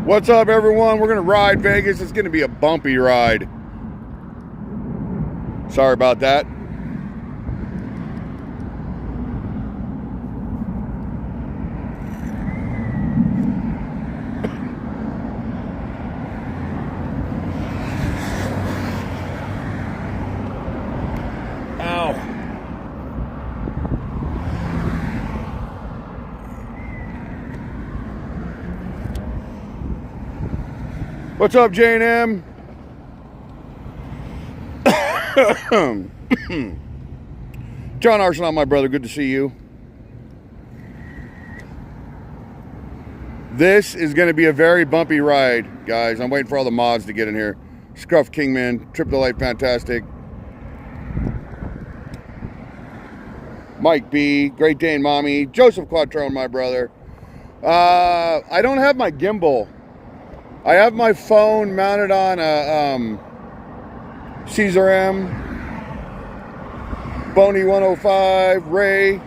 What's up, everyone? We're gonna ride Vegas. It's gonna be a bumpy ride. Sorry about that. Ow. What's up, J&M? John Arsenal, my brother, good to see you. This is going to be a very bumpy ride, guys. I'm waiting for all the mods to get in here. Scruff Kingman, Trip the Light Fantastic, Mike B, Great Dane Mommy, Joseph Quattrone, my brother. I don't have my gimbal. I have my phone mounted on a Caesar M, Boney 105, Ray.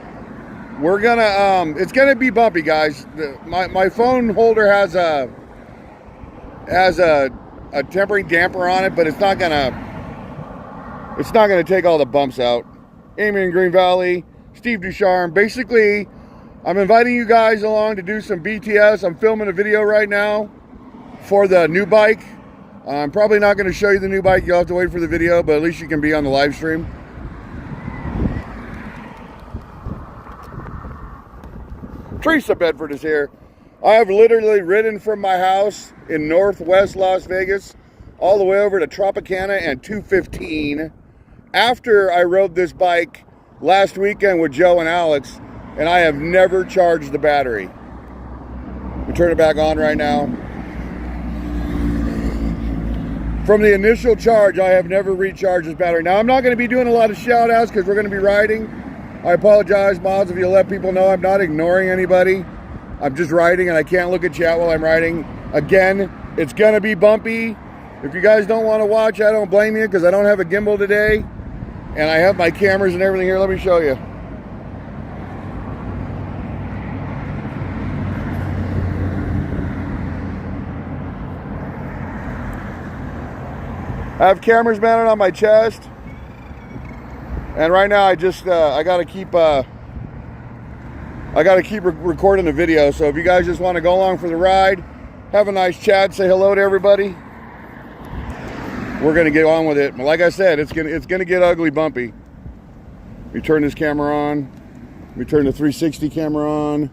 We're gonna, it's gonna be bumpy, guys. My phone holder has a temporary damper on it, but it's not gonna take all the bumps out. Amy in Green Valley, Steve Ducharme. Basically, I'm inviting you guys along to do some BTS. I'm filming a video right now for the new bike. I'm probably not going to show you the new bike. You'll have to wait for the video, but at least you can be on the live stream. Teresa Bedford is here. I have literally ridden from my house in northwest Las Vegas all the way over to Tropicana and 215 after I rode this bike last weekend with Joe and Alex, and I have never charged the battery. We turn it back on right now. From the initial charge, I have never recharged this battery. Now, I'm not going to be doing a lot of shout outs because we're going to be riding. I apologize, mods, if you let people know I'm not ignoring anybody. I'm just riding and I can't look at chat while I'm riding. Again, it's going to be bumpy. If you guys don't want to watch, I don't blame you because I don't have a gimbal today. And I have my cameras and everything here. Let me show you. I have cameras mounted on my chest, and right now I just I gotta keep recording the video. So if you guys just want to go along for the ride, have a nice chat, say hello to everybody, we're gonna get on with it. But like I said, it's gonna get ugly bumpy. Let me turn this camera on. Let me turn the 360 camera on.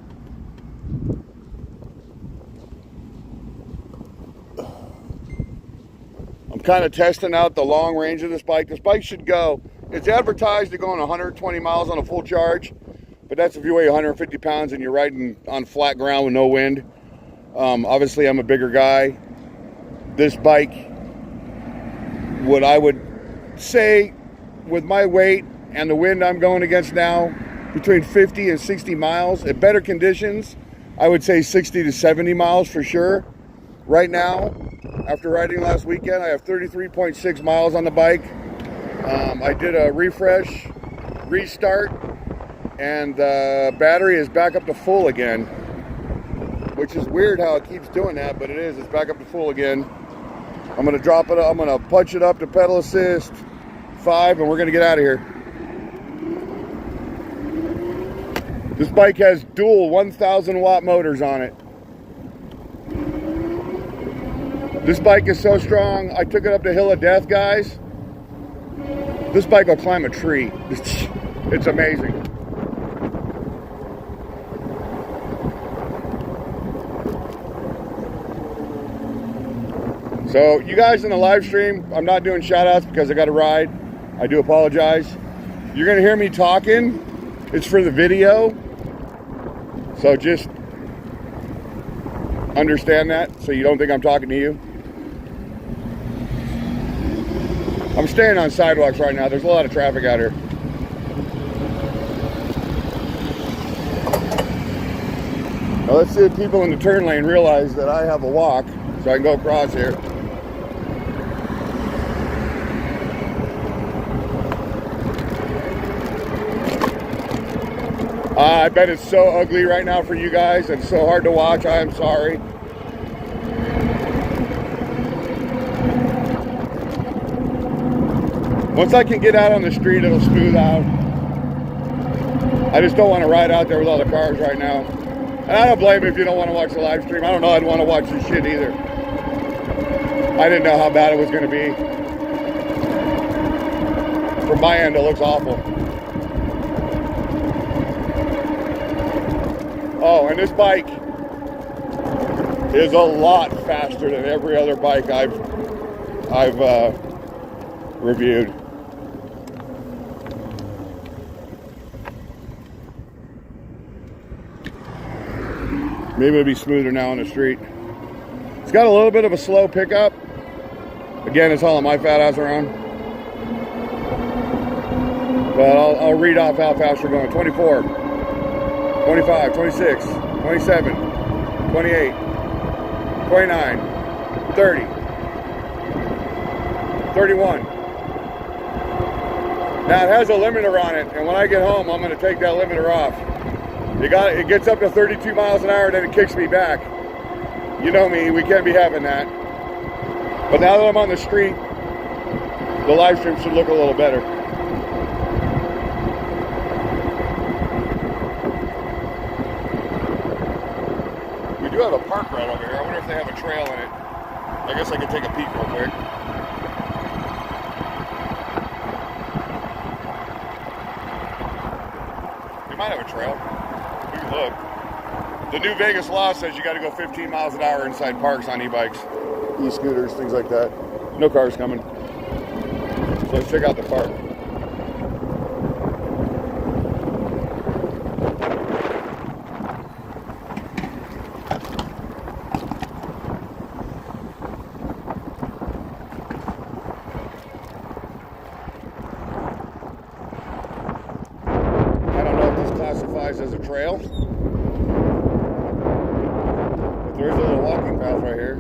I'm kind of testing out the long range of this bike. This bike should go, it's advertised to go on 120 miles on a full charge, but that's if you weigh 150 pounds and you're riding on flat ground with no wind. Obviously, I'm a bigger guy. This bike, what I would say with my weight and the wind I'm going against now, between 50 and 60 miles. At better conditions, I would say 60 to 70 miles for sure. Right now, after riding last weekend, I have 33.6 miles on the bike. I did a refresh, restart, and the battery is back up to full again, which is weird how it keeps doing that, but it is. It's back up to full again. I'm going to drop it. I'm going to punch it up to pedal assist 5, and we're going to get out of here. This bike has dual 1,000 watt motors on it. This bike is so strong, I took it up the Hill of Death, guys. This bike will climb a tree. It's amazing. So, you guys in the live stream, I'm not doing shout outs because I got to ride. I do apologize. You're going to hear me talking. It's for the video. So just understand that so you don't think I'm talking to you. I'm staying on sidewalks right now. There's a lot of traffic out here. Now let's see if people in the turn lane realize that I have a walk so I can go across here. I bet it's so ugly right now for you guys and so hard to watch. I am sorry. Once I can get out on the street, it'll smooth out. I just don't want to ride out there with all the cars right now. And I don't blame you if you don't want to watch the live stream. I don't know I'd want to watch this shit either. I didn't know how bad it was going to be. From my end, it looks awful. Oh, and this bike is a lot faster than every other bike I've reviewed. Maybe it'll be smoother now on the street. It's got a little bit of a slow pickup. Again, it's hauling my fat ass around. But I'll read off how fast we're going. 24, 25, 26, 27, 28, 29, 30, 31. Now it has a limiter on it, and when I get home, I'm going to take that limiter off. It gets up to 32 miles an hour, then it kicks me back. You know me, we can't be having that. But now that I'm on the street, the live stream should look a little better. We do have a park right over here. I wonder if they have a trail in it. I guess I could take a peek real quick. We might have a trail. We can look. The new Vegas law says you got to go 15 miles an hour inside parks on e-bikes, e-scooters, things like that. No cars coming. So let's check out the park. I don't know if this classifies as a trail. There's a little walking path right here.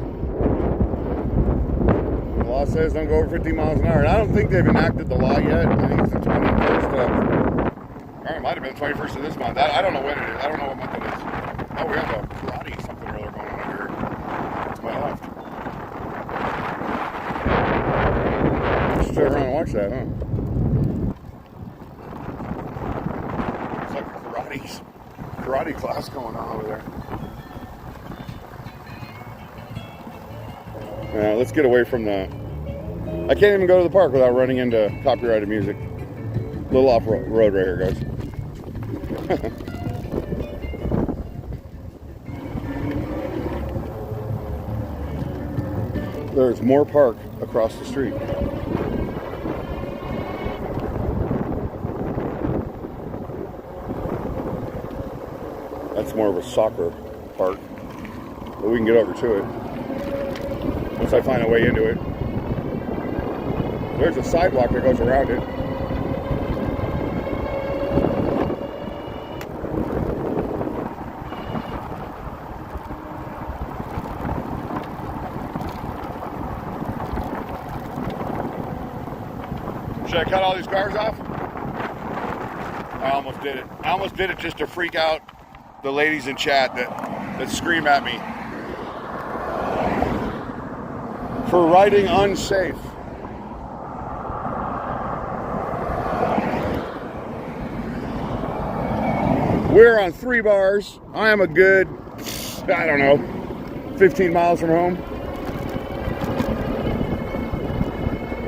The law says don't go over 15 miles an hour. And I don't think they've enacted the law yet. I think it's the 21st of... Or it might have been the 21st of this month. I don't know when it is. I don't know what month it is. Oh, we have a karate something or other going on over here. To my left. Just sit around and watch that, huh? It's like a karate class going on over there. Let's get away from the... I can't even go to the park without running into copyrighted music. A little off-road right here, guys. There's more park across the street. That's more of a soccer park. But we can get over to it. Once I find a way into it. There's a sidewalk that goes around it. Should I cut all these cars off? I almost did it. I almost did it just to freak out the ladies in chat that scream at me for riding unsafe. We're on 3 bars. I am a good, I don't know, 15 miles from home.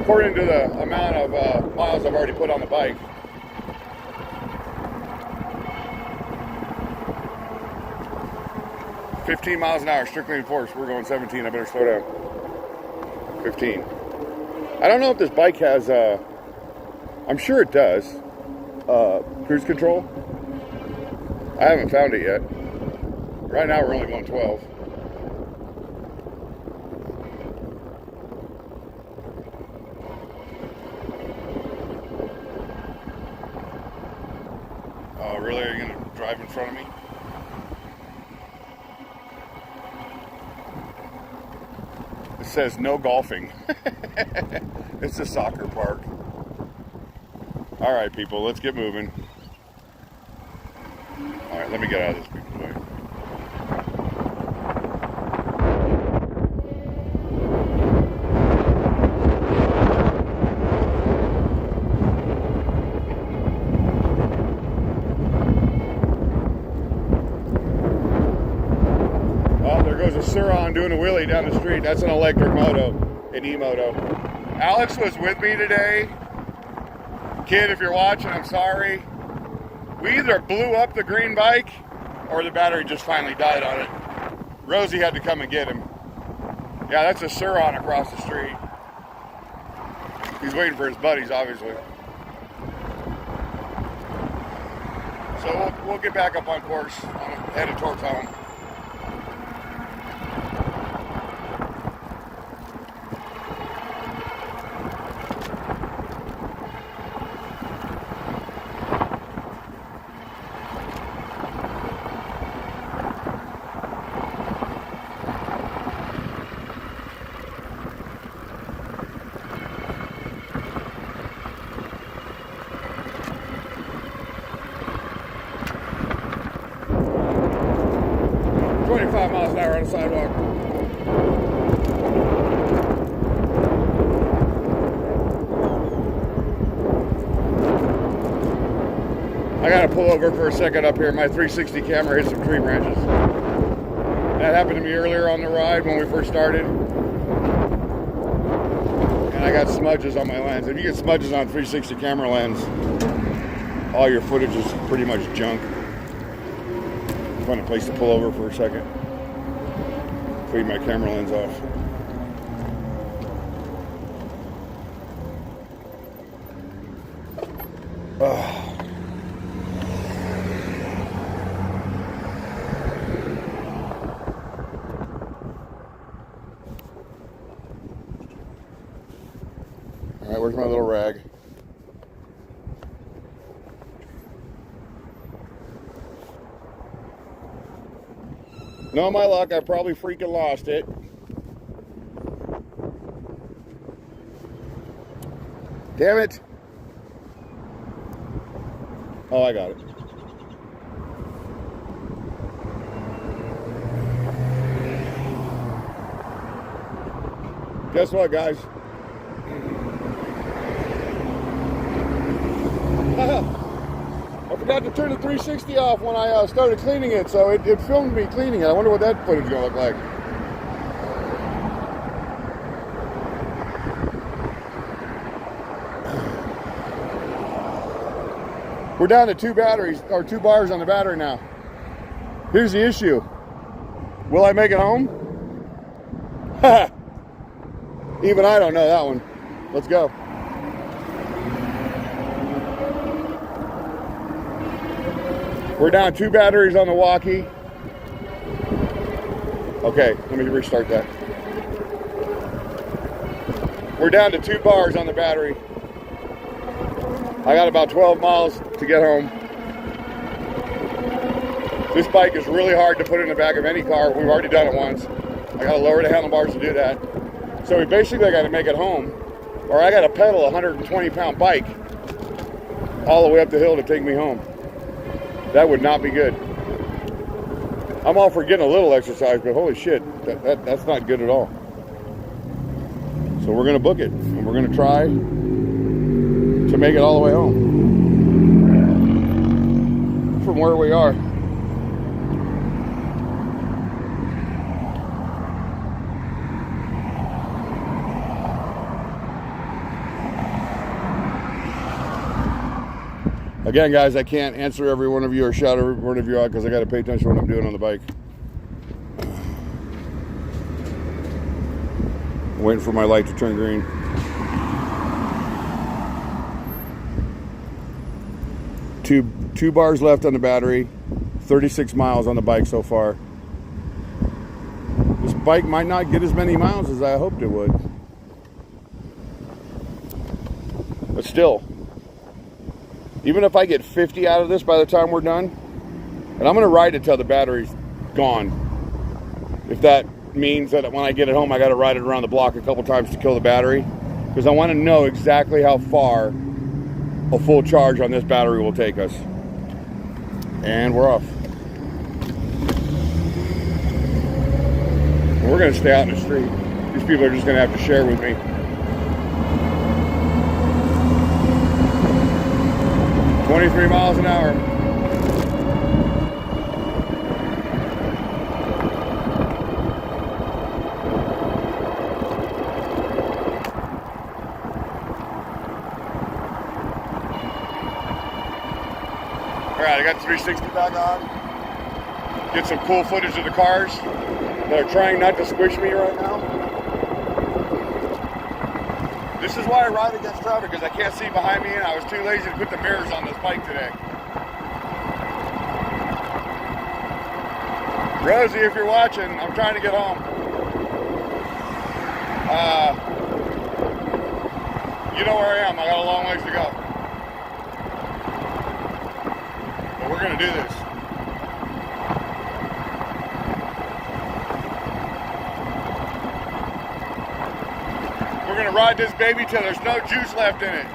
According to the amount of miles I've already put on the bike. $15 miles an hour, strictly enforced. We're going 17. I better slow down. 15. I don't know if this bike has, I'm sure it does, cruise control. I haven't found it yet. Right now we're only going 12. Oh, really? Are you going to drive in front of me? It says no golfing. It's a soccer park. All right, people, let's get moving. All right, let me get out of this people's way. goes a Suron doing a wheelie down the street. That's an electric moto, an e-moto. Alex was with me today. Kid, if you're watching, I'm sorry. We either blew up the green bike or the battery just finally died on it. Rosie had to come and get him. Yeah, that's a Suron across the street. He's waiting for his buddies, obviously. So we'll get back up on course, headed towards home. Miles an hour on the sidewalk. I gotta pull over for a second up here. My 360 camera hit some tree branches. That happened to me earlier on the ride when we first started. And I got smudges on my lens. If you get smudges on a 360 camera lens, all your footage is pretty much junk. Find a place to pull over for a second. Clean my camera lens off. Oh. All right, where's my little rag? No, my luck, I probably freaking lost it. Damn it. Oh, I got it. Guess what, guys? I forgot to turn the 360 off when I started cleaning it, so it filmed me cleaning it. I wonder what that footage is going to look like. We're down to 2 batteries, or 2 bars on the battery now. Here's the issue. Will I make it home? Even I don't know that one. Let's go. We're down 2 batteries on the walkie. Okay, let me restart that. We're down to 2 bars on the battery. I got about 12 miles to get home. This bike is really hard to put in the back of any car. We've already done it once. I gotta lower the handlebars to do that. So we basically gotta make it home, or I gotta pedal a 120-pound bike all the way up the hill to take me home. That would not be good. I'm all for getting a little exercise, but holy shit, that's not good at all. So we're gonna book it, and we're gonna try to make it all the way home from where we are. Again, guys, I can't answer every one of you or shout every one of you out because I got to pay attention to what I'm doing on the bike. I'm waiting for my light to turn green. Two bars left on the battery, 36 miles on the bike so far. This bike might not get as many miles as I hoped it would. But still, even if I get 50 out of this by the time we're done, and I'm going to ride it till the battery's gone. If that means that when I get it home, I got to ride it around the block a couple times to kill the battery, because I want to know exactly how far a full charge on this battery will take us. And we're off. And we're going to stay out in the street. These people are just going to have to share with me. 23 miles an hour. that 360 back on. Get some cool footage of the cars that are trying not to squish me right now. This is why I ride against traffic, because I can't see behind me, and I was too lazy to put the mirrors on this bike today. Rosie, if you're watching, I'm trying to get home. You know where I am. I got a long ways to go. But we're going to do this. We're going to ride this baby till there's no juice left in it.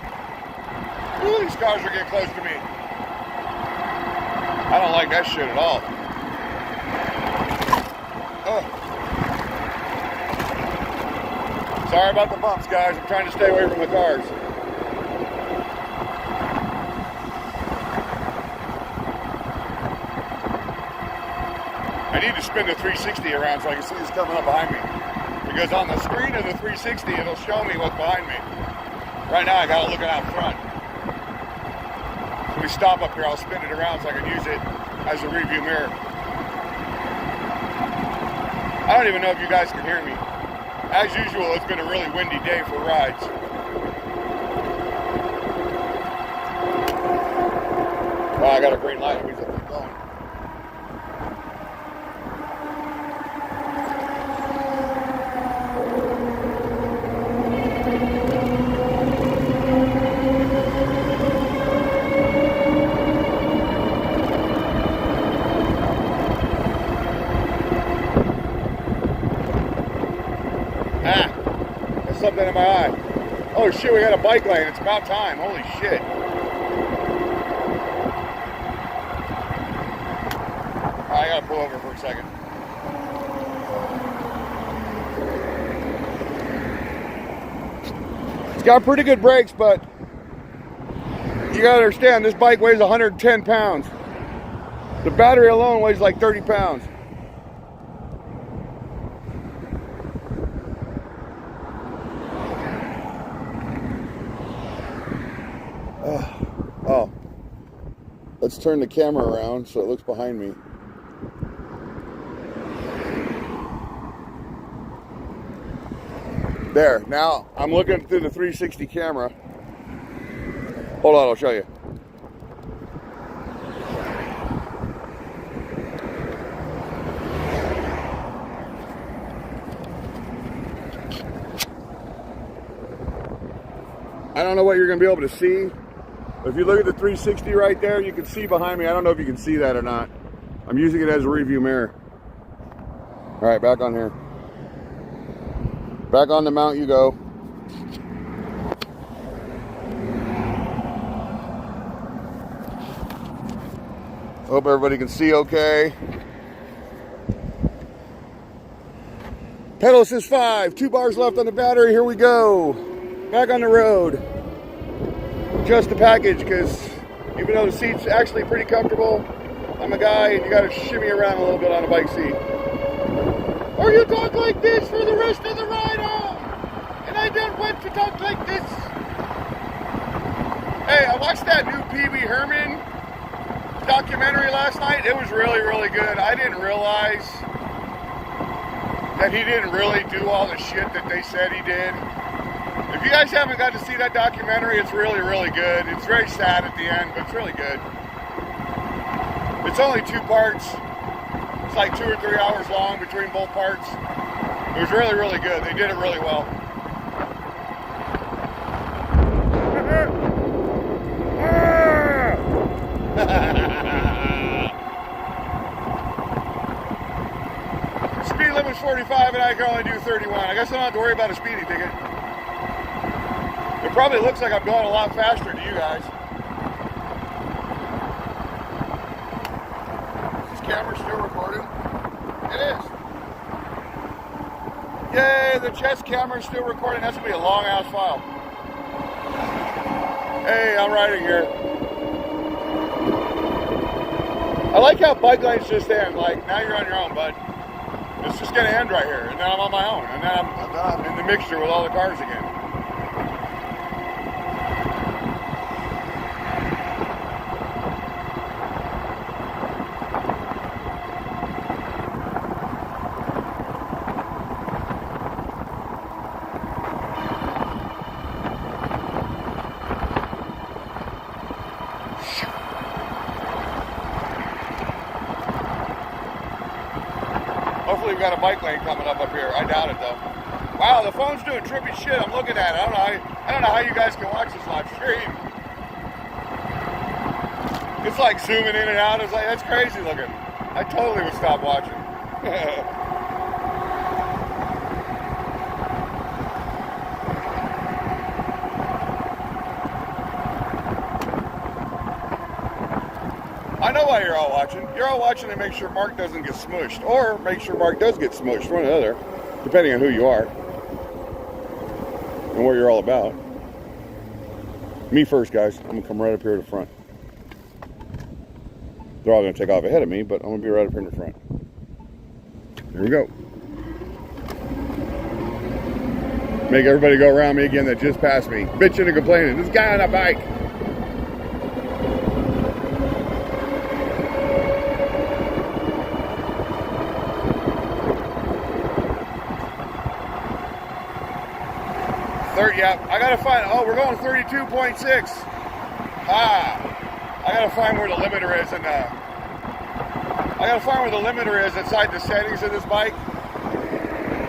Ooh, these cars are getting close to me. I don't like that shit at all. Oh. Sorry about the bumps, guys. I'm trying to stay away from the cars. I need to spin the 360 around so I can see what's coming up behind me. Because on the screen of the 360, it'll show me what's behind me. Right now, I got it looking out front. So when we stop up here, I'll spin it around so I can use it as a review mirror. I don't even know if you guys can hear me. As usual, it's been a really windy day for rides. Wow, I got a green light. It means I keep going. Something in my eye. Oh shit, we got a bike lane. It's about time. Holy shit. I gotta pull over for a second. It's got pretty good brakes, but you gotta understand, this bike weighs 110 pounds. The battery alone weighs like 30 pounds. Oh, let's turn the camera around so it looks behind me. There, now I'm looking through the 360 camera. Hold on, I'll show you. I don't know what you're going to be able to see. If you look at the 360 right there, you can see behind me. I don't know if you can see that or not. I'm using it as a review mirror. All right, back on here. Back on the mount you go. Hope everybody can see okay. Pedal assist 5, 2 bars left on the battery. Here we go. Back on the road. Adjust the package, because even though the seat's actually pretty comfortable, I'm a guy and you gotta shimmy around a little bit on a bike seat. Or you talk like this for the rest of the ride home. And I don't want to talk like this. Hey, I watched that new Pee Wee Herman documentary last night. It was really, really good. I didn't realize that he didn't really do all the shit that they said he did. If you guys haven't got to see that documentary, it's really, really good. It's very sad at the end, but it's really good. It's only 2 parts. It's like 2 or 3 hours long between both parts. It was really, really good. They did it really well. Speed limit's 45 and I can only do 31. I guess I don't have to worry about a speeding ticket. It probably looks like I'm going a lot faster to you guys. Is this camera still recording? It is. Yay, the chest camera is still recording. That's going to be a long ass file. Hey, I'm riding here. I like how bike lanes just end. Like, now you're on your own, bud. It's just going to end right here. And then I'm on my own. And then I'm in the mixture with all the cars again. Hopefully we've got a bike lane coming up here. I doubt it though. Wow, the phone's doing trippy shit. I'm looking at it. I don't know how you guys can watch this live stream. It's like zooming in and out. It's like, that's crazy looking. I totally would stop watching. I know why you're all watching. You're all watching to make sure Mark doesn't get smushed, or make sure Mark does get smushed, one or the other, depending on who you are and what you're all about. Me first, guys. I'm gonna come right up here to the front. They're all gonna take off ahead of me, but I'm gonna be right up here in the front. Here we go. Make everybody go around me again that just passed me, bitching and complaining. This guy on a bike. Yeah, I gotta find. Oh, we're going 32.6. I gotta find where the limiter is, and I gotta find where the limiter is inside the settings of this bike,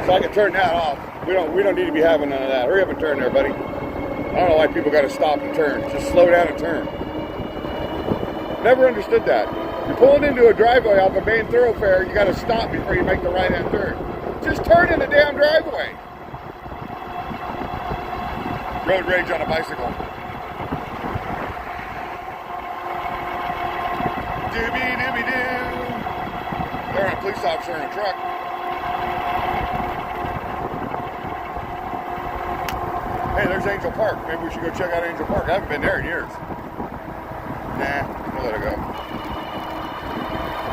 so I can turn that off. We don't need to be having none of that. Hurry up and turn there, buddy. I don't know why people gotta stop and turn. Just slow down and turn. Never understood that. You're pulling into a driveway off a main thoroughfare. You gotta stop before you make the right-hand turn. Just turn in the damn driveway. Road rage on a bicycle. Doobie doobie doo. They're on a police officer in a truck. Hey, there's Angel Park. Maybe we should go check out Angel Park. I haven't been there in years. Nah, we'll let it go.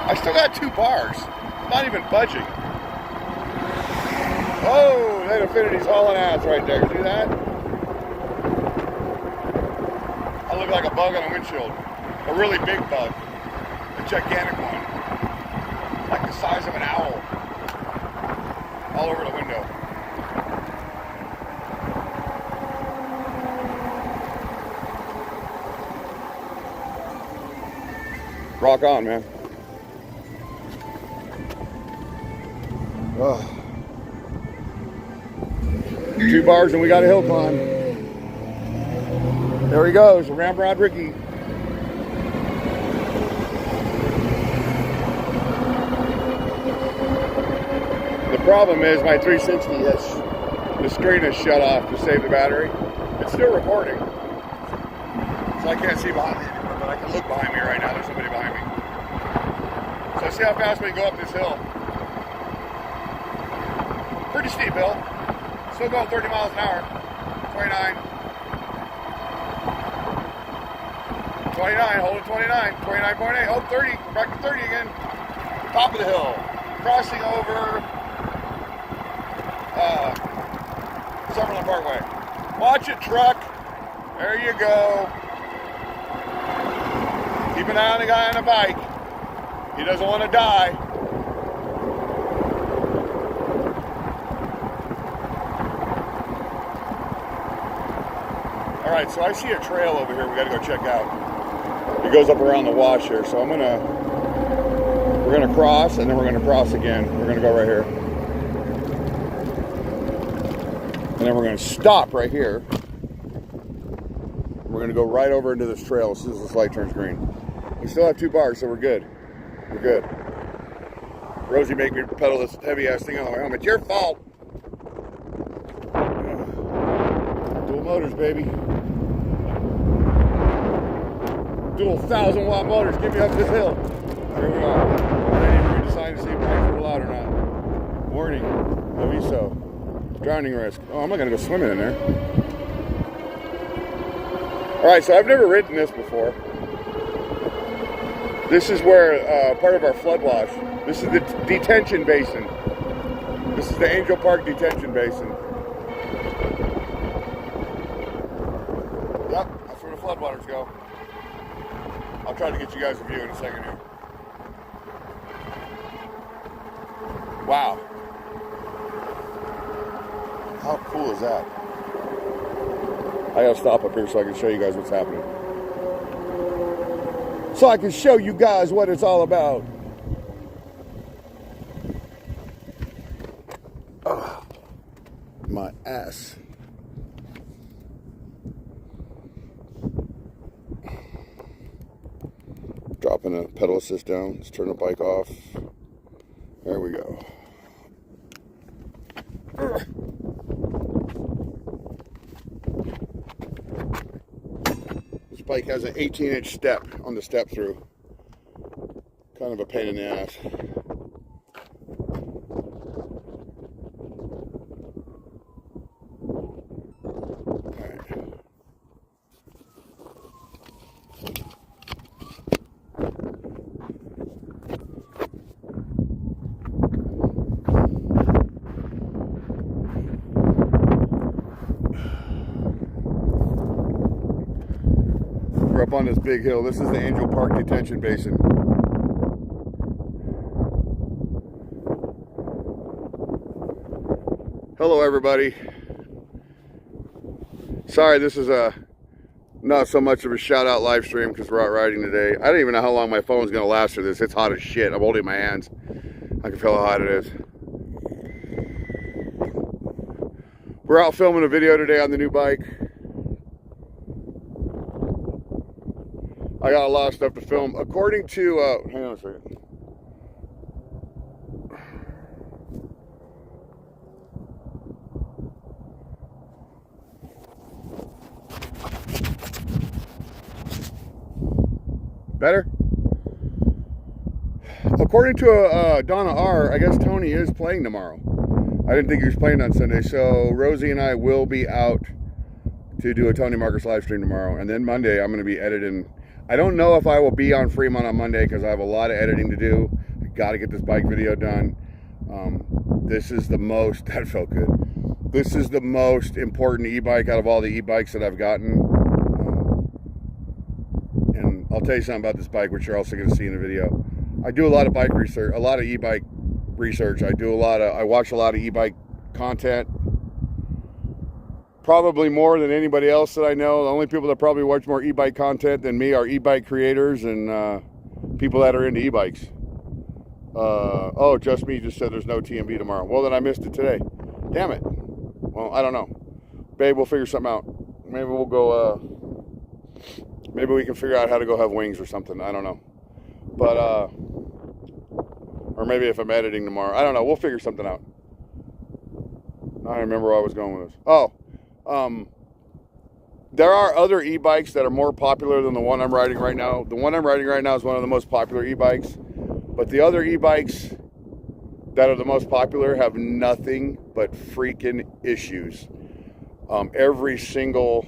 I still got 2 bars. Not even budging. Oh, that Infinity's hauling ass right there. See that? I look like a bug on a windshield. A really big bug. A gigantic one. Like the size of an owl. All over the window. Rock on, man. Oh. 2 bars and we got a hill climb. There he goes, Ramrod Ricky. The problem is my 360 the screen is shut off to save the battery. It's still recording. So I can't see behind me anymore, but I can look behind me right now. There's somebody behind me. So see how fast we can go up this hill. Pretty steep hill. Still going 30 miles an hour. 29. 29, hold it 29, 29.8, oh 30, back to 30 again. Top of the hill, crossing over Summerlin Parkway. Watch it, truck. There you go. Keep an eye on the guy on the bike. He doesn't want to die. All right, so I see a trail over here we got to go check out. It goes up around the wash here, so we're gonna cross, and then we're gonna cross again. We're gonna go right here, and then we're gonna stop right here. We're gonna go right over into this trail as soon as this light turns green. We still have 2 bars, so we're good. We're good. Rosie made me pedal this heavy ass thing on the way home. It's your fault. Dual motors, baby. Dual 1,000-watt motors, get me up this hill. Here we go. I didn't even decide to see if brakes were allowed or not. Warning, aviso, drowning risk. Oh, I'm not gonna go swimming in there. All right, so I've never ridden this before. This is where part of our flood wash. This is the detention basin. This is the Angel Park detention basin. Yep, that's where the floodwaters go. I'll try to get you guys a view in a second here. Wow. How cool is that? I gotta stop up here so I can show you guys what's happening. So I can show you guys what it's all about. Oh, my ass. Dropping a pedal assist down. Let's turn the bike off. There we go. This bike has an 18-inch step on the step through. Kind of a pain in the ass. We're up on this big hill. This is the Angel Park Detention Basin. Hello everybody. Sorry, this is not so much of a shout out live stream because we're out riding today. I don't even know how long my phone's gonna last for this. It's hot as shit. I'm holding my hands. I can feel how hot it is. We're out filming a video today on the new bike. I got a lot of stuff to film. According to, hang on a second. Better? According to Donna R, I guess Tony is playing tomorrow. I didn't think he was playing on Sunday, so Rosie and I will be out to do a Tony Marcus live stream tomorrow, and then Monday I'm going to be editing. I don't know if I will be on Fremont on Monday because I have a lot of editing to do. I got to get this bike video done. This is the most, that felt good. This is the most important e-bike out of all the e-bikes that I've gotten. And I'll tell you something about this bike, which you're also going to see in the video. I do a lot of bike research, a lot of e-bike research. I watch a lot of e-bike content. Probably more than anybody else that I know. The only people that probably watch more e-bike content than me are e-bike creators and people that are into e-bikes. Oh, Just Me just said there's no TMB tomorrow. Well, then I missed it today. Damn it. Well, I don't know. Babe, we'll figure something out. Maybe we'll go, maybe we can figure out how to go have wings or something. I don't know. But, or maybe if I'm editing tomorrow. I don't know. We'll figure something out. I remember where I was going with this. Oh. There are other e-bikes that are more popular than the one I'm riding right now. The one I'm riding right now is one of the most popular e-bikes, but the other e-bikes that are the most popular have nothing but freaking issues. Every single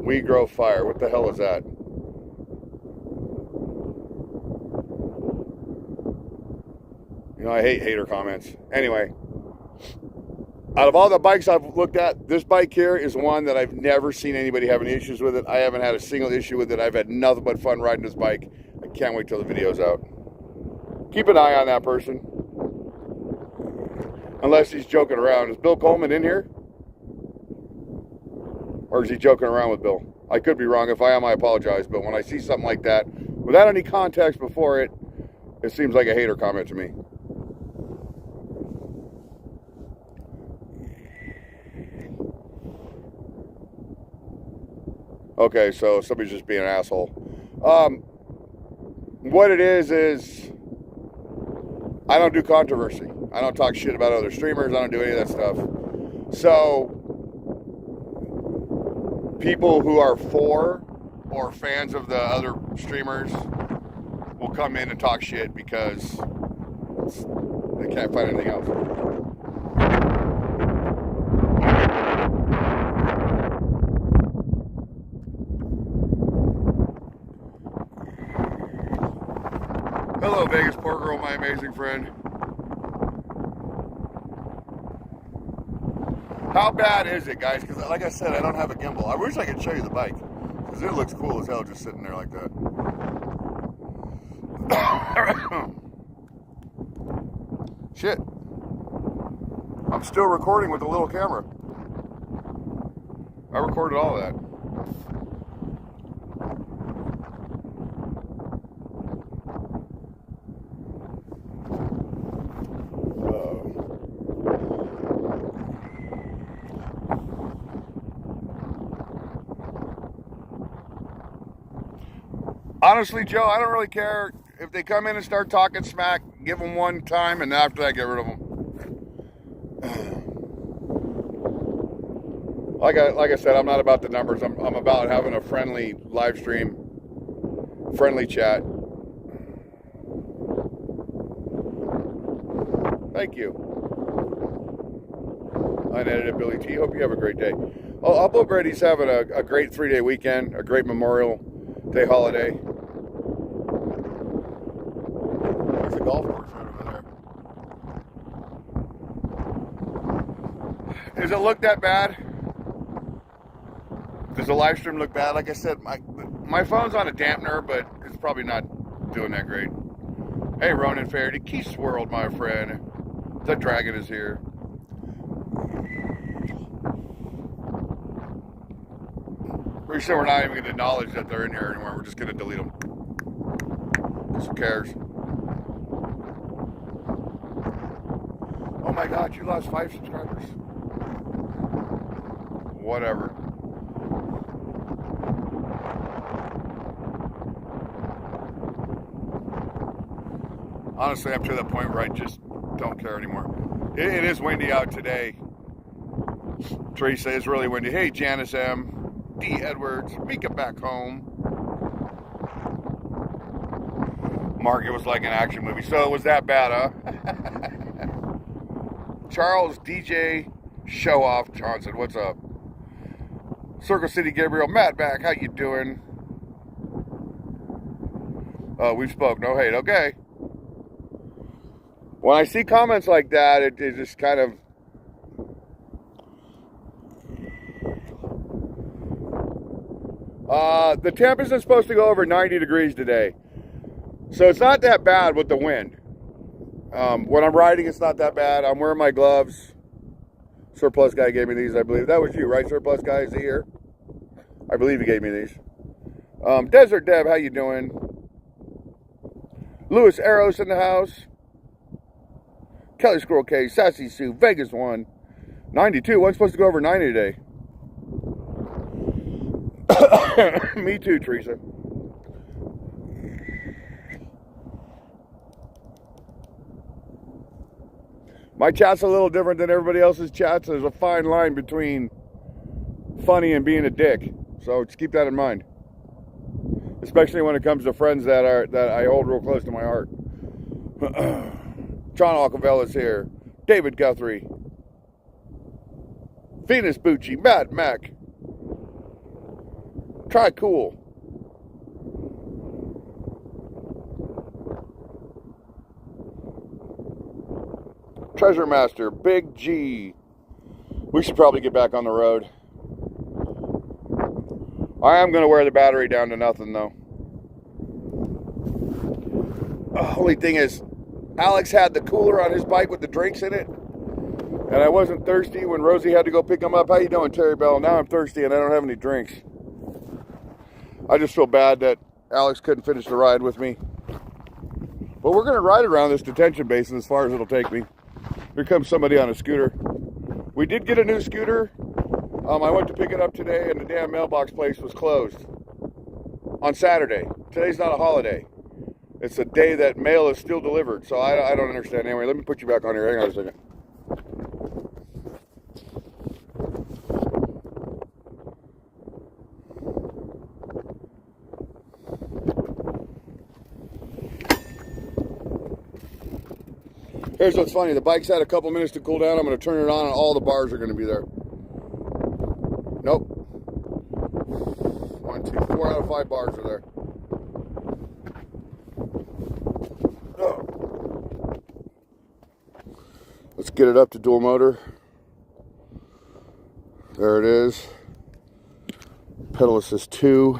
We Grow Fire. What the hell is that? You know, I hate hater comments. Anyway. Out of all the bikes I've looked at, this bike here is one that I've never seen anybody have any issues with it. I haven't had a single issue with it. I've had nothing but fun riding this bike. I can't wait till the video's out. Keep an eye on that person. Unless he's joking around. Is Bill Coleman in here? Or is he joking around with Bill? I could be wrong. If I am, I apologize. But when I see something like that, without any context before it, it seems like a hater comment to me. Okay, so somebody's just being an asshole. What it is I don't do controversy. I don't talk shit about other streamers. I don't do any of that stuff. So, people who are for or fans of the other streamers will come in and talk shit because they can't find anything else. Hello, Vegas Poor Girl, my amazing friend. How bad is it, guys? Because like I said, I don't have a gimbal. I wish I could show you the bike. Because it looks cool as hell just sitting there like that. Shit. I'm still recording with a little camera. I recorded all of that. Honestly, Joe, I don't really care if they come in and start talking smack. Give them one time, and after that, get rid of them. Like I said, I'm not about the numbers. I'm about having a friendly live stream, friendly chat. Thank you. Unedited Billy T. Hope you have a great day. Oh, I hope Brady's having a great 3-day weekend, a great Memorial Day holiday. There's a golf course right over there. Does it look that bad? Does the live stream look bad? Like I said, my phone's on a dampener, but it's probably not doing that great. Hey, Ronan Faraday, Key swirled, my friend. The dragon is here. Pretty sure we're not even going to acknowledge that they're in here anymore. We're just going to delete them. Who cares? Oh my God, you lost 5 subscribers. Whatever. Honestly, I'm to that point where I just don't care anymore. It is windy out today. Teresa, it's really windy. Hey, Janice M. D. Edwards, Mika back home. Mark, it was like an action movie. So it was that bad, huh? Charles DJ Show Off Johnson, what's up? Circle City Gabriel, Matt back, how you doing? We spoke, no hate, okay. When I see comments like that, it just kind of... the temp isn't supposed to go over 90 degrees today. So it's not that bad with the wind. When I'm riding, it's not that bad. I'm wearing my gloves. Surplus guy gave me these, I believe. That was you, right, Surplus guy? Is he here? I believe he gave me these. Desert Deb, how you doing? Louis Arrows in the house. Kelly Squirrel K, Sassy Sue, Vegas 1. 92, one's supposed to go over 90 today. Me too, Teresa. My chat's a little different than everybody else's chats. There's a fine line between funny and being a dick. So just keep that in mind. Especially when it comes to friends that I hold real close to my heart. John Alcavella's here. David Guthrie. Venus Bucci. Matt Mac. Try cool. Treasure Master. Big G. We should probably get back on the road. I am going to wear the battery down to nothing, though. Only thing is, Alex had the cooler on his bike with the drinks in it. And I wasn't thirsty when Rosie had to go pick him up. How you doing, Terry Bell? Now I'm thirsty and I don't have any drinks. I just feel bad that Alex couldn't finish the ride with me. But we're going to ride around this detention basin as far as it'll take me. Here comes somebody on a scooter. We did get a new scooter. I went to pick it up today and the damn mailbox place was closed on Saturday. Today's not a holiday. It's a day that mail is still delivered. So I don't understand. Anyway, let me put you back on here. Hang on a second. Here's what's funny. The bike's had a couple minutes to cool down. I'm going to turn it on and all the bars are going to be there. Nope. 1, 2, 4 out of 5 bars are there. Oh. Let's get it up to dual motor. There it is. Pedal assist 2.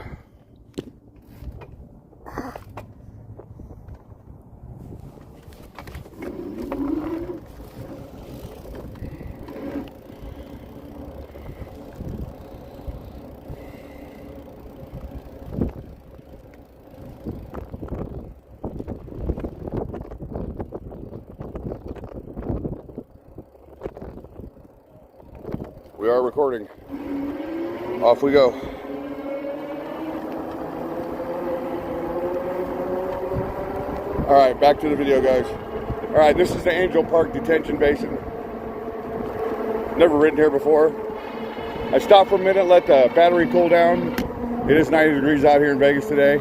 We are recording. Off we go. All right, back to the video, guys. All right, this is the Angel Park Detention Basin. Never ridden here before. I stopped for a minute, let the battery cool down. It is 90 degrees out here in Vegas today.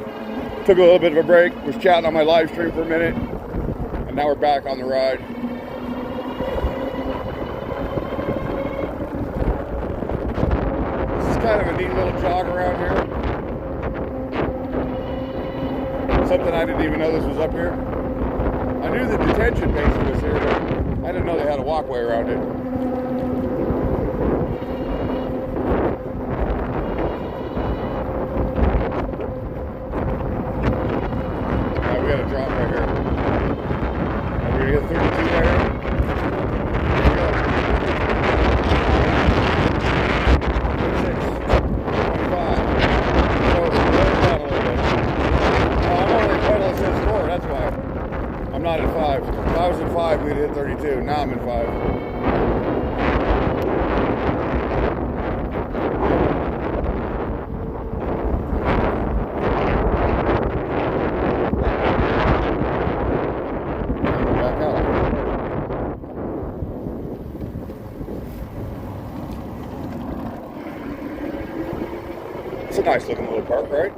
Took a little bit of a break, was chatting on my live stream for a minute, and now we're back on the ride. This is kind of a neat little jog around here. Something I didn't even know this was up here. I knew the detention basin was here, but I didn't know they had a walkway around it. Alright, we got a drop right here. Are we gonna get 32 right here? Here we go. 26, 25. So we're down a little bit. I'm only pedal says 4, that's why. I'm not at 5. If I was at 5, we'd hit 32. Now I'm at 5. It's a nice looking little park, right?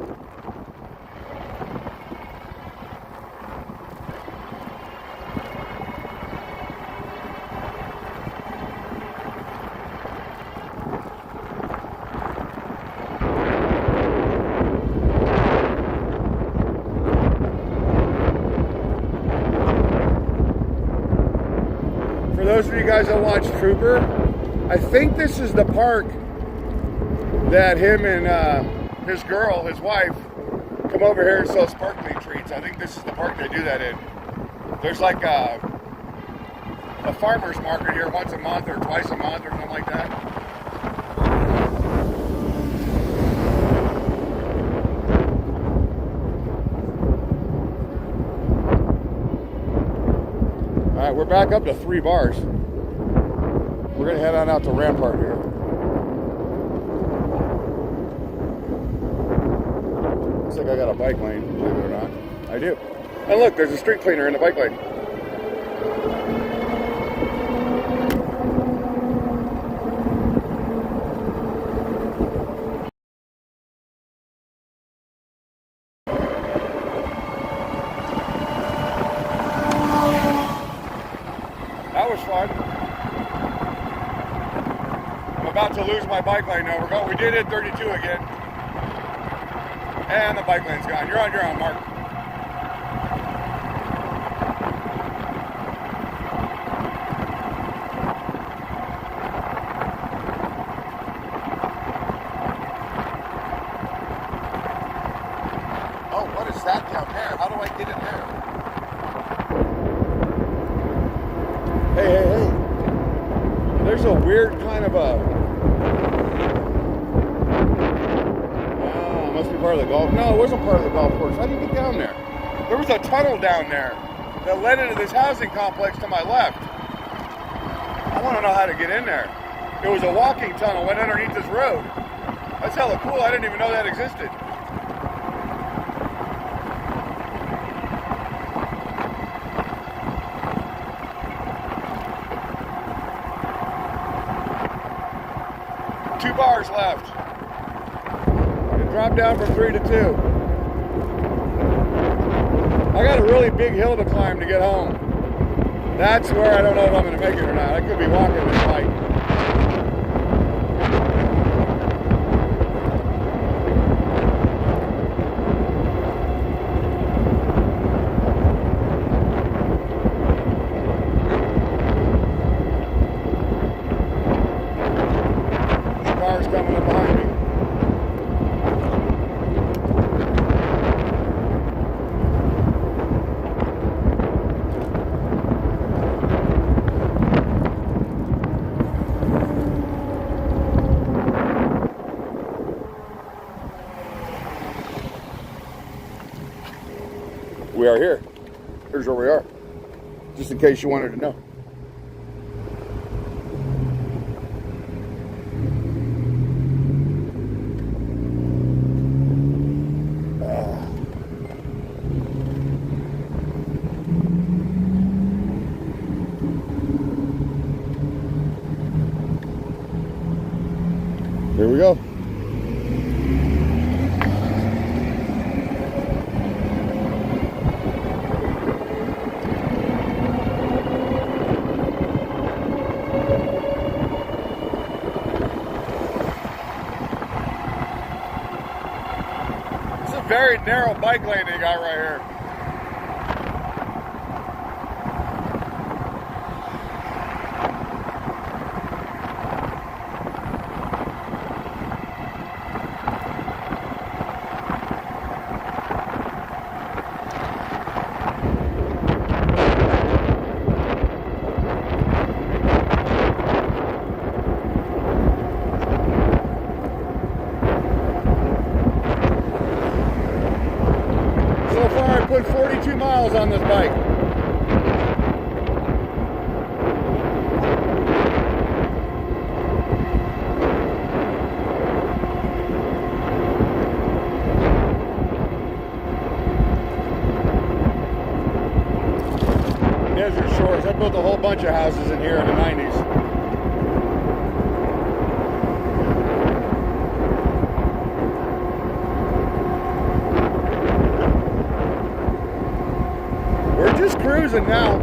For those of you guys that watch Trooper, I think this is the park that him and his girl, his wife, come over here and sell sparkling treats. I think this is the park they do that in. There's like a farmer's market here once a month or twice a month or something like that. All right, we're back up to 3 bars. We're gonna head on out to Rampart here. Looks like I got a bike lane, believe it or not. I do. And look, there's a street cleaner in the bike lane. That was fun. I'm about to lose my bike lane now. We did hit 32 again. And the bike lane's gone. You're on your own, Mark. Oh, what is that down there? How do I get in there? Hey. There's a weird kind of a... Must be part of the golf. No, it wasn't part of the golf course. How do you get down there? There was a tunnel down there that led into this housing complex to my left. I want to know how to get in there. It was a walking tunnel, went underneath this road. That's hella cool. I didn't even know that existed. Two bars left. Drop down from 3 to 2. I got a really big hill to climb to get home. That's where I don't know if I'm going to make it or not. I could be walking this bike. Cars coming up behind me. We are here. Here's where we are. Just in case you wanted to know. Here we go. It's a very narrow bike lane they got right here. So far I put 42 miles on this bike. Desert Shores. I built a whole bunch of houses in here in the 90s. We're just cruising now.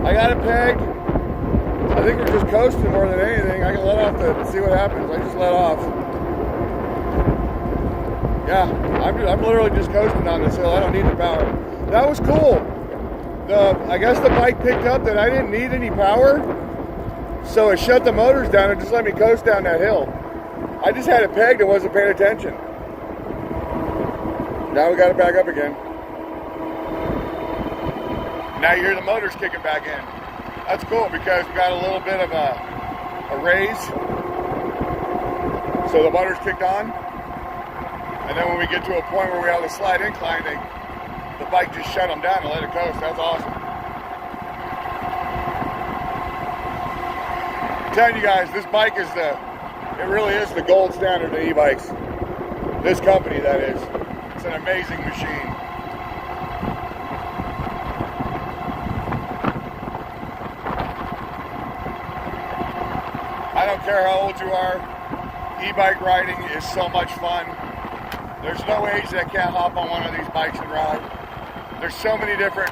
I got it pegged. I think we're just coasting more than anything. I can let off to see what happens. I just let off. Yeah, I'm literally just coasting on this hill. I don't need the power. That was cool. I guess the bike picked up that I didn't need any power, so it shut the motors down and just let me coast down that hill. I just had it pegged and wasn't paying attention. Now we got it back up again. Now you hear the motors kicking back in. That's cool because we got a little bit of a raise. So the motors kicked on. And then when we get to a point where we have a slight incline, the bike just shut them down and let it coast. That's awesome. I'm telling you guys, this bike is it really is the gold standard of e-bikes. This company, that is. It's an amazing machine. I don't care how old you are, e-bike riding is so much fun. There's no age that can't hop on one of these bikes and ride. There's so many different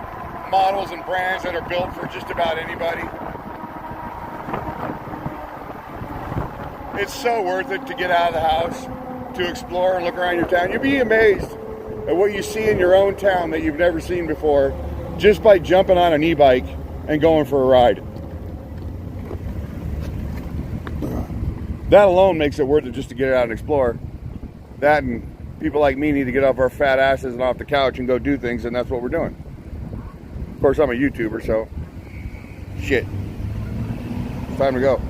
models and brands that are built for just about anybody. It's so worth it to get out of the house, to explore and look around your town. You'll be amazed at what you see in your own town that you've never seen before just by jumping on an e-bike and going for a ride. That alone makes it worth it just to get out and explore. That and people like me need to get off our fat asses and off the couch and go do things, and that's what we're doing. Of course, I'm a YouTuber, so shit. It's time to go.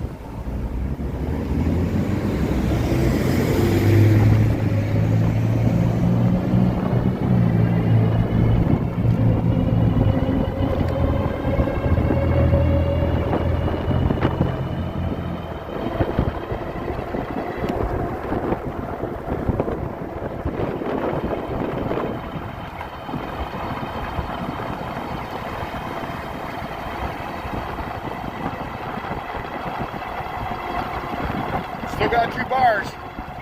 Still got 2 bars.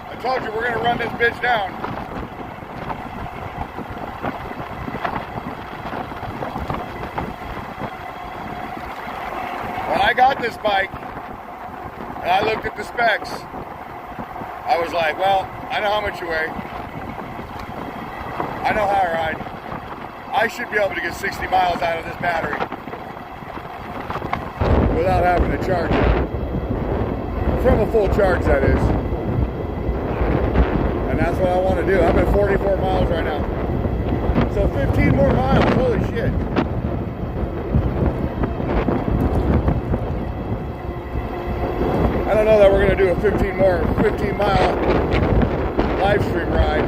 I told you we're gonna run this bitch down. When I got this bike and I looked at the specs, I was like, well, I know how much you weigh. I know how I ride. I should be able to get 60 miles out of this battery without having to charge it. From a full charge, that is. And that's what I want to do. I'm at 44 miles right now. So 15 more miles, holy shit. I don't know that we're going to do a 15 mile live stream ride.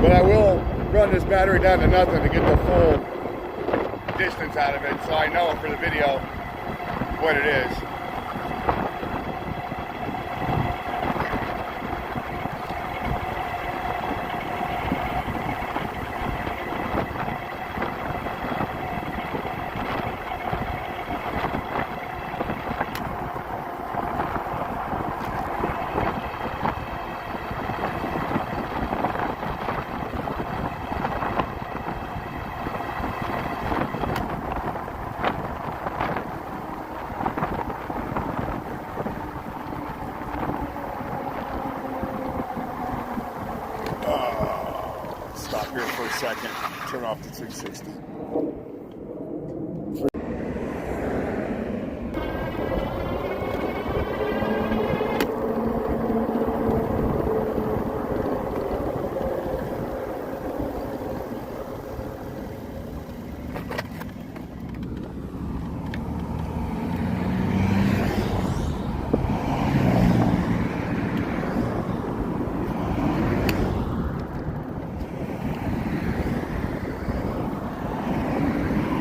But I will run this battery down to nothing to get the full distance out of it, so I know for the video what it is. second. Turn off the 360.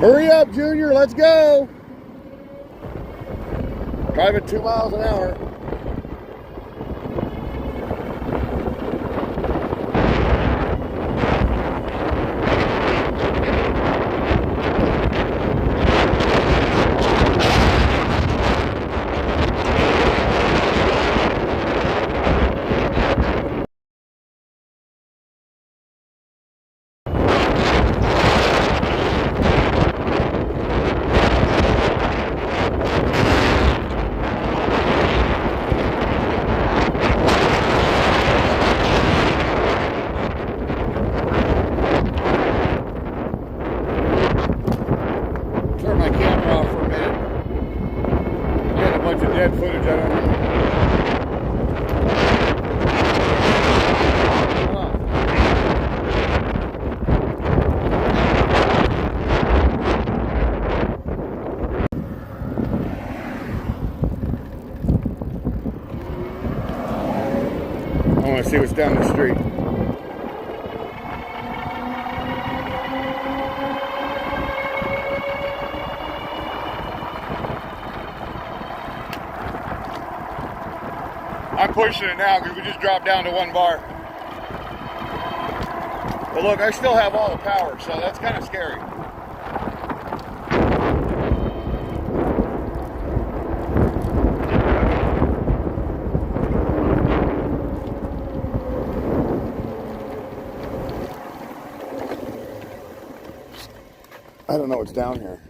Hurry up, Junior, let's go. Driving 2 miles an hour. Turn my camera off for a minute. Getting a bunch of dead footage I don't need. I want to see what's down the street. I'm pushing it now because we just dropped down to 1 bar. But look, I still have all the power, so that's kind of scary. I don't know what's down here.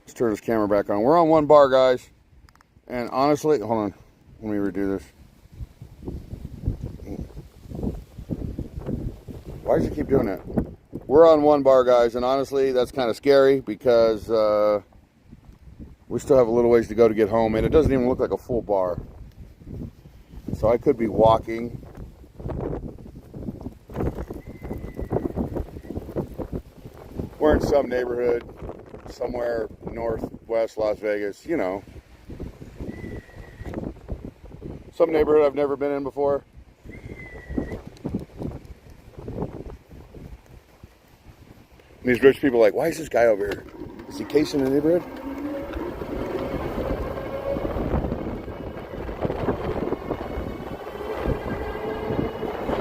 Let's turn this camera back on. We're on 1 bar, guys. And honestly, hold on. Let me redo this. Why does it keep doing that? We're on 1 bar, guys, and honestly, that's kind of scary because we still have a little ways to go to get home, and it doesn't even look like a full bar. So I could be walking. We're in some neighborhood, somewhere northwest Las Vegas, you know. Some neighborhood I've never been in before. And these rich people are like, why is this guy over here? Is he casing the neighborhood?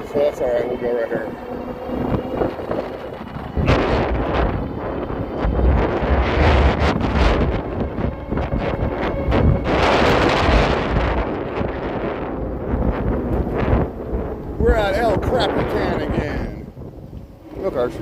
So that's alright, we'll go right here. We're at El Crapitan again. No cars.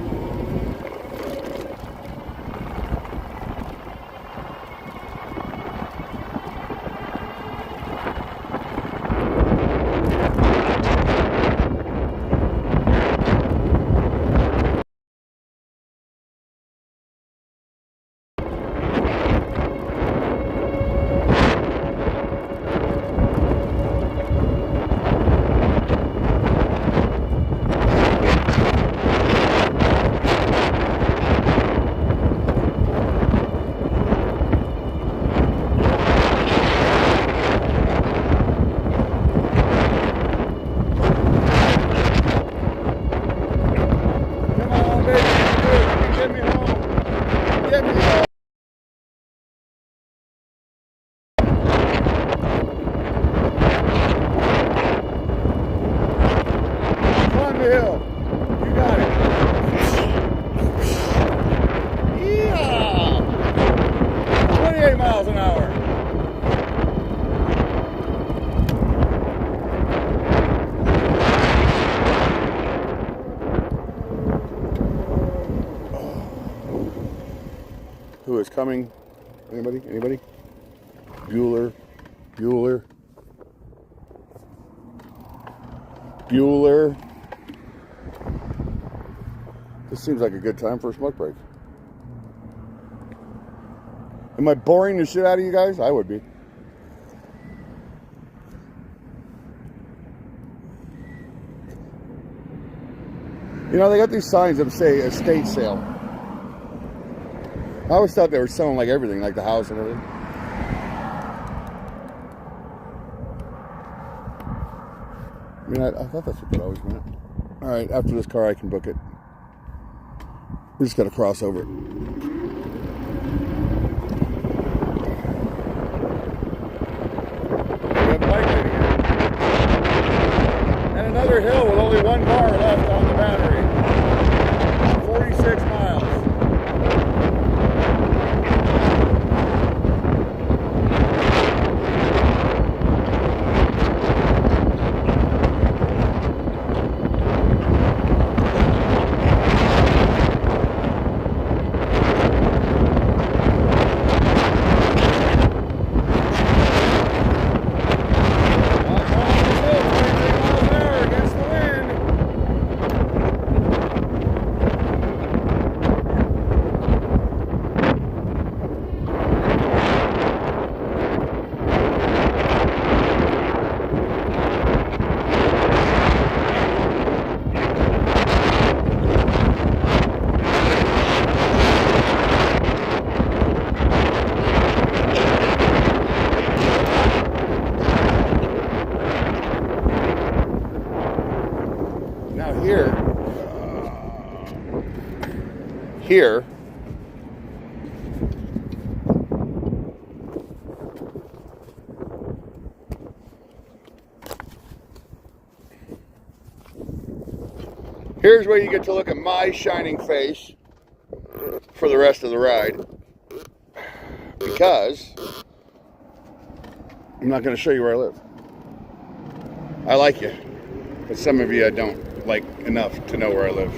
Hill. You got it. Yeah. 28 miles an hour. Who is coming? Anybody? Anybody? Bueller. Bueller. Bueller. This seems like a good time for a smoke break. Am I boring the shit out of you guys? I would be. You know, they got these signs that say estate sale. I always thought they were selling like everything, like the house and everything. I mean, I thought that's what that always meant. All right, after this car, I can book it. We just got to cross over it. And another hill with only one car left on the battery. 46 miles. Here, here's where you get to look at my shining face for the rest of the ride, because I'm not going to show you where I live. I like you, but some of you I don't like enough to know where I live.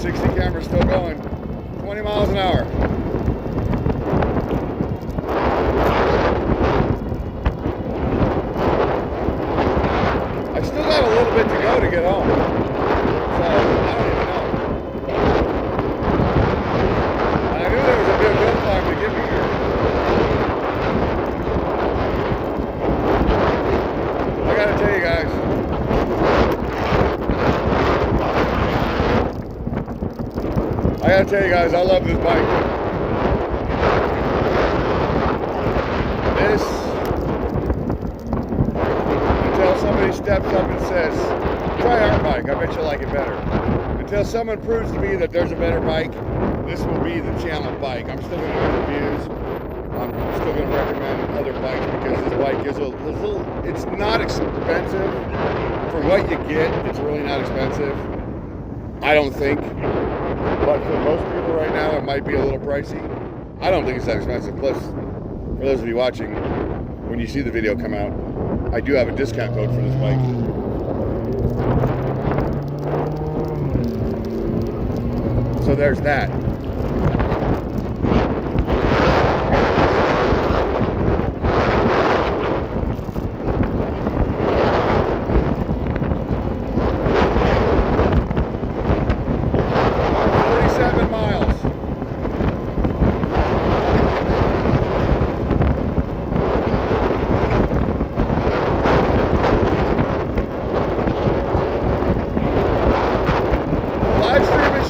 360 camera still going, 20 miles an hour. I still got a little bit to go to get home, so I don't even know. And I knew there was a bit of build time to get me here. I gotta tell you guys, I love this bike. This, until somebody steps up and says, try our bike, I bet you'll like it better. Until someone proves to me that there's a better bike, this will be the channel bike. I'm still going to do reviews. I'm still going to recommend other bikes because this bike is a little, it's not expensive. For what you get, it's really not expensive. I don't think. But for most people right now, it might be a little pricey. I don't think it's that expensive. Plus, for those of you watching, when you see the video come out, I do have a discount code for this bike. So there's that.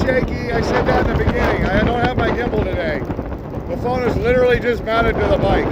Shaky. I said that in the beginning. I don't have my gimbal today. The phone is literally just mounted to the bike.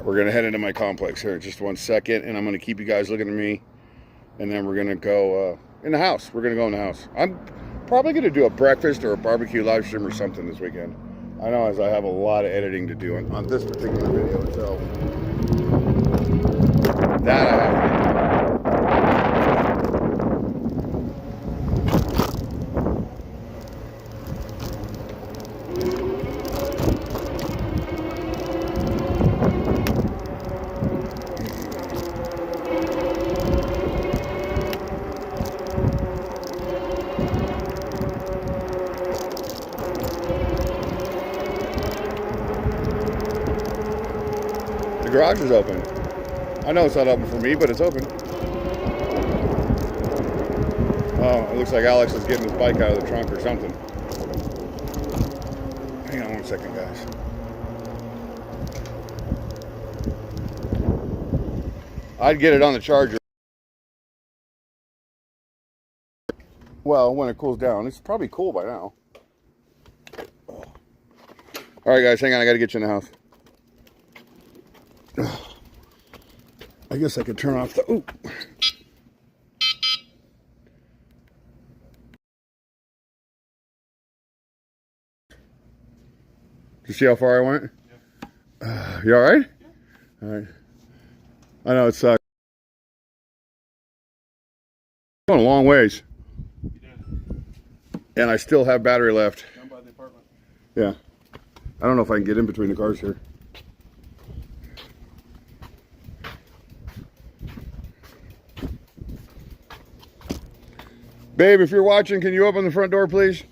We're gonna head into my complex here in just 1 second, and I'm gonna keep you guys looking at me, and then we're gonna go in the house. We're gonna go in the house. I'm probably gonna do a breakfast or a barbecue live stream or something this weekend. I know, as I have a lot of editing to do on this particular video itself. That I have to do. The garage is open. I know it's not open for me, but it's open. Oh, it looks like Alex is getting his bike out of the trunk or something. Hang on 1 second, guys. I'd get it on the charger. Well, when it cools down. It's probably cool by now. All right, guys, hang on. I got to get you in the house. I guess I could turn off the... Ooh. Did you see how far I went? Yeah. You all right? Yeah. All right. I know it sucks. Going a long ways. You did. And I still have battery left. Down by the apartment. Yeah. I don't know if I can get in between the cars here. Babe, if you're watching, can you open the front door, please?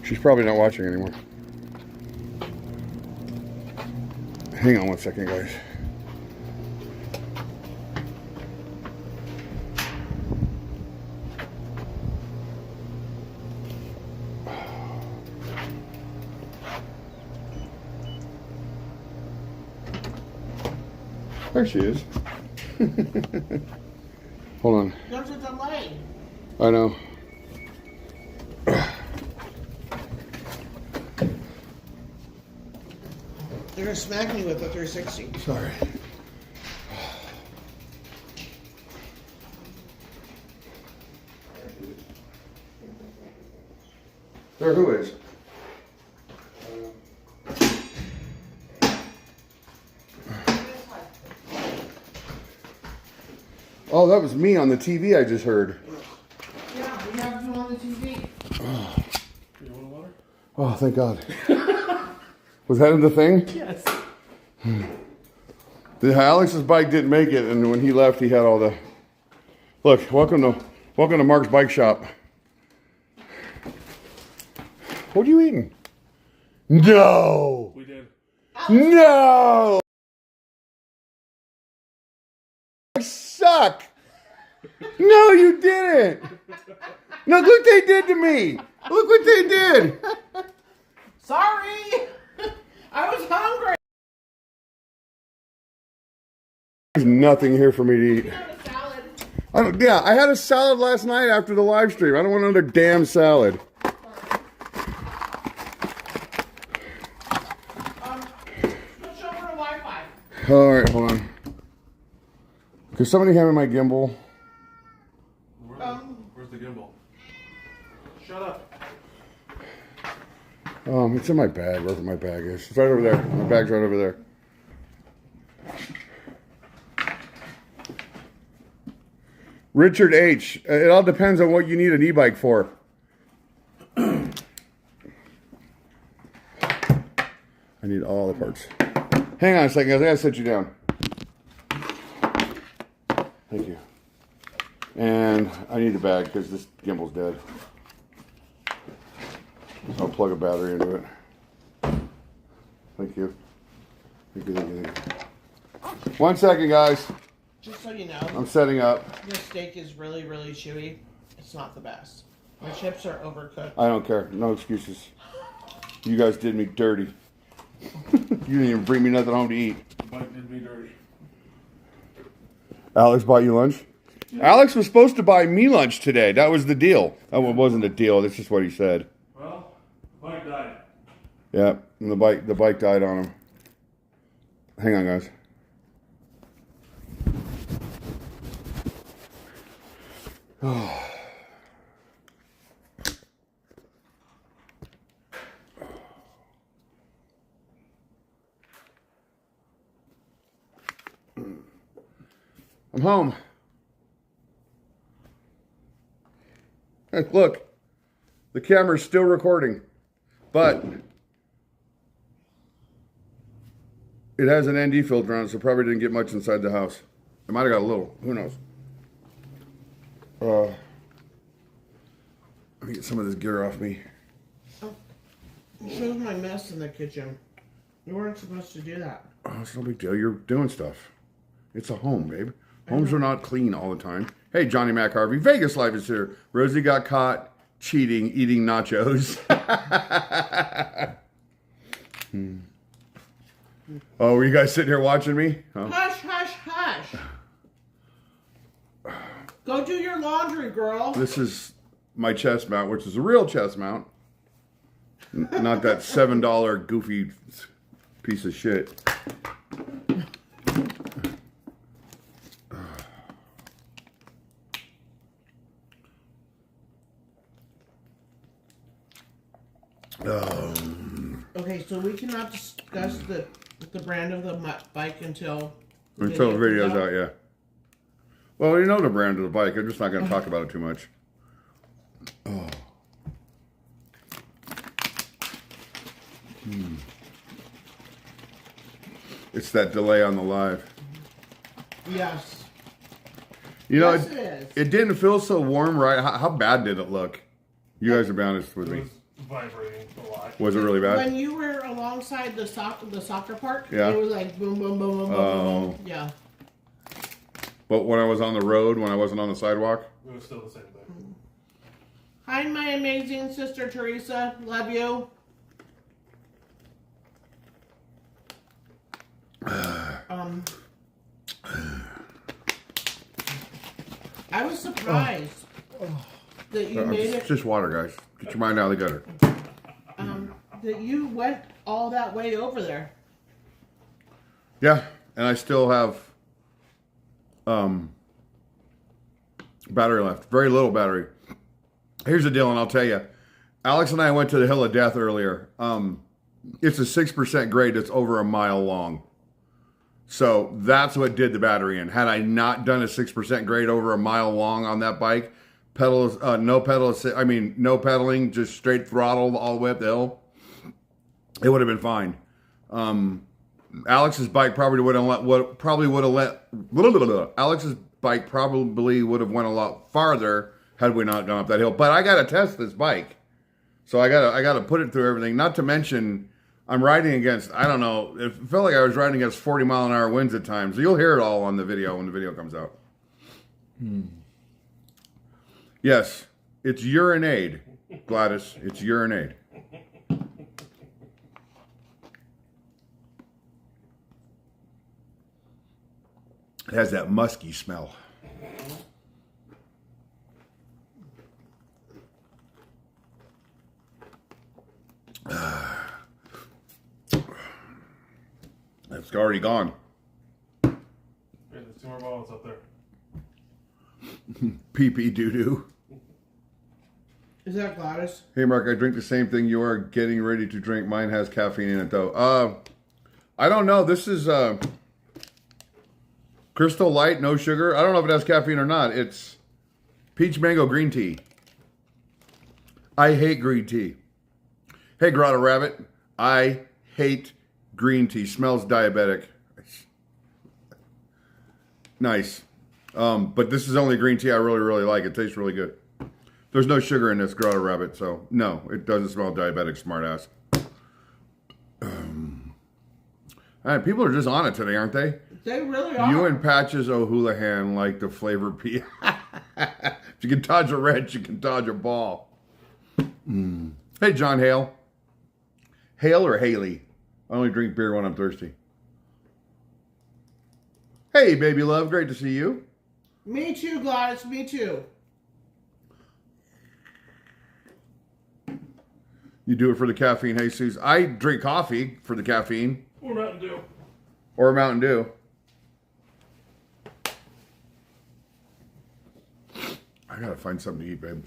She's probably not watching anymore. Hang on 1 second, guys. There she is. Hold on. There's a delay. I know. They're gonna smack me with a 360. Sorry. There, who is? Oh, that was me on the TV I just heard. Yeah, we have you on the TV. Oh, you want water? Oh, thank God. Was that in the thing? Yes. Alex's bike didn't make it, and when he left, he had all the... Look, welcome to Mark's bike shop. What are you eating? No! We did. No! I suck! No, you didn't! No, look what they did to me! Look what they did! Sorry! I was hungry! There's nothing here for me to eat. You had a salad. I had a salad last night after the live stream. I don't want another damn salad. Switch over to Wi-Fi. Alright, hold on. Could somebody hand me my gimbal? Where's the gimbal? Shut up. It's in my bag, wherever my bag is. It's right over there. My bag's right over there. Richard H. It all depends on what you need an e-bike for. I need all the parts. Hang on a second, guys. I gotta sit you down. Thank you. And I need a bag because this gimbal's dead. So I'll plug a battery into it. Thank you. Thank you, thank you, thank you. 1 second, guys. Just so you know, I'm setting up. your steak is really, really chewy. It's not the best. My chips are overcooked. I don't care. No excuses. You guys did me dirty. You didn't even bring me nothing home to eat. The bike did me dirty. Alex bought you lunch? Alex was supposed to buy me lunch today. That was the deal. That wasn't a deal. That's just what he said. Well, bike died. Yeah, and the bike died on him. Hang on, guys. Oh. I'm home. Hey, look, the camera's still recording, but it has an ND filter on it, so probably didn't get much inside the house. It might have got a little. Who knows? Let me get some of this gear off me. Oh, shows my mess in the kitchen. You weren't supposed to do that. Oh, it's no big deal. You're doing stuff. It's a home, babe. Homes are not clean all the time. Hey, Johnny Mac Harvey. Vegas Life is here. Rosie got caught cheating, eating nachos. Oh, were you guys sitting here watching me? Huh? Hush, hush, hush. Go do your laundry, girl. This is my chest mount, which is a real chest mount. Not that $7 goofy piece of shit. Okay, so we cannot discuss the brand of the bike until the video's out, yeah. Well, you know the brand of the bike. I'm just not going to talk about it too much. Oh. It's that delay on the live. Yes. You know, Yes, it is. it didn't feel so warm, right? How bad did it look? You guys are be honest with It me. was vibrating a lot. Was it really bad? When you were alongside the soccer park, Yeah. it was like boom, boom, boom, boom, boom, Oh. boom. Yeah. But when I was on the road, when I wasn't on the sidewalk? It was still the same thing. Hi, my amazing sister Teresa. Love you. I was surprised that you made It's it. just water, guys. Get your mind out of the gutter. That you went all that way over there. Yeah, and I still have battery left. Very little battery. Here's the deal, and I'll tell you. Alex and I went to the Hill of Death earlier. It's a 6% grade that's over a mile long. So that's what did the battery in. Had I not done a 6% grade over a mile long on that bike, no pedaling, just straight throttle all the way up the hill, it would have been fine. Alex's bike probably would have Alex's bike probably would have went a lot farther had we not gone up that hill. But I got to test this bike, so I got to put it through everything. Not to mention, I'm riding against, I don't know, it felt like I was riding against 40-mile-an-hour winds at times. So you'll hear it all on the video when the video comes out. Yes, it's Urinade, Gladys. It's Urinade. It has that musky smell. It's already gone. Yeah, there's 2 more bottles up there. Pee-pee doo-doo. Is that Gladys? Hey, Mark, I drink the same thing you are getting ready to drink. Mine has caffeine in it, though. I don't know. This is Crystal Light, no sugar. I don't know if it has caffeine or not. It's peach mango green tea. I hate green tea. Hey, Grotto Rabbit, I hate green tea. Smells diabetic. Nice. But this is only green tea I really, really like. It tastes really good. There's no sugar in this, Grotto Rabbit, so no, it doesn't smell diabetic, smartass. All right, people are just on it today, aren't they? They really are. You and Patches O'Houlihan like the flavor pea. If you can dodge a wrench, you can dodge a ball. Hey, John Hale. Hale or Haley? I only drink beer when I'm thirsty. Hey, baby love. Great to see you. Me too, Gladys. Me too. You do it for the caffeine, Jesus. I drink coffee for the caffeine. Or Mountain Dew. Or Mountain Dew. I gotta find something to eat, babe.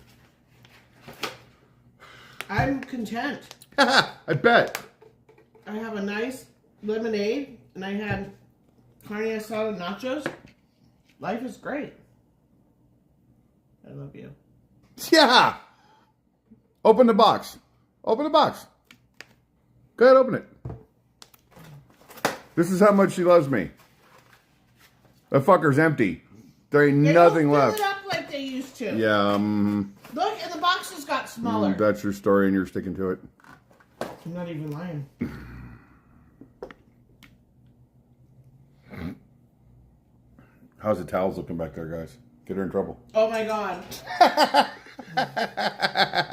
I'm content. I bet. I have a nice lemonade, and I had carne asada nachos. Life is great. I love you. Yeah. Open the box. Open the box. Go ahead, open it. This is how much she loves me. That fucker's empty. There ain't They nothing don't fill left. it up like they used to. Yeah, Look, and the boxes got smaller. that's your story and you're sticking to it. I'm not even lying. How's the towels looking back there, guys? Get her in trouble. Oh my God.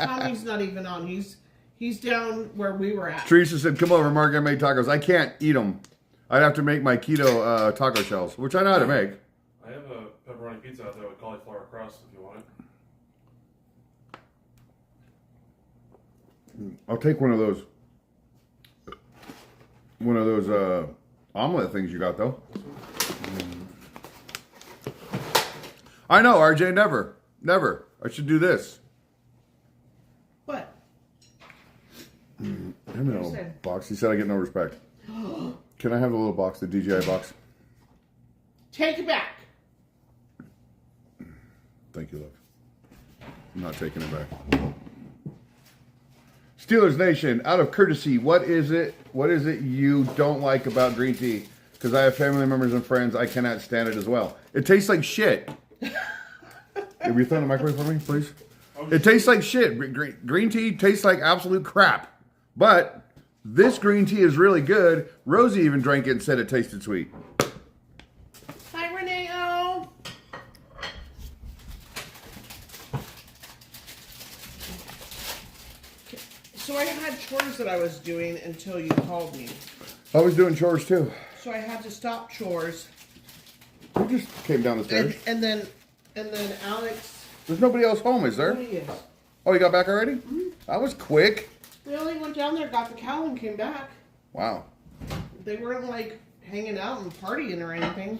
Tommy's not even on. He's down where we were at. Teresa said, come over, Mark, I made tacos. I can't eat them. I'd have to make my keto taco shells, which I know how to make. I have a pepperoni pizza out there with cauliflower crust if you want it. I'll take one of those omelet things you got, though. I know, RJ, never. I should do this. What? I have a little box. He said I get no respect. Can I have a little box, the DJI box? Take it back. Thank you, love. I'm not taking it back. Steelers Nation, out of courtesy, what is it you don't like about green tea? Because I have family members and friends, I cannot stand it as well. It tastes like shit. Have you thrown the microwave for me, please? It tastes like shit. Green tea tastes like absolute crap. But this green tea is really good. Rosie even drank it and said it tasted sweet. Hi, Renee-O. So I had chores that I was doing until you called me. I was doing chores too. So I had to stop chores. We just came down the stairs. And then Alex. There's nobody else home, is there? What he is. Oh, you got back already? Mm-hmm. That was quick. We only went down there, got the cow, and came back. Wow. They weren't like hanging out and partying or anything.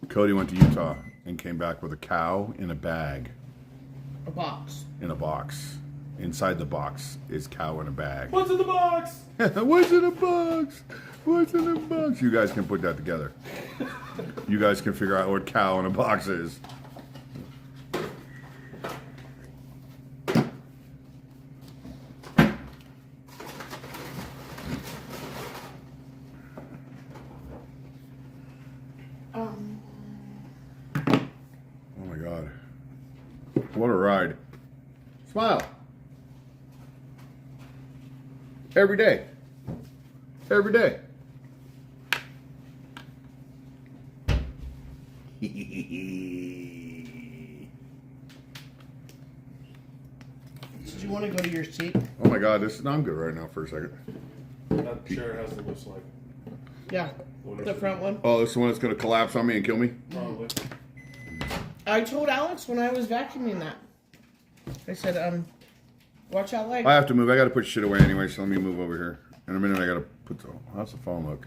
Cody went to Utah and came back with a cow in a bag. A box. In a box. Inside the box is cow in a bag. What's in the box? What's in a box? What's in a box? You guys can put that together. You guys can figure out what cow in a box is. Oh my God. What a ride. Smile. Every day. Every day. Did you want to go to your seat? Oh my God, I'm good right now for a second. That chair has the lift slide. Yeah. The front one. Oh, this is the one that's going to collapse on me and kill me? Probably. I told Alex when I was vacuuming that. I said, watch out legs. I have to move. I got to put shit away anyway, so let me move over here. In a minute, I got to put the... How's the phone look?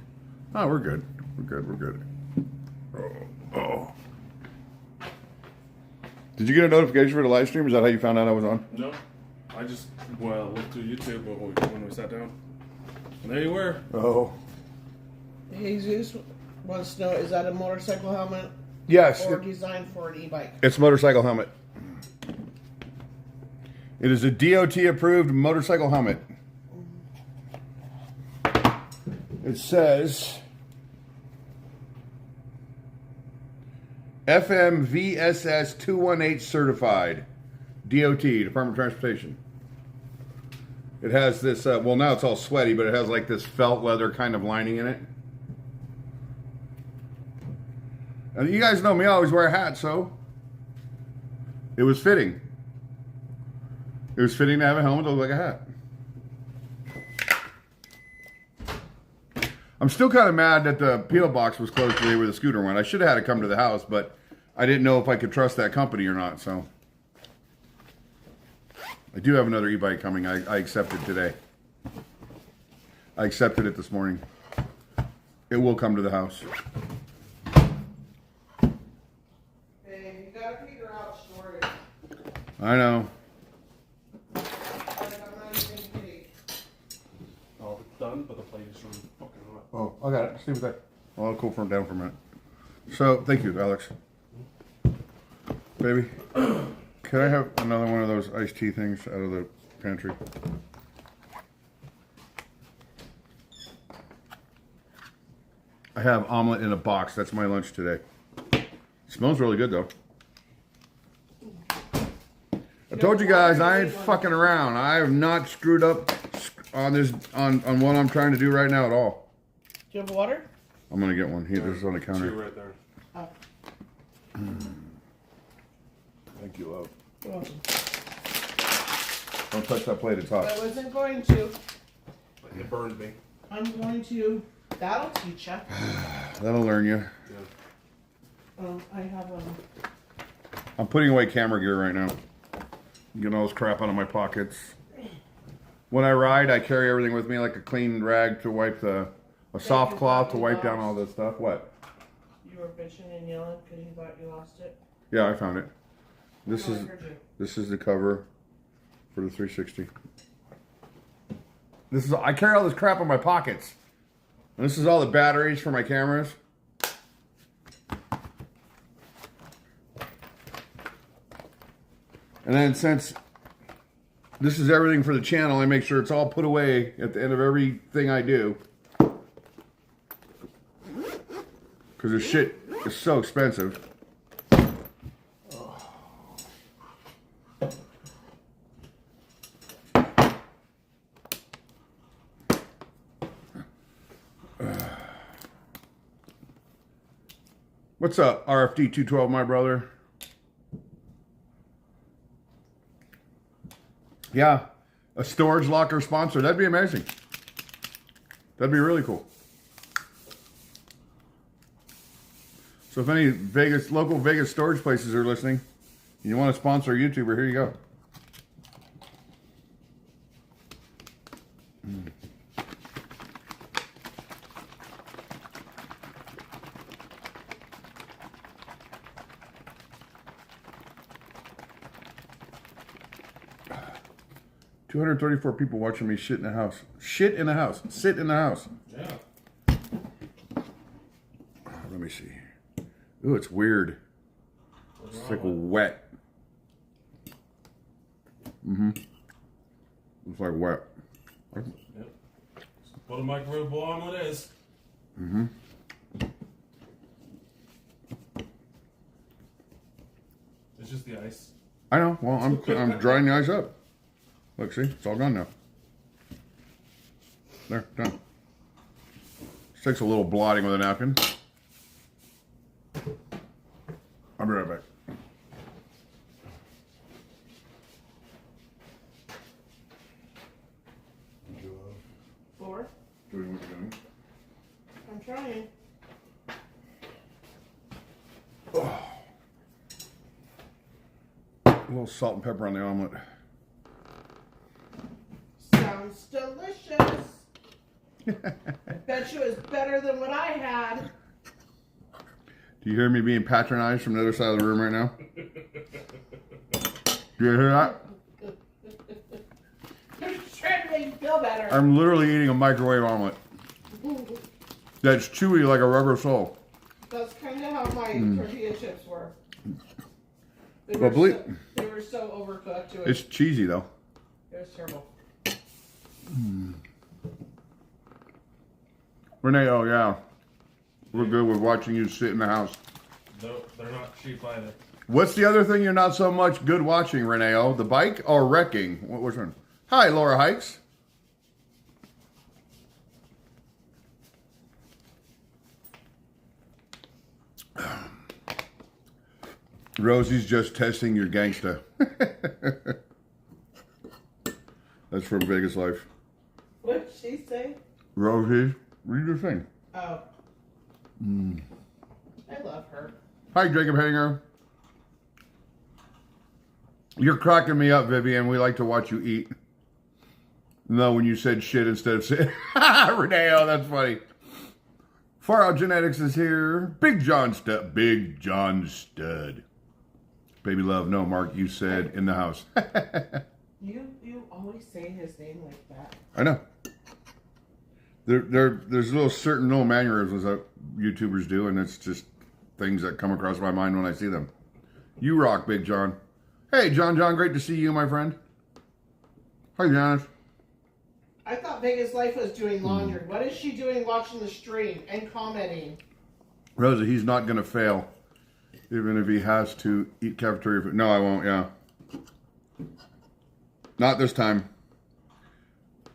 Oh, we're good. We're good. Oh. Did you get a notification for the live stream? Is that how you found out I was on? No. I just looked through YouTube when we sat down. And there you were. Oh. Jesus wants to know, is that a motorcycle helmet? Yes. Or designed for an e-bike? It's a motorcycle helmet. It is a DOT-approved motorcycle helmet. It says FMVSS 218 certified. DOT, Department of Transportation. It has this, well now it's all sweaty, but it has like this felt leather kind of lining in it. And you guys know me, I always wear a hat, so it was fitting. It was fitting to have a helmet that looked like a hat. I'm still kind of mad that the P.O. box was closed today where the scooter went. I should have had it come to the house, but I didn't know if I could trust that company or not, so. I do have another e-bike coming. I accepted today. I accepted it this morning. It will come to the house. Hey, you gotta figure out storage. I know. Like, I'm not even kidding. Oh, it's done, but the plate is really fucking hot. Oh, I got it. Stay with that. Well, I'll cool from down for a minute. So, thank you, Alex. Baby, can I have another one of those iced tea things out of the pantry? I have omelet in a box. That's my lunch today. It smells really good, though. I told you guys I ain't fucking around. I have not screwed up on this on what I'm trying to do right now at all. Do you have water? I'm gonna get one. Here, this is on the Two counter. right there. Oh, Thank you, love. you're welcome. Don't touch that plate. It's hot. I wasn't going to. It burned me. I'm going to. That'll teach ya. That'll learn you. Yeah. I have I'm putting away camera gear right now. Getting all this crap out of my pockets. When I ride, I carry everything with me, like a clean rag to wipe a soft cloth to wipe down all this stuff. What? You were bitching and yelling because you thought you lost it. Yeah, I found it. No, I heard you. This is the cover for the 360. I carry all this crap in my pockets. And this is all the batteries for my cameras. And then since this is everything for the channel, I make sure it's all put away at the end of everything I do. Because this shit is so expensive. What's up, RFD 212, my brother? Yeah, a storage locker sponsor. That'd be amazing. That'd be really cool. So if any local Vegas storage places are listening, you want to sponsor a YouTuber, here you go. 234 people watching me shit in the house. Shit in the house. Sit in the house. Yeah. Let me see. Ooh, it's weird. It's like wet. It's like wet. Yep. What a microwavable omelet is. It's just the ice. I know. Well, I'm drying the ice up. Look, see? It's all gone now. There, done. This takes a little blotting with a napkin. I'll be right back. Four. Doing what you're doing. I'm trying. A little salt and pepper on the omelet. Sounds delicious. Bet you it's better than what I had. Do you hear me being patronized from the other side of the room right now? Do you hear that? You're trying to make you feel better. I'm literally eating a microwave omelet. That's chewy like a rubber sole. That's kind of how my tortilla chips were. They Well, they were so overcooked. It's cheesy though. It was terrible. Renee, oh yeah. We're good with watching you sit in the house. No, they're not cheap either. What's the other thing you're not so much good watching, Renee? The bike or wrecking? Which one? Hi, Laura Hikes. Rosie's just testing your gangsta. That's from Vegas Life. What did she say? Rosie, read your thing. Oh. I love her. Hi, Jacob Hanger. You're cracking me up, Vivian. We like to watch you eat. No, when you said shit instead of shit. Renee, oh, that's funny. Far Out Genetics is here. Big John Stud. Big John Stud. Baby love, no, Mark, you said in the house. You always say his name like that. I know. There's certain little mannerisms that YouTubers do, and it's just things that come across my mind when I see them. You rock, Big John. Hey, John, great to see you, my friend. Hi, Janice. I thought Vegas Life was doing laundry. What is she doing watching the stream and commenting? Rosa, he's not going to fail, even if he has to eat cafeteria food. No, I won't, yeah. Not this time.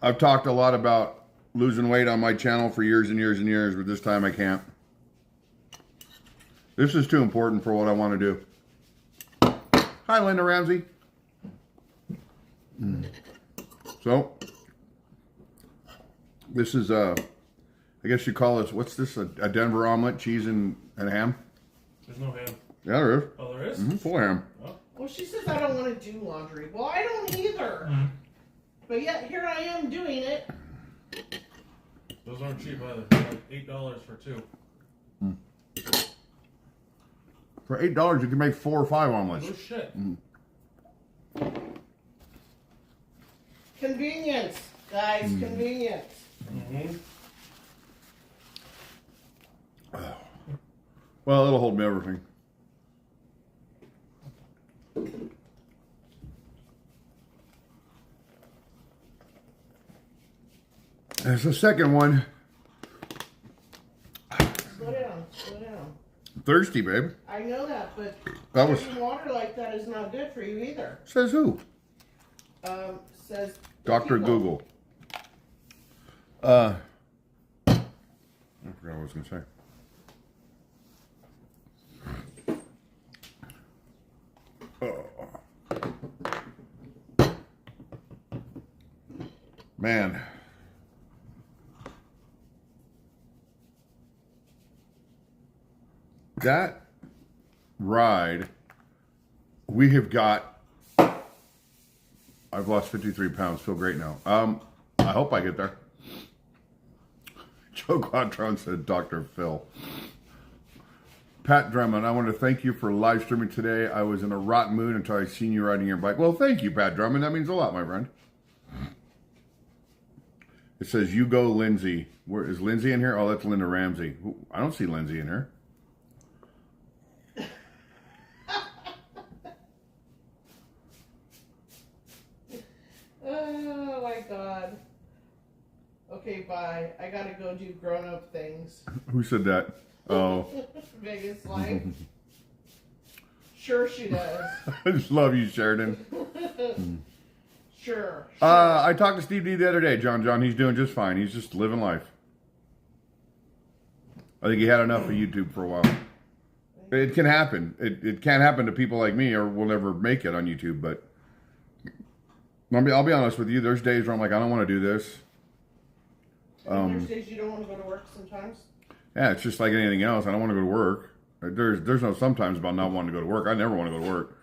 I've talked a lot about losing weight on my channel for years and years and years, but this time I can't. This is too important for what I want to do. Hi, Linda Ramsey. So, this is, I guess you call this, what's this, a Denver omelet, cheese and ham? There's no ham. Yeah, there is. Oh, there is? Mm-hmm, full ham. Oh. Well, she says I don't want to do laundry. Well, I don't either. But yet, here I am doing it. Those aren't cheap either. They're like $8 for two. For $8, you can make 4 or 5 omelets. Oh, shit. Convenience, guys, convenience. Well, it'll hold me everything. There's the second one. Slow down, slow down. Thirsty, babe. I know that, but That was. drinking water like that is not good for you either. Says who? Says the Dr. people. Google. I forgot what I was going to say. Man. That ride, we have got, I've lost 53 pounds, feel great now. I hope I get there. Joe Quatron said, Dr. Phil. Pat Drummond, I want to thank you for live streaming today. I was in a rotten mood until I seen you riding your bike. Well, thank you, Pat Drummond. That means a lot, my friend. It says, you go, Lindsay. Where is Lindsay in here? Oh, that's Linda Ramsey. I don't see Lindsay in here. Oh my God. Okay, bye. I gotta go do grown-up things. Who said that? Oh. Vegas Life. Sure she does. I just love you, Sheridan. Sure. I talked to Steve D the other day, John. He's doing just fine. He's just living life. I think he had enough of YouTube for a while. It can happen. It can't happen to people like me, or we'll never make it on YouTube. But I'll be honest with you. There's days where I'm like, I don't want to do this. There's days you don't want to go to work sometimes. Yeah, it's just like anything else. I don't want to go to work. There's no sometimes about not wanting to go to work. I never want to go to work.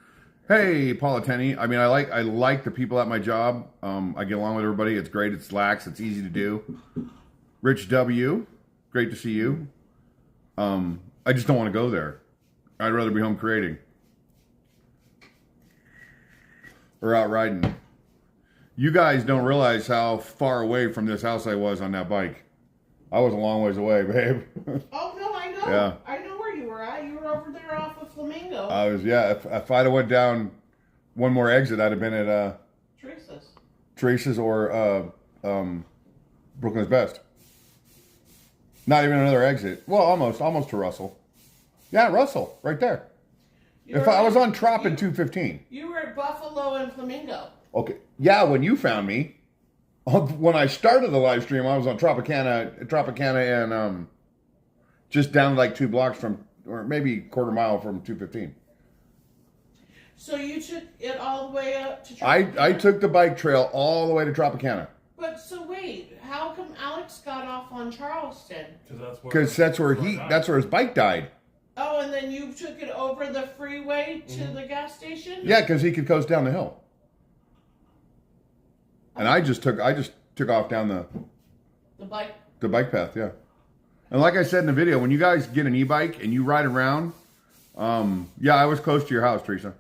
Hey, Paula Tenney. I mean, I like the people at my job. I get along with everybody. It's great. It's lax. It's easy to do. Rich W. Great to see you. I just don't want to go there. I'd rather be home creating. Or out riding. You guys don't realize how far away from this house I was on that bike. I was a long ways away, babe. Oh, no, I know. Yeah. I know where you were at. You were over there off of Flamingo. I was, yeah. If I'd have went down one more exit, I'd have been at Teresa's or Brooklyn's Best. Not even another exit. Well, almost to Russell. Yeah, Russell, right there. If I was on Trop in 215. You were at Buffalo and Flamingo. Okay. Yeah, when you found me, when I started the live stream, I was on Tropicana and just down like 2 blocks from, or maybe quarter mile from 215. So you took it all the way up to Tropicana? I took the bike trail all the way to Tropicana. But so wait, how come Alex got off on Charleston? Because that's where his bike died. Oh, and then you took it over the freeway to the gas station? Yeah, because he could coast down the hill. And I just took off down The bike. the bike path, yeah. And like I said in the video, when you guys get an e-bike and you ride around, yeah, I was close to your house, Teresa.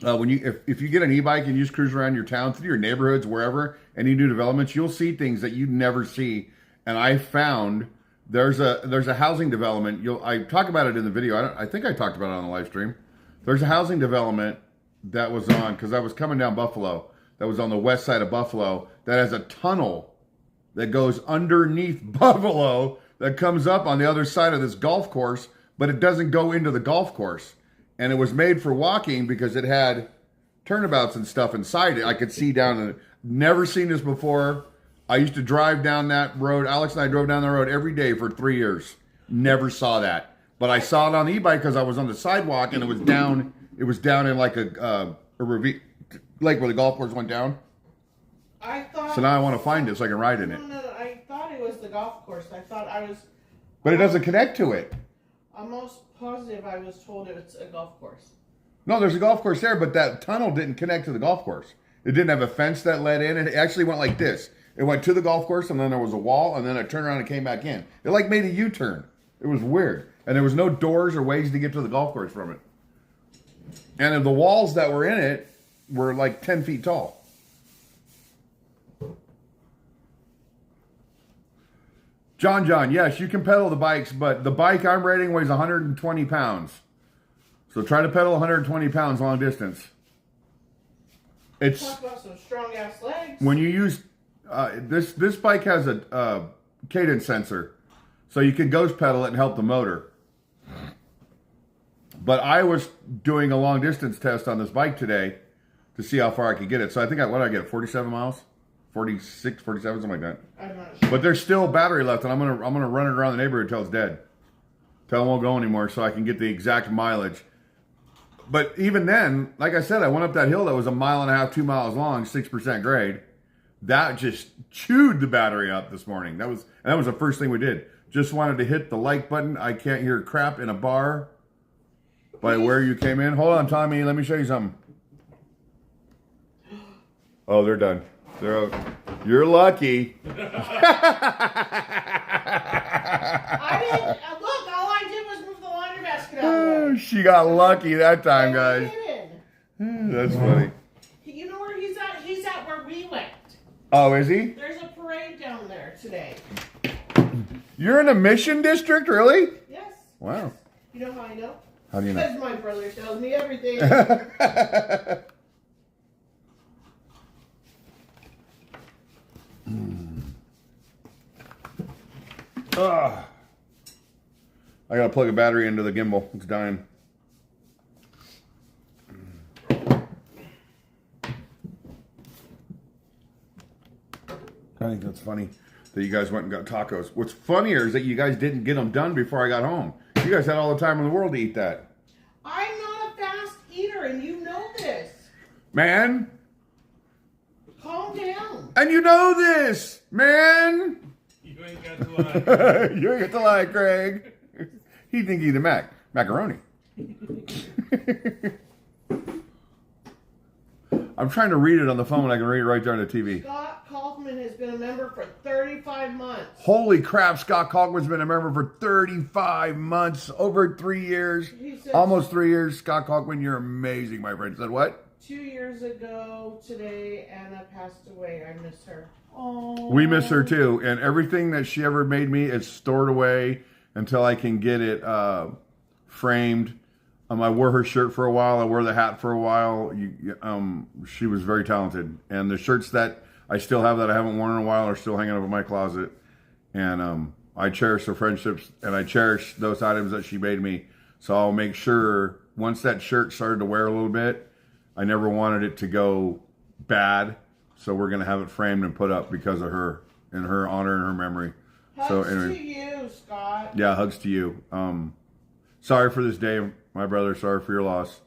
If you get an e-bike and you just cruise around your town, through your neighborhoods, wherever, and you do developments, you'll see things that you'd never see. And I found there's a housing development. I talk about it in the video. I think I talked about it on the live stream. There's a housing development that was on, because I was coming down Buffalo, that was on the west side of Buffalo, that has a tunnel that goes underneath Buffalo that comes up on the other side of this golf course, but it doesn't go into the golf course. And it was made for walking because it had turnabouts and stuff inside it. I could see down, never seen this before. I used to drive down that road. Alex and I drove down the road every day for 3 years. Never saw that. But I saw it on the e-bike because I was on the sidewalk and it was down in like a ravine, like where the golf course went down. I thought. So now I want to find it so I can ride in it. No, I thought it was the golf course. I thought I was. But it doesn't connect to it. I'm almost positive I was told it's a golf course. No, there's a golf course there, but that tunnel didn't connect to the golf course. It didn't have a fence that led in. It actually went like this. It went to the golf course, and then there was a wall, and then it turned around and came back in. It like made a U-turn. It was weird. And there was no doors or ways to get to the golf course from it. And the walls that were in it were like 10 feet tall. John, yes, you can pedal the bikes, but the bike I'm riding weighs 120 pounds. So try to pedal 120 pounds long distance. It's Talk about some strong ass legs. when you use this bike has a cadence sensor, so you can ghost pedal it and help the motor. But I was doing a long distance test on this bike today to see how far I could get it. So I think what did I get? 47 miles, 46, 47, something like that. I'm not sure. But there's still battery left, and I'm gonna run it around the neighborhood until it's dead, till it won't go anymore, so I can get the exact mileage. But even then, like I said, I went up that hill that was 1.5 miles, 2 miles long, 6% grade. That just chewed the battery up this morning. That was the first thing we did. Just wanted to hit the like button. I can't hear crap in a bar by where you came in. Hold on, Tommy. Let me show you something. Oh, they're done. They're out. You're lucky. I didn't look. All I did was move the laundry basket out of there. She got lucky that time, guys. Hidden. That's funny. You know where he's at? He's at where we went. Oh, is he? There's a parade down there today. You're in a mission district, really? Yes. Wow. You know how I know? How do you know? Because my brother tells me everything. I gotta plug a battery into the gimbal. It's dying. I think that's funny that you guys went and got tacos. What's funnier is that you guys didn't get them done before I got home. You guys had all the time in the world to eat that. I'm not a fast eater, and you know this. Man. Calm down. And you know this, man. You ain't got to lie. You ain't got to lie, Craig. He think he's the macaroni. I'm trying to read it on the phone when I can read it right there on the TV. Scott Kaufman has been a member for 35 months. Holy crap, Scott Kaufman's been a member for 35 months, over 3 years. He said Almost 3 years. Scott Kaufman, you're amazing, my friend. Said what? 2 years ago today, Anna passed away. I miss her. Oh. We miss her too, and everything that she ever made me is stored away until I can get it framed. I wore her shirt for a while. I wore the hat for a while. She was very talented, and the shirts that I still have that I haven't worn in a while are still hanging up in my closet. And I cherish the friendships, and I cherish those items that she made me. So I'll make sure once that shirt started to wear a little bit, I never wanted it to go bad. So we're gonna have it framed and put up because of her, in her honor and her memory. Hugs So anyway, to you, Scott. yeah, hugs to you. Sorry for this day, my brother. Sorry for your loss,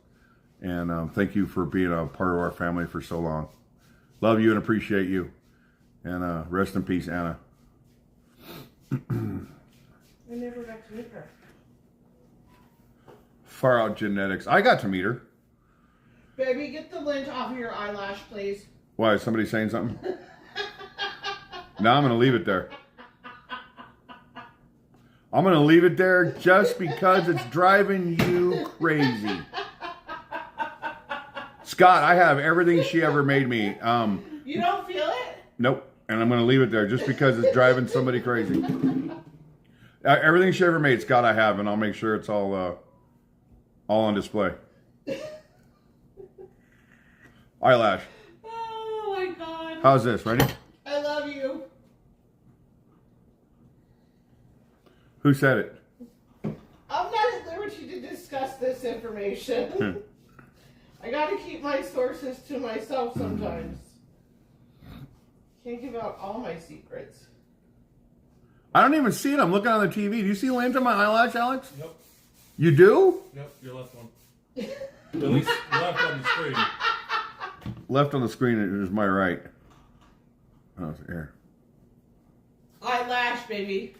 and thank you for being a part of our family for so long. Love you and appreciate you, and rest in peace, Anna. I never got to meet her. Far out genetics. I got to meet her. Baby, get the lint off of your eyelash, please. Why, is somebody saying something? No, I'm going to leave it there. I'm going to leave it there just because it's driving you crazy. Scott, I have everything she ever made me. You don't feel it? Nope. And I'm going to leave it there just because it's driving somebody crazy. Everything she ever made, Scott, I have, and I'll make sure it's all on display. Eyelash. Oh my God. How's this? Ready? I love you. Who said it? I'm not at liberty to discuss this information. I gotta keep my sources to myself sometimes. Can't give out all my secrets. I don't even see it. I'm looking on the TV. Do you see lint on my eyelash, Alex? Yep. You do? Yep, your left one. At least left on the screen. Left on the screen is my right. Oh, here. Eyelash, baby.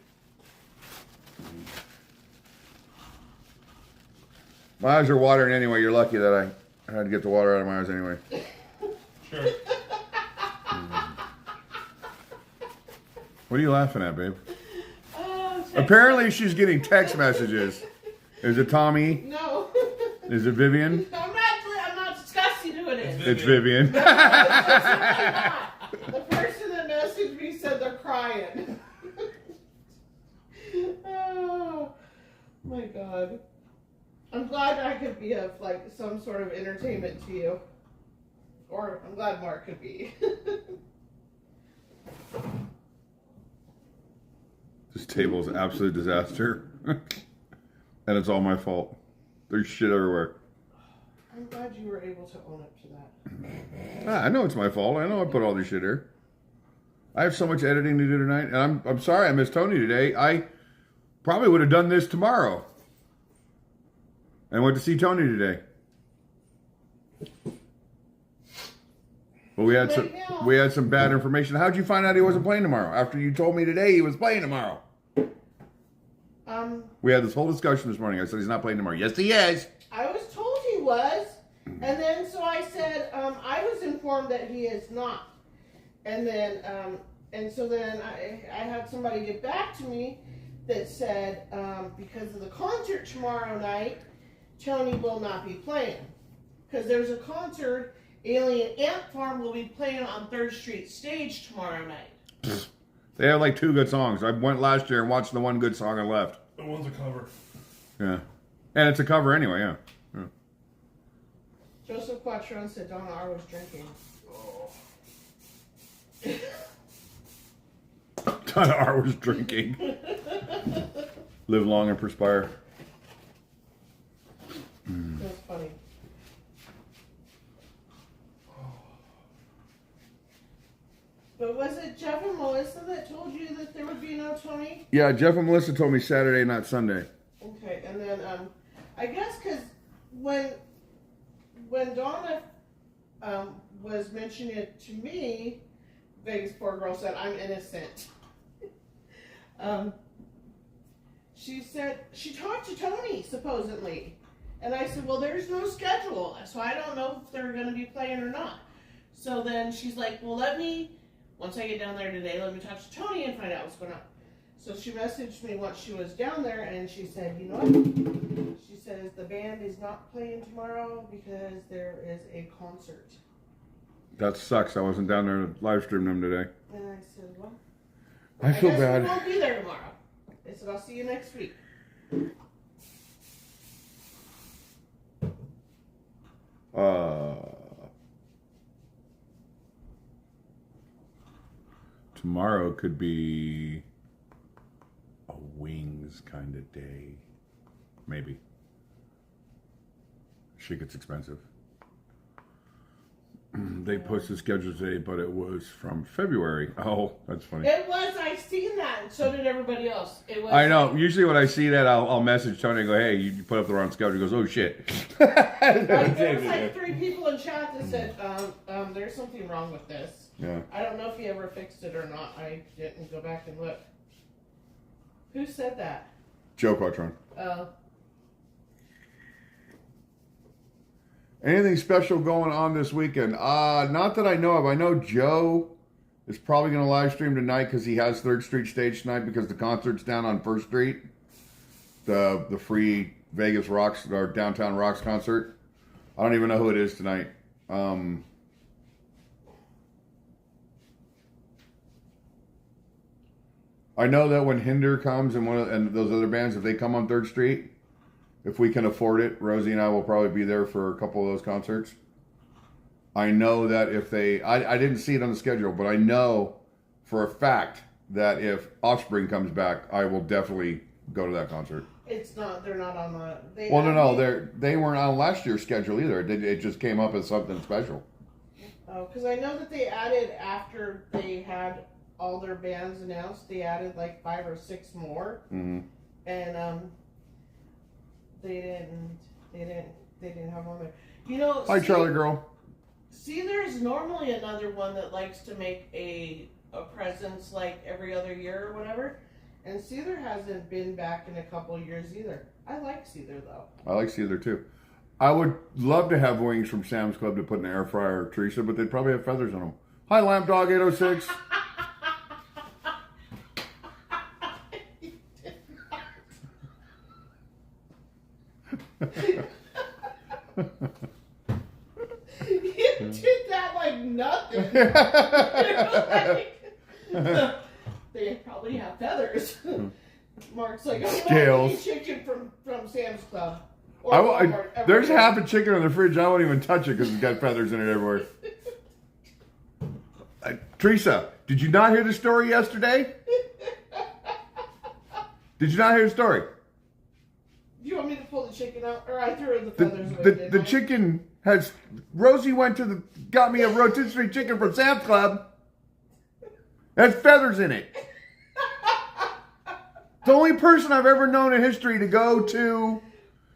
My eyes are watering anyway. You're lucky that I had to get the water out of my eyes anyway. Sure. What are you laughing at, babe? Oh, Apparently she's getting text messages. Is it Tommy? no. Is it Vivian? I'm not discussing who it is. It's Vivian. The person that messaged me said they're crying. Oh my God. I'm glad I could be of like some sort of entertainment to you. Or I'm glad Mark could be. This table is an absolute disaster. And it's all my fault. There's shit everywhere. I'm glad you were able to own up to that. I know it's my fault. I know I put all this shit here. I have so much editing to do tonight, and I'm sorry I missed Tony today. I probably would have done this tomorrow. And went to see Tony today. But we had some bad information. How'd you find out he wasn't playing tomorrow? After you told me today he was playing tomorrow. We had this whole discussion this morning. I said he's not playing tomorrow. Yes, he is. I was told he was. And then so I said, I was informed that he is not. And then I had somebody get back to me that said, because of the concert tomorrow night, Tony will not be playing. Because there's a concert, Alien Ant Farm will be playing on 3rd Street Stage tomorrow night. They have like 2 good songs. I went last year and watched the one good song and left. The one's a cover. Yeah. And it's a cover anyway, yeah. Joseph Quattrone said Donna R was drinking. Oh. Donna R was drinking. Live long and perspire. That's funny. But was it Jeff and Melissa that told you that there would be no Tony? Yeah, Jeff and Melissa told me Saturday, not Sunday. Okay, and then I guess because when Donna was mentioning it to me, Vegas poor girl said I'm innocent. She said she talked to Tony supposedly, and I said, well, there's no schedule, so I don't know if they're going to be playing or not. So then she's like, well, once I get down there today, let me talk to Tony and find out what's going on. So she messaged me once she was down there, and she said, you know what? She says the band is not playing tomorrow because there is a concert. That sucks. I wasn't down there to live stream them today. And I said, well, I feel guess bad. we won't be there tomorrow. I said, I'll see you next week. Tomorrow could be a wings kind of day. Maybe. Shit gets expensive. They posted the schedule today, but it was from February. Oh, that's funny. It was. I seen that, and so did everybody else. It was. I know. Usually when I see that, I'll message Tony and go, hey, you put up the wrong schedule. He goes, oh, shit. There was like 3 people in chat that said, there's something wrong with this. Yeah. I don't know if he ever fixed it or not. I didn't go back and look. Who said that? Joe Quattrone. Oh. Anything special going on this weekend? Not that I know of. I know Joe is probably going to live stream tonight because he has 3rd Street stage tonight because the concert's down on 1st Street. The free Vegas Rocks or Downtown Rocks concert. I don't even know who it is tonight. I know that when Hinder comes and those other bands, if they come on 3rd Street, if we can afford it, Rosie and I will probably be there for a couple of those concerts. I know that if they, I didn't see it on the schedule, but I know for a fact that if Offspring comes back, I will definitely go to that concert. It's not, they're not on the... They weren't on last year's schedule either. It just came up as something special. Oh, because I know that they added, after they had all their bands announced, they added like 5 or 6 more. Mm-hmm. And they didn't have one there. You know, Hi, Charlie girl. See, there's normally another one that likes to make a presence like every other year or whatever. And Seether hasn't been back in a couple of years either. I like Seether though. I like Seether too. I would love to have wings from Sam's Club to put in the air fryer, Teresa, but they'd probably have feathers in them. Hi, Lamp Dog 806. You did that like nothing. They probably have feathers. Mark's like, I Scales. want to eat chicken from Sam's Club. There's half a chicken in the fridge. I won't even touch it because it's got feathers in it everywhere. Teresa, did you not hear the story yesterday? Did you not hear the story? Do you want me to pull the chicken out? Or I threw the feathers away. The chicken has... Rosie got me a rotisserie chicken from Sam's Club. It has feathers in it. The only person I've ever known in history to go to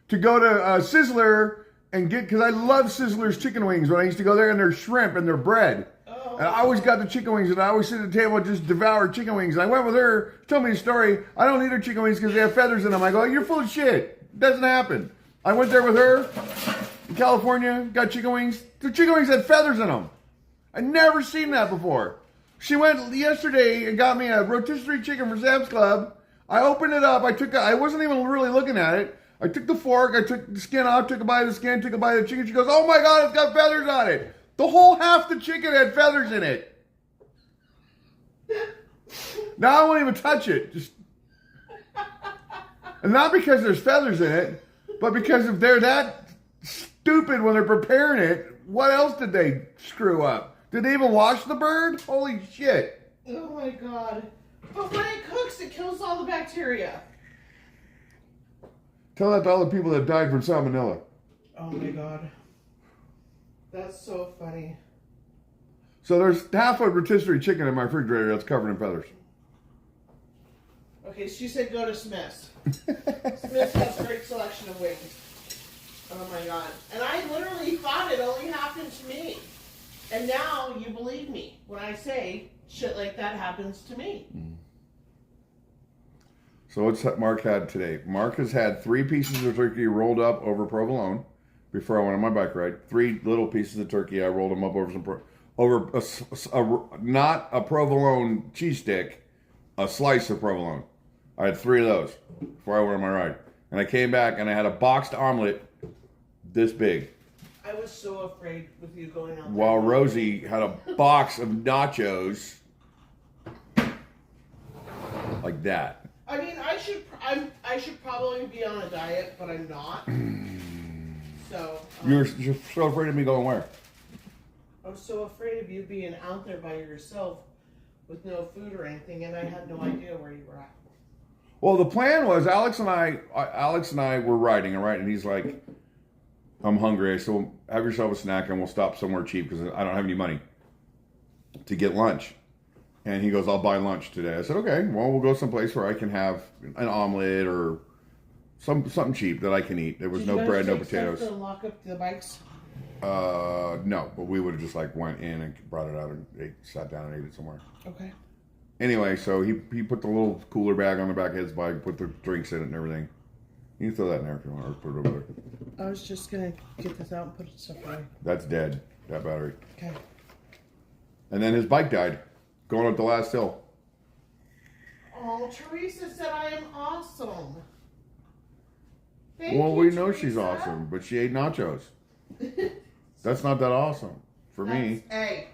Sizzler and get... Because I love Sizzler's chicken wings when I used to go there, and their shrimp and their bread. Oh. And I always got the chicken wings, and I always sit at the table and just devour chicken wings. And I went with her, she told me a story. I don't eat her chicken wings because they have feathers in them. I go, you're full of shit. It doesn't happen. I went there with her in California, got chicken wings. The chicken wings had feathers in them. I'd never seen that before. She went yesterday and got me a rotisserie chicken from Sam's Club. I opened it up. I wasn't even really looking at it. I took the fork, I took the skin off, took a bite of the skin, took a bite of the chicken. She goes, oh my God, it's got feathers on it. The whole half the chicken had feathers in it. Now I won't even touch it. And not because there's feathers in it, but because if they're that stupid when they're preparing it, what else did they screw up? Did they even wash the bird? Holy shit. Oh my God. But when it cooks, it kills all the bacteria. Tell that to all the people that died from salmonella. Oh my God. That's so funny. So there's half a rotisserie chicken in my refrigerator that's covered in feathers. Okay, she said go to Smith's. Smith's has a great selection of wings. Oh my God. And I literally thought it only happened to me. And now you believe me when I say shit like that happens to me. So what's Mark had today? Mark has had 3 pieces of turkey rolled up over provolone before I went on my bike ride. 3 little pieces of turkey. I rolled them up over not a provolone cheese stick, a slice of provolone. I had 3 of those before I went on my ride. And I came back and I had a boxed omelet this big. I was so afraid with you going out there. While Rosie had a box of nachos like that. I mean, I should probably be on a diet, but I'm not. So You're so afraid of me going where? I'm so afraid of you being out there by yourself with no food or anything, and I had no idea where you were at. Well, the plan was Alex and I were riding, all right, and he's like, I'm hungry. I said, well, have yourself a snack and we'll stop somewhere cheap because I don't have any money to get lunch. And he goes, I'll buy lunch today. I said, okay, well, we'll go someplace where I can have an omelet or something cheap that I can eat. There was no bread, no potatoes. Did you guys take stuff to lock up the bikes? No, but we would have just like went in and brought it out and sat down and ate it somewhere. Okay. Anyway, so he put the little cooler bag on the back of his bike, put the drinks in it and everything. You can throw that in there if you want, or put it over there. I was just gonna get this out and put stuff away. That's dead, that battery. Okay. And then his bike died, going up the last hill. Oh, Teresa said I am awesome. Thank Well, you, we know Teresa. she's awesome, but she ate nachos. That's not that awesome for me. Hey.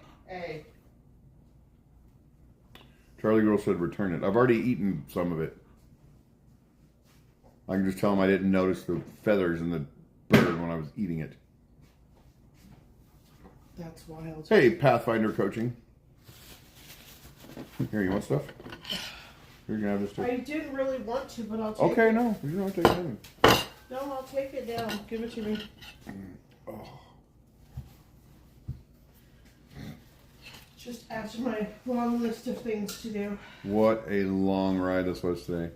Charlie Girl said return it. I've already eaten some of it. I can just tell him I didn't notice the feathers in the bird when I was eating it. That's wild. Hey, Pathfinder coaching. Here, you want stuff? Here, you can have this too. I didn't really want to, but I'll take it. Okay, no, you don't take anything. No, I'll take it down. Give it to me. Oh. Just add to my long list of things to do. What a long ride this was today.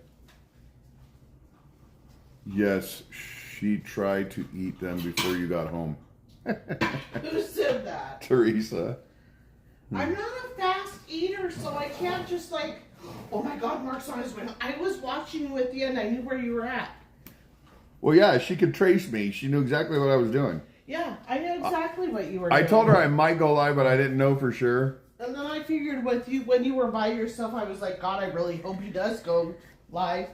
Yes, she tried to eat them before you got home. Who said that? Teresa. I'm not a fast eater, so I can't just like, oh my God, Mark's on his way. I was watching you at the end. I knew where you were at. Well, yeah, she could trace me. She knew exactly what I was doing. Yeah, I knew exactly what you were doing. I told her I might go live, but I didn't know for sure. And then I figured with you, when you were by yourself, I was like, God, I really hope he does go live.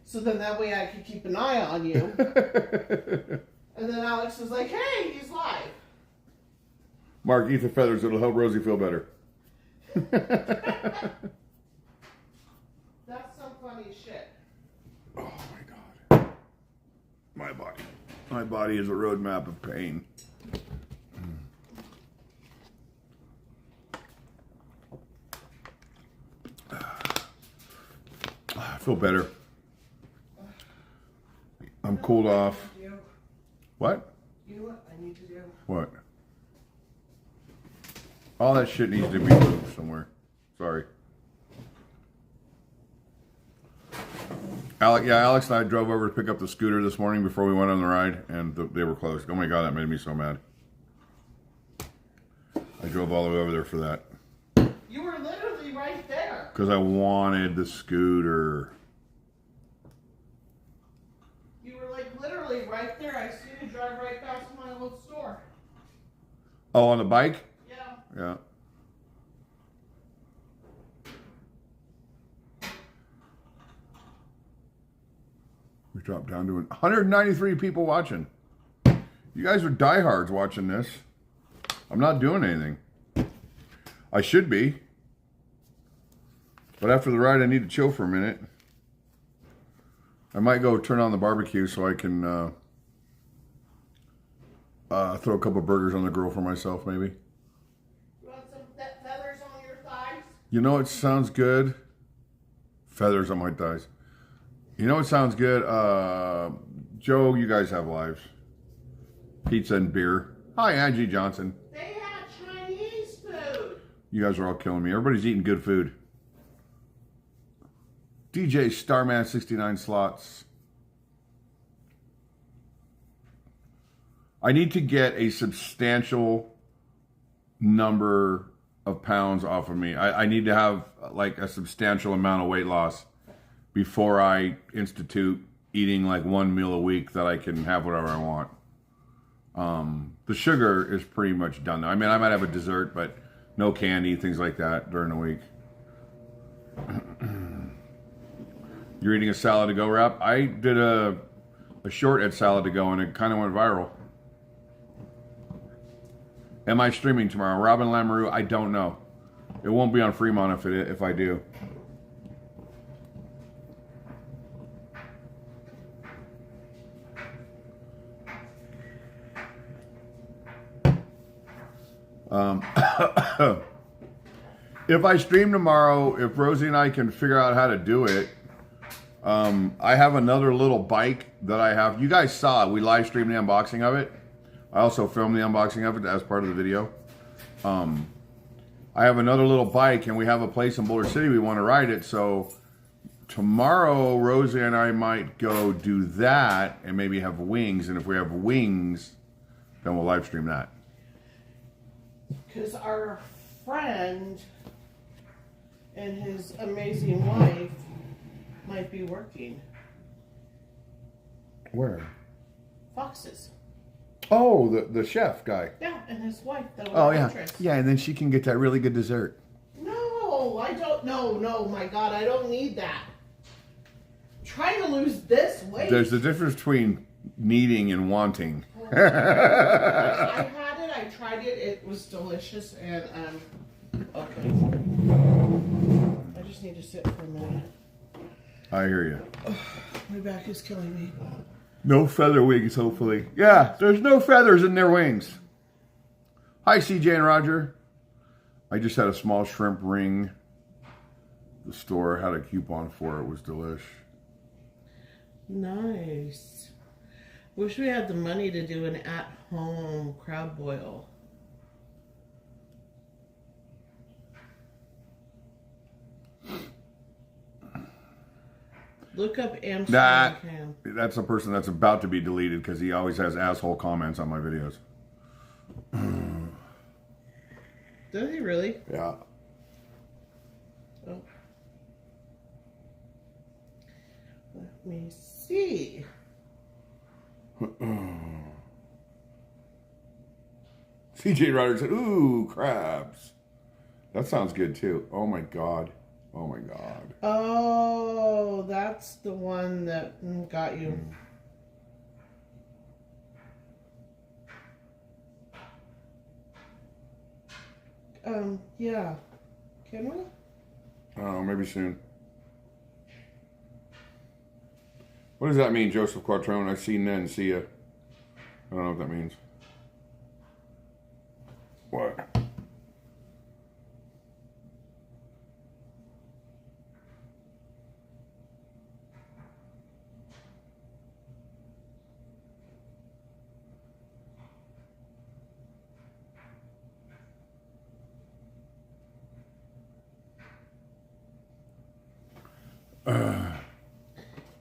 So then that way I could keep an eye on you. And then Alex was like, hey, he's live. Mark, eat the feathers. It'll help Rosie feel better. That's some funny shit. Oh, my God. My body. My body is a roadmap of pain. I feel better. I'm cooled off. What? You know what I need to do? What? All that shit needs to be moved somewhere. Sorry. Alex and I drove over to pick up the scooter this morning before we went on the ride, and they were closed. Oh my God, that made me so mad. I drove all the way over there for that. You were literally right there. Because I wanted the scooter. You were like literally right there. I seen you drive right past my old store. Oh, on the bike? Yeah. Yeah. We dropped down to 193 people watching. You guys are diehards watching this. I'm not doing anything. I should be. But after the ride, I need to chill for a minute. I might go turn on the barbecue so I can throw a couple burgers on the grill for myself, maybe. You want some feathers on your thighs? You know what sounds good? Feathers on my thighs. You know what sounds good? Joe, you guys have lives. Pizza and beer. Hi, Angie Johnson. They had Chinese food. You guys are all killing me. Everybody's eating good food. DJ Starman 69 slots. I need to get a substantial number of pounds off of me. I need to have like a substantial amount of weight loss before I institute eating like one meal a week that I can have whatever I want. The sugar is pretty much done now. I mean, I might have a dessert, but no candy, things like that during the week. You're eating a salad to go wrap? I did a short at salad to go and it kind of went viral. Am I streaming tomorrow? Robin Lamoureux, I don't know. It won't be on Fremont if I do. If I stream tomorrow, if Rosie and I can figure out how to do it, I have another little bike that I have. You guys saw it. We live streamed the unboxing of it. I also filmed the unboxing of it as part of the video. I have another little bike, and we have a place in Boulder City we want to ride it. So tomorrow, Rosie and I might go do that and maybe have wings. And if we have wings, then we'll live stream that. Because our friend and his amazing wife might be working. Where? Fox's. Oh, the chef guy. Yeah, and his wife. That was Oh, the yeah. waitress. Yeah, and then she can get that really good dessert. No, I don't. No, my God, I don't need that. I'm trying to lose this weight. There's a difference between needing and wanting. I had it. I tried it. It was delicious, and okay. I just need to sit for a minute. I hear you. My back is killing me. No feather wings, hopefully. Yeah, there's no feathers in their wings. Hi, CJ and Roger. I just had a small shrimp ring. The store had a coupon for it. It was delish. Nice. Wish we had the money to do an at-home crab boil. Look up Amsterdam Cam. That's a person that's about to be deleted because he always has asshole comments on my videos. Does he really? Yeah. Oh. Let me see. CJ Ryder said, ooh, crabs. That sounds good too. Oh my God. Oh my God. Oh, that's the one that got you. Yeah. Can we? Oh, maybe soon. What does that mean, Joseph Quattrone? I've seen then, see ya. I don't know what that means. What?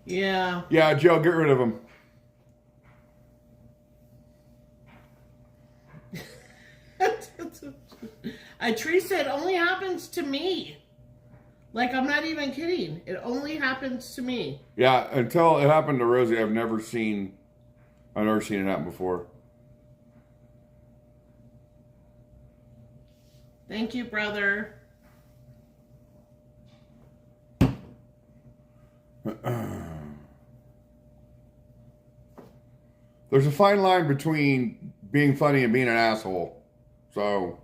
Yeah. Yeah, Joe, get rid of him. Teresa, it only happens to me. Like, I'm not even kidding. It only happens to me. Yeah, until it happened to Rosie, I've never seen it happen before. Thank you, brother. There's a fine line between being funny and being an asshole. So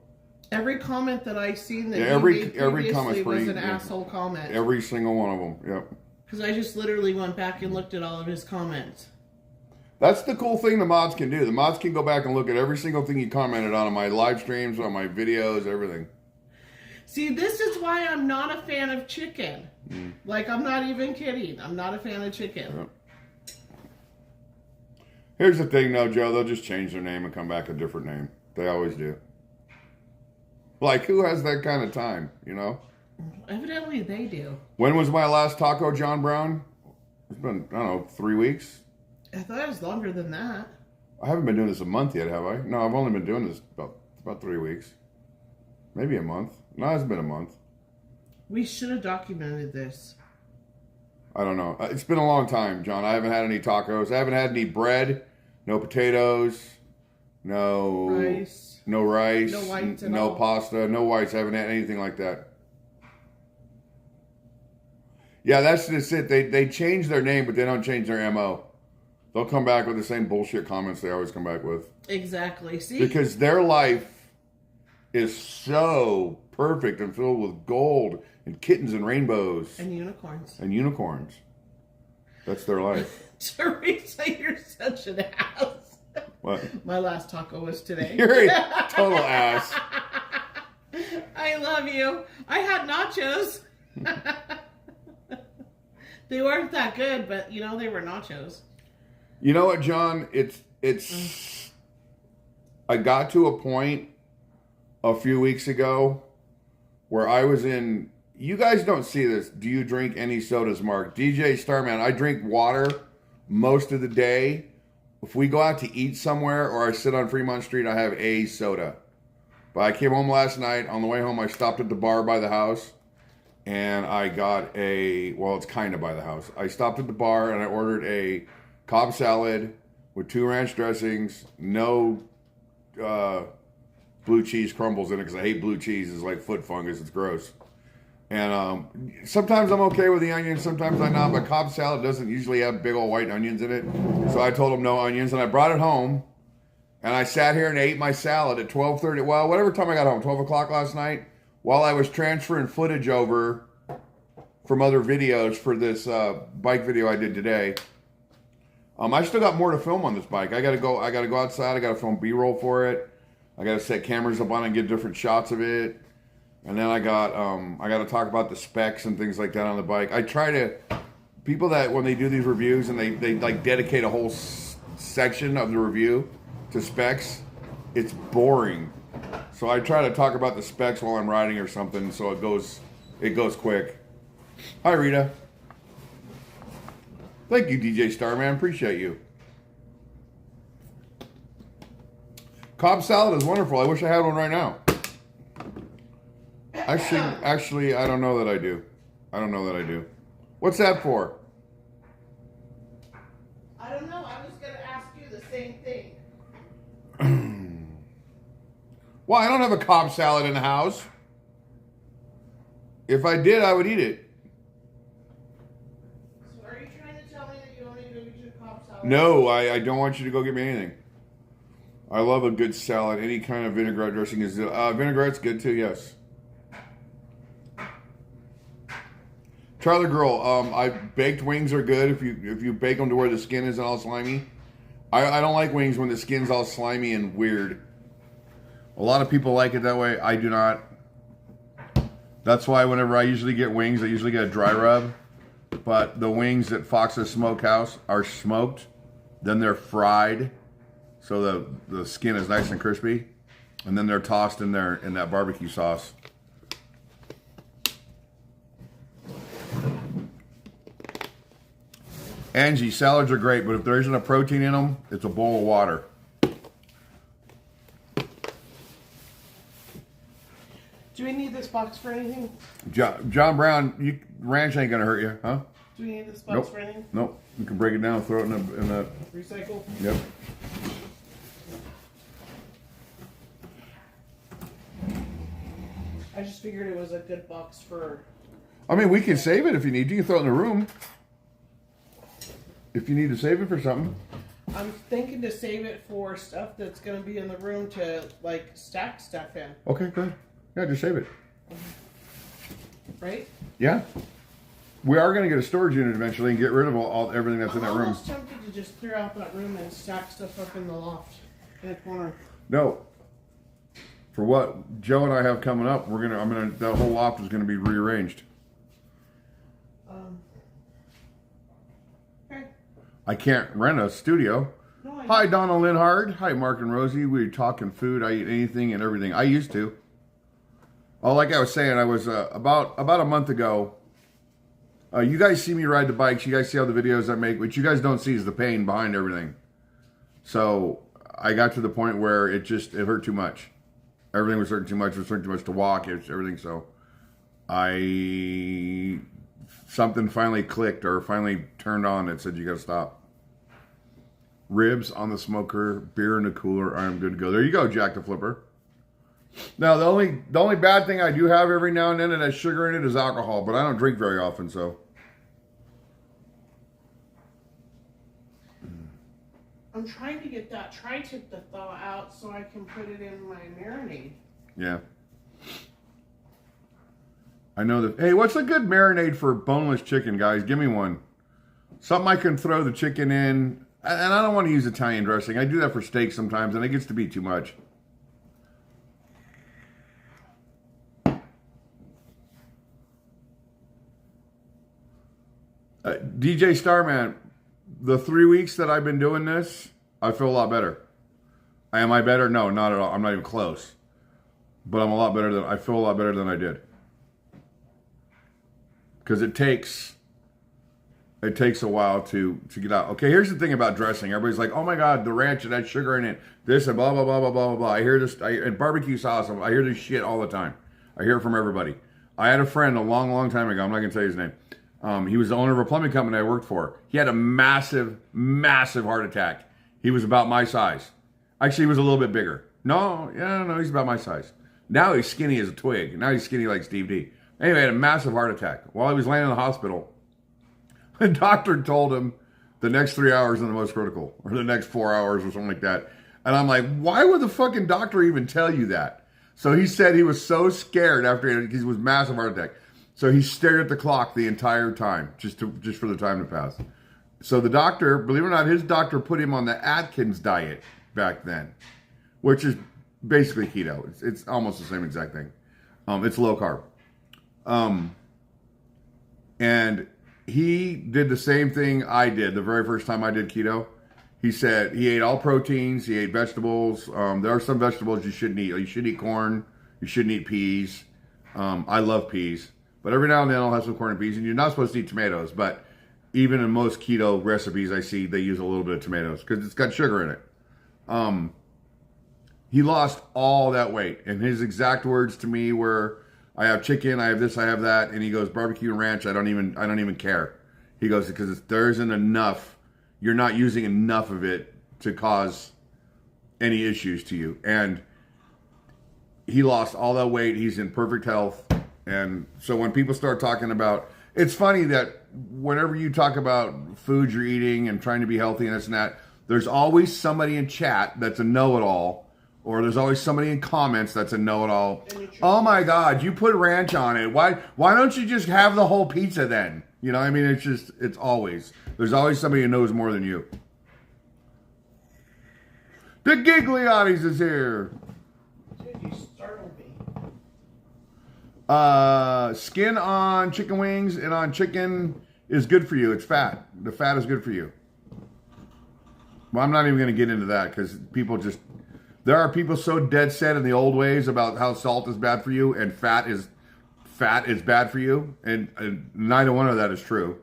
every comment that I seen that yeah, you made every previously comment's was pretty, an asshole comment. Every single one of them. Yep. Because I just literally went back and looked at all of his comments. That's the cool thing the mods can do. The mods can go back and look at every single thing you commented on my live streams, on my videos, everything. See, this is why I'm not a fan of chicken. Like, I'm not even kidding. I'm not a fan of chicken. Yep. Here's the thing, though, Joe. They'll just change their name and come back a different name. They always do. Like, who has that kind of time, you know? Evidently, they do. When was my last taco, John Brown? It's been, I don't know, 3 weeks? I thought it was longer than that. I haven't been doing this a month yet, have I? No, I've only been doing this about 3 weeks. Maybe a month. No, it's been a month. We should have documented this. I don't know. It's been a long time, John. I haven't had any tacos. I haven't had any bread, no potatoes, no rice, no whites at no all. pasta, no whites. I haven't had anything like that. Yeah, that's just it. They change their name, but they don't change their MO. They'll come back with the same bullshit comments they always come back with. Exactly. See? Because their life is so perfect and filled with gold and kittens and rainbows. And unicorns. And unicorns. That's their life. Teresa, you're such an ass. What? My last taco was today. You're a total ass. I love you. I had nachos. They weren't that good, but, you know, they were nachos. You know what, John? It's. I got to a point a few weeks ago where I was in. You guys don't see this. Do you drink any sodas, Mark? DJ Starman, I drink water most of the day. If we go out to eat somewhere or I sit on Fremont Street, I have a soda. But I came home last night. On the way home, I stopped at the bar by the house. And I got well, it's kind of by the house. I stopped at the bar and I ordered a Cobb salad with 2 ranch dressings, no blue cheese crumbles in it because I hate blue cheese. It's like foot fungus. It's gross. And sometimes I'm okay with the onions, sometimes I'm not. But Cobb salad doesn't usually have big old white onions in it. So I told him no onions, and I brought it home. And I sat here and ate my salad at 12:30. Well, whatever time I got home, 12 o'clock last night, while I was transferring footage over from other videos for this bike video I did today. I still got more to film on this bike. I gotta go outside. I gotta film B-roll for it. I gotta set cameras up on it and get different shots of it. And then I gotta talk about the specs and things like that on the bike. I try to, people that when they do these reviews and they like dedicate a whole section of the review to specs, it's boring. So I try to talk about the specs while I'm riding or something, so it goes quick. Hi Rita. Thank you, DJ Starman. Appreciate you. Cobb salad is wonderful. I wish I had one right now. Actually, I don't know that I do. What's that for? I don't know. I was going to ask you the same thing. Well, I don't have a Cobb salad in the house. If I did, I would eat it. So are you trying to tell me that you only go get your Cobb salad? No, I don't want you to go get me anything. I love a good salad. Any kind of vinaigrette dressing is vinaigrette's good too. Yes. Charlie Girl, baked wings are good if you bake them to where the skin isn't all slimy. I don't like wings when the skin's all slimy and weird. A lot of people like it that way. I do not. That's why whenever I usually get wings, I usually get a dry rub. But the wings at Fox's Smokehouse are smoked, then they're fried, so the skin is nice and crispy, and then they're tossed in that barbecue sauce. Angie, salads are great, but if there isn't a protein in them, it's a bowl of water. Do we need this box for anything? John Brown, ranch ain't gonna hurt you, huh? Do we need this box for anything? Nope. You can break it down, throw it in the Recycle? Yep. I just figured it was a good box for... I mean, we can save it if you need to. You can throw it in the room. If you need to save it for something. I'm thinking to save it for stuff that's going to be in the room to, like, stack stuff in. Okay, good. Yeah, just save it. Right? Yeah. We are going to get a storage unit eventually and get rid of everything that's in that I'm room. almost tempted to just clear out that room and stack stuff up in the loft in a corner. No. For what Joe and I have coming up, that whole loft is going to be rearranged. Okay. I can't rent a studio. No, Hi, Donna Linhard. Hi, Mark and Rosie. We're talking food. I eat anything and everything. I used to. Oh, like I was saying, I was about a month ago. You guys see me ride the bikes. You guys see all the videos I make. What you guys don't see is the pain behind everything. So I got to the point where it hurt too much. Everything was hurting too much. It was hurting too much to walk. It was everything. So something finally clicked or finally turned on and said, you got to stop. Ribs on the smoker, beer in the cooler. I'm good to go. There you go, Jack the Flipper. Now, the only bad thing I do have every now and then that has sugar in it is alcohol, but I don't drink very often, so. I'm trying to get that tri-tip to thaw out so I can put it in my marinade. Yeah. I know that. Hey, what's a good marinade for boneless chicken, guys? Give me one. Something I can throw the chicken in. And I don't want to use Italian dressing. I do that for steak sometimes, and it gets to be too much. DJ Starman, the 3 weeks that I've been doing this, I feel a lot better. Am I better? No, not at all. I'm not even close. But I feel a lot better than I did. Because it takes a while to get out. Okay, here's the thing about dressing. Everybody's like, oh my God, the ranch and that sugar in it, this and blah, blah, blah, blah, blah, blah, blah. I hear this, and barbecue sauce, I hear this shit all the time. I hear it from everybody. I had a friend a long, long time ago, I'm not going to tell you his name. He was the owner of a plumbing company I worked for. He had a massive, massive heart attack. He was about my size. Actually, he was a little bit bigger. No, he's about my size. Now he's skinny as a twig. Now he's skinny like Steve D. Anyway, he had a massive heart attack. While he was laying in the hospital, the doctor told him the next 3 hours are the most critical, or the next 4 hours or something like that. And I'm like, why would the fucking doctor even tell you that? So he said he was so scared after he was massive heart attack. So he stared at the clock the entire time, just for the time to pass. So the doctor, believe it or not, his doctor put him on the Atkins diet back then, which is basically keto. It's almost the same exact thing. It's low carb. And he did the same thing I did the very first time I did keto. He said he ate all proteins, he ate vegetables. There are some vegetables you shouldn't eat. You shouldn't eat corn, you shouldn't eat peas. I love peas. But every now and then I'll have some corn and peas. And you're not supposed to eat tomatoes. But even in most keto recipes I see, they use a little bit of tomatoes because it's got sugar in it. He lost all that weight. And his exact words to me were, I have chicken, I have this, I have that. And he goes, barbecue and ranch, I don't even care. He goes, because there isn't enough, you're not using enough of it to cause any issues to you. And he lost all that weight. He's in perfect health. And so when people start talking about, it's funny that whenever you talk about food you're eating and trying to be healthy and this and that, there's always somebody in chat that's a know-it-all, or there's always somebody in comments that's a know-it-all. Oh my God, you put ranch on it. Why don't you just have the whole pizza then? You know, I mean, there's always somebody who knows more than you. The Gigliottis is here. Dude, you startled me. Skin on chicken wings and on chicken is good for you. It's fat. The fat is good for you. Well, I'm not even going to get into that because there are people so dead set in the old ways about how salt is bad for you and fat is bad for you. And neither one of that is true.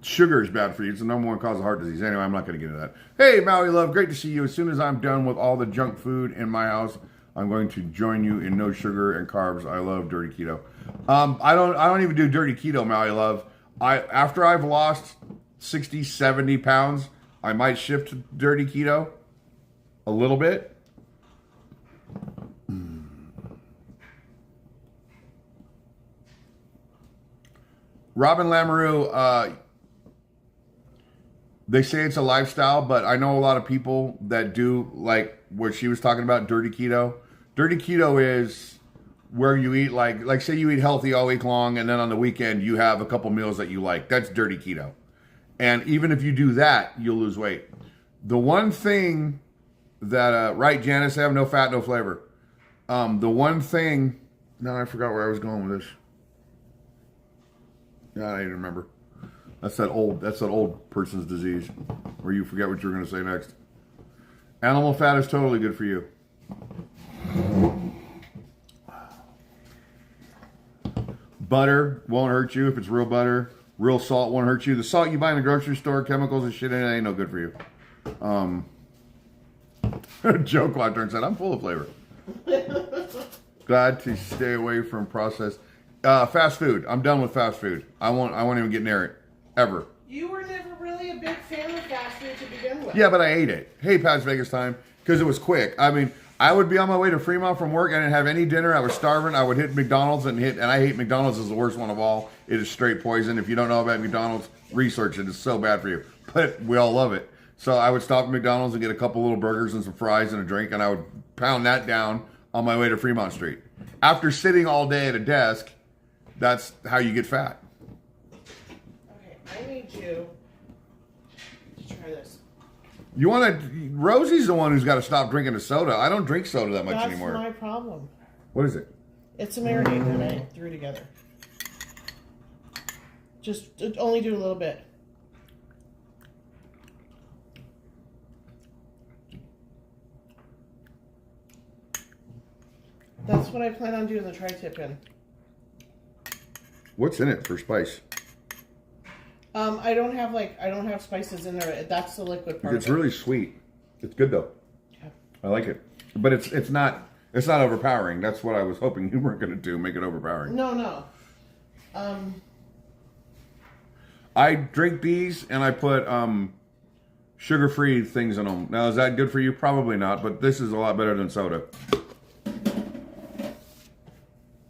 Sugar is bad for you. It's the number one cause of heart disease. Anyway, I'm not going to get into that. Hey, Maui Love, great to see you. As soon as I'm done with all the junk food in my house, I'm going to join you in no sugar and carbs. I love dirty keto. I don't even do dirty keto, Maui Love. After I've lost 60, 70 pounds, I might shift to dirty keto a little bit. Robin Lamoureux, they say it's a lifestyle, but I know a lot of people that do like what she was talking about, dirty keto. Dirty keto is where you eat like say you eat healthy all week long, and then on the weekend you have a couple meals that you like. That's dirty keto. And even if you do that, you'll lose weight. The one thing that, right, Janice, have no fat, no flavor. The one thing, no, I forgot where I was going with this. I don't even remember. That's that old person's disease where you forget what you're going to say next. Animal fat is totally good for you. Butter won't hurt you if it's real butter. Real salt won't hurt you. The salt you buy in the grocery store, chemicals and shit in it, ain't no good for you. Joe Quattern said, I'm full of flavor. Glad to stay away from processed. Fast food. I'm done with fast food. I won't even get near it. Ever. You were never really a big fan of fast food to begin with. Yeah, but I ate it. Hey, Past Vegas time. Because it was quick. I mean, I would be on my way to Fremont from work. I didn't have any dinner. I was starving. I would hit McDonald's and I hate McDonald's is the worst one of all. It is straight poison. If you don't know about McDonald's, research it. It's so bad for you. But we all love it. So I would stop at McDonald's and get a couple little burgers and some fries and a drink, and I would pound that down on my way to Fremont Street. After sitting all day at a desk, that's how you get fat. Okay, I need you to try this. You want to? Rosie's the one who's got to stop drinking the soda. I don't drink soda that much anymore. That's my problem. What is it? It's a marinade that I threw together. Just only do a little bit. That's what I plan on doing the tri-tip in. What's in it for spice? I don't have spices in there. That's the liquid part. It's really sweet. It's good though. Okay. I like it, but it's not overpowering. That's what I was hoping you weren't going to do. Make it overpowering. No. I drink these and I put sugar-free things in them. Now, is that good for you? Probably not, but this is a lot better than soda.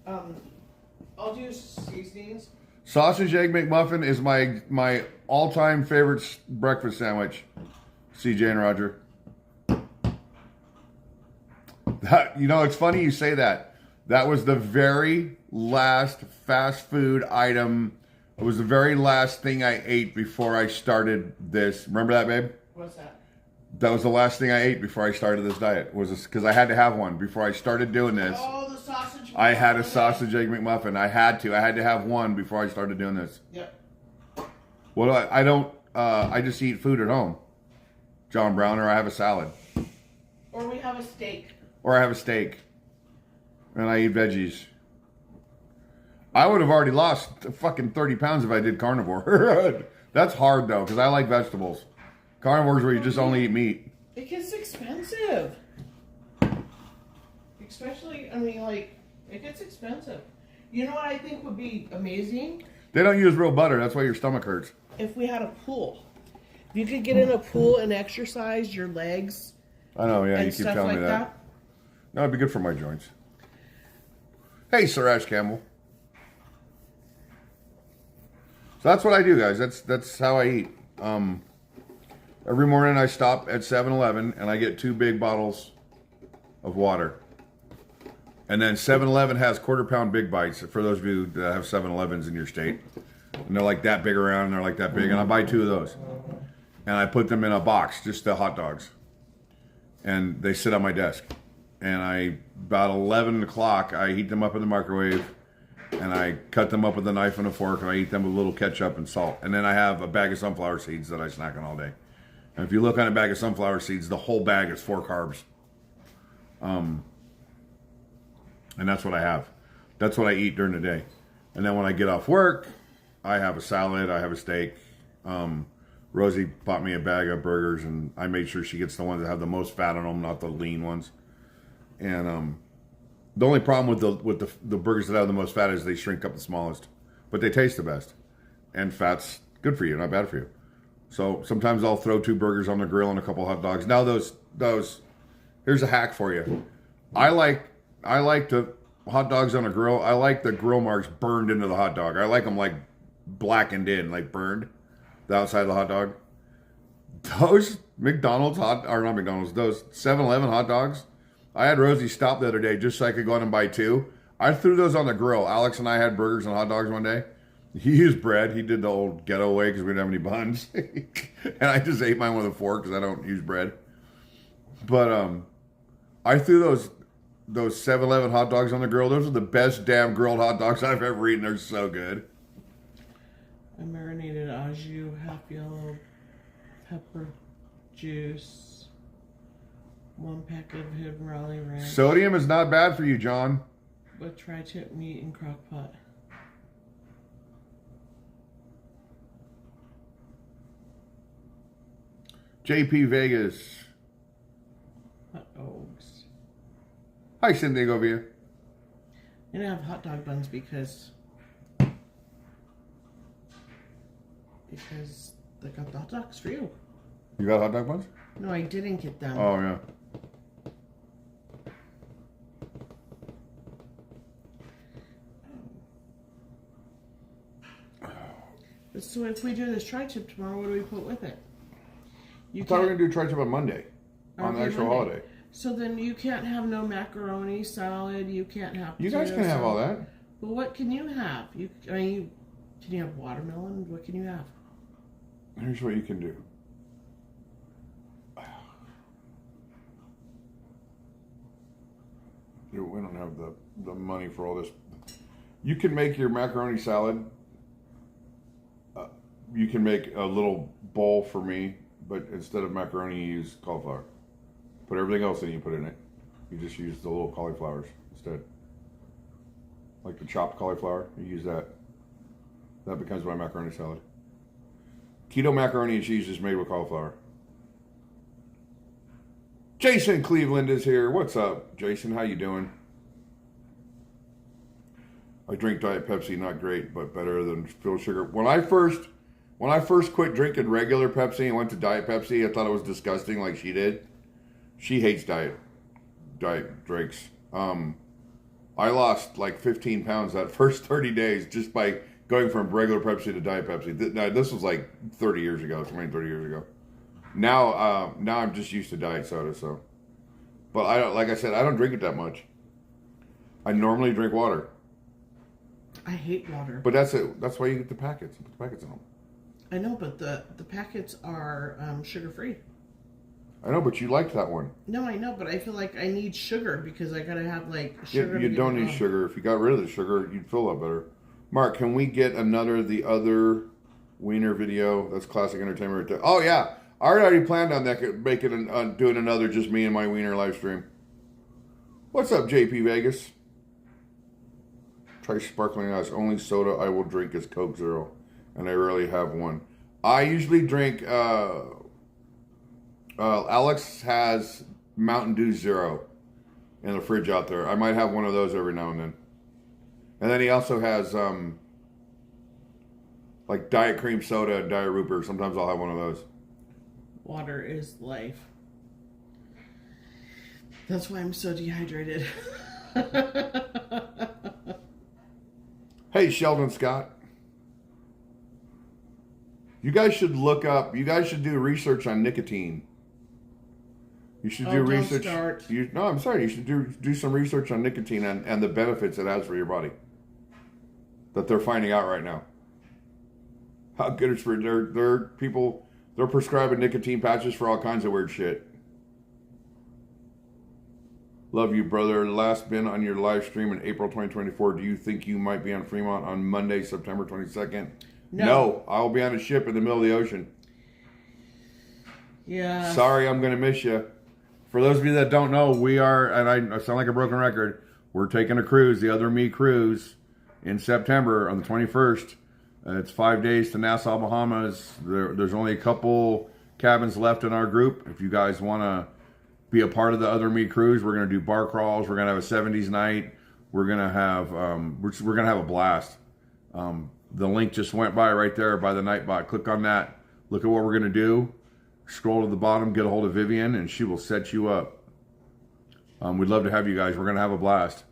I'll do seasonings. Sausage egg McMuffin is my all-time favorite breakfast sandwich. CJ and Roger. That, you know, it's funny you say that. That was the very last fast food item. It was the very last thing I ate before I started this. Remember that, babe? What's that? That was the last thing I ate before I started this diet. Was because I had to have one before I started doing this. Oh, the sausage. I had a sausage egg McMuffin. I had to have one before I started doing this. Yep. Well, I don't. I just eat food at home. John Brown, or I have a salad. Or we have a steak. Or I have a steak. And I eat veggies. I would have already lost fucking 30 pounds if I did carnivore. That's hard though, because I like vegetables. Carnivore's where you just only eat meat. It gets expensive. Especially, I mean, like, it gets expensive. You know what I think would be amazing? They don't use real butter. That's why your stomach hurts. If we had a pool. If you could get in a pool and exercise your legs. I know, yeah, and you keep stuff telling like me that. No, it'd be good for my joints. Hey, Sir Ash Campbell. So that's what I do, guys. That's how I eat. Every morning I stop at 7-Eleven and I get 2 big bottles of water. And then 7-Eleven has quarter-pound big bites for those of you that have 7-Elevens in your state. And they're like that big around and they're like that big. And I buy 2 of those. And I put them in a box, just the hot dogs. And they sit on my desk. And about 11 o'clock, I heat them up in the microwave. And I cut them up with a knife and a fork. And I eat them with a little ketchup and salt. And then I have a bag of sunflower seeds that I snack on all day. And if you look on a bag of sunflower seeds, the whole bag is 4 carbs. And that's what I have. That's what I eat during the day. And then when I get off work, I have a salad, I have a steak. Rosie bought me a bag of burgers, and I made sure she gets the ones that have the most fat on them, not the lean ones. And the only problem with the burgers that have the most fat is they shrink up the smallest. But they taste the best. And fat's good for you, not bad for you. So sometimes I'll throw 2 burgers on the grill and a couple hot dogs. Now those here's a hack for you. I like the hot dogs on a grill. I like the grill marks burned into the hot dog. I like them like blackened in, like burned, the outside of the hot dog. Those McDonald's those 7-Eleven hot dogs. I had Rosie stop the other day just so I could go out and buy 2. I threw those on the grill. Alex and I had burgers and hot dogs one day. He used bread. He did the old ghetto way because we didn't have any buns. And I just ate mine with a fork because I don't use bread. But I threw those 7-Eleven hot dogs on the grill. Those are the best damn grilled hot dogs I've ever eaten. They're so good. I marinated au jus, half yellow pepper juice, 1 pack of Hidden Raleigh Ranch. Sodium is not bad for you, John. With tri-tip meat and crock pot. JP Vegas. Hot dogs. Hi, Cindy Govia. And I have hot dog buns because they got the hot dogs for you. You got hot dog buns? No, I didn't get them. Oh, yeah. So if we do this tri-tip tomorrow, what do we put with it? I thought we were going to do tri-tip on Monday. On the actual holiday. So then you can't have no macaroni salad. You can't have. You guys can have all that. But what can you have? Can you have watermelon? What can you have? Here's what you can do. We don't have the money for all this. You can make your macaroni salad. You can make a little bowl for me, but instead of macaroni, you use cauliflower. Put everything else in you put in it. You just use the little cauliflowers instead. Like the chopped cauliflower, you use that. That becomes my macaroni salad. Keto macaroni and cheese is made with cauliflower. Jason Cleveland is here. What's up, Jason? How you doing? I drink Diet Pepsi, not great, but better than fuel sugar. When I first When I first quit drinking regular Pepsi and went to Diet Pepsi, I thought it was disgusting like she did. She hates diet drinks. I lost like 15 pounds that first 30 days just by going from regular Pepsi to Diet Pepsi. Now, this was like 30 years ago, 30 years ago. Now I'm just used to diet soda, so. But I don't, like I said, I don't drink it that much. I normally drink water. I hate water. But that's it. That's why you get the packets. Put the packets in them. I know, but the packets are sugar free. I know, but you liked that one. No, I know, but I feel like I need sugar because I gotta have like sugar. You don't need sugar. If you got rid of the sugar, you'd feel a lot better. Mark, can we get the other wiener video? That's classic entertainment right there. Oh yeah, I already planned on that, doing another just me and my wiener live stream. What's up, JP Vegas? Try sparkling ice. Only soda I will drink is Coke Zero, and I rarely have one. I usually drink. Alex has Mountain Dew Zero in the fridge out there. I might have one of those every now and then. And then he also has like Diet Cream Soda and Diet Root Beer. Sometimes I'll have one of those. Water is life. That's why I'm so dehydrated. Hey, Sheldon Scott. You guys should do research on nicotine. You should do research. I'm sorry. You should do some research on nicotine and the benefits it has for your body. That they're finding out right now. How good it's for they're prescribing nicotine patches for all kinds of weird shit. Love you, brother. Last been on your live stream in April 2024. Do you think you might be on Fremont on Monday, September 22nd? No. I will be on a ship in the middle of the ocean. Yeah. Sorry, I'm going to miss you. For those of you that don't know, we are, and I sound like a broken record, we're taking a cruise, the Other Me cruise, in September on the 21st. It's 5 days to Nassau, Bahamas. There's only a couple cabins left in our group. If you guys want to be a part of the Other Me cruise, we're going to do bar crawls. We're going to have a 70s night. We're going to have we're going to have a blast. The link just went by right there by the Nightbot. Click on that. Look at what we're going to do. Scroll to the bottom, get a hold of Vivian, and she will set you up. We'd love to have you guys. We're going to have a blast.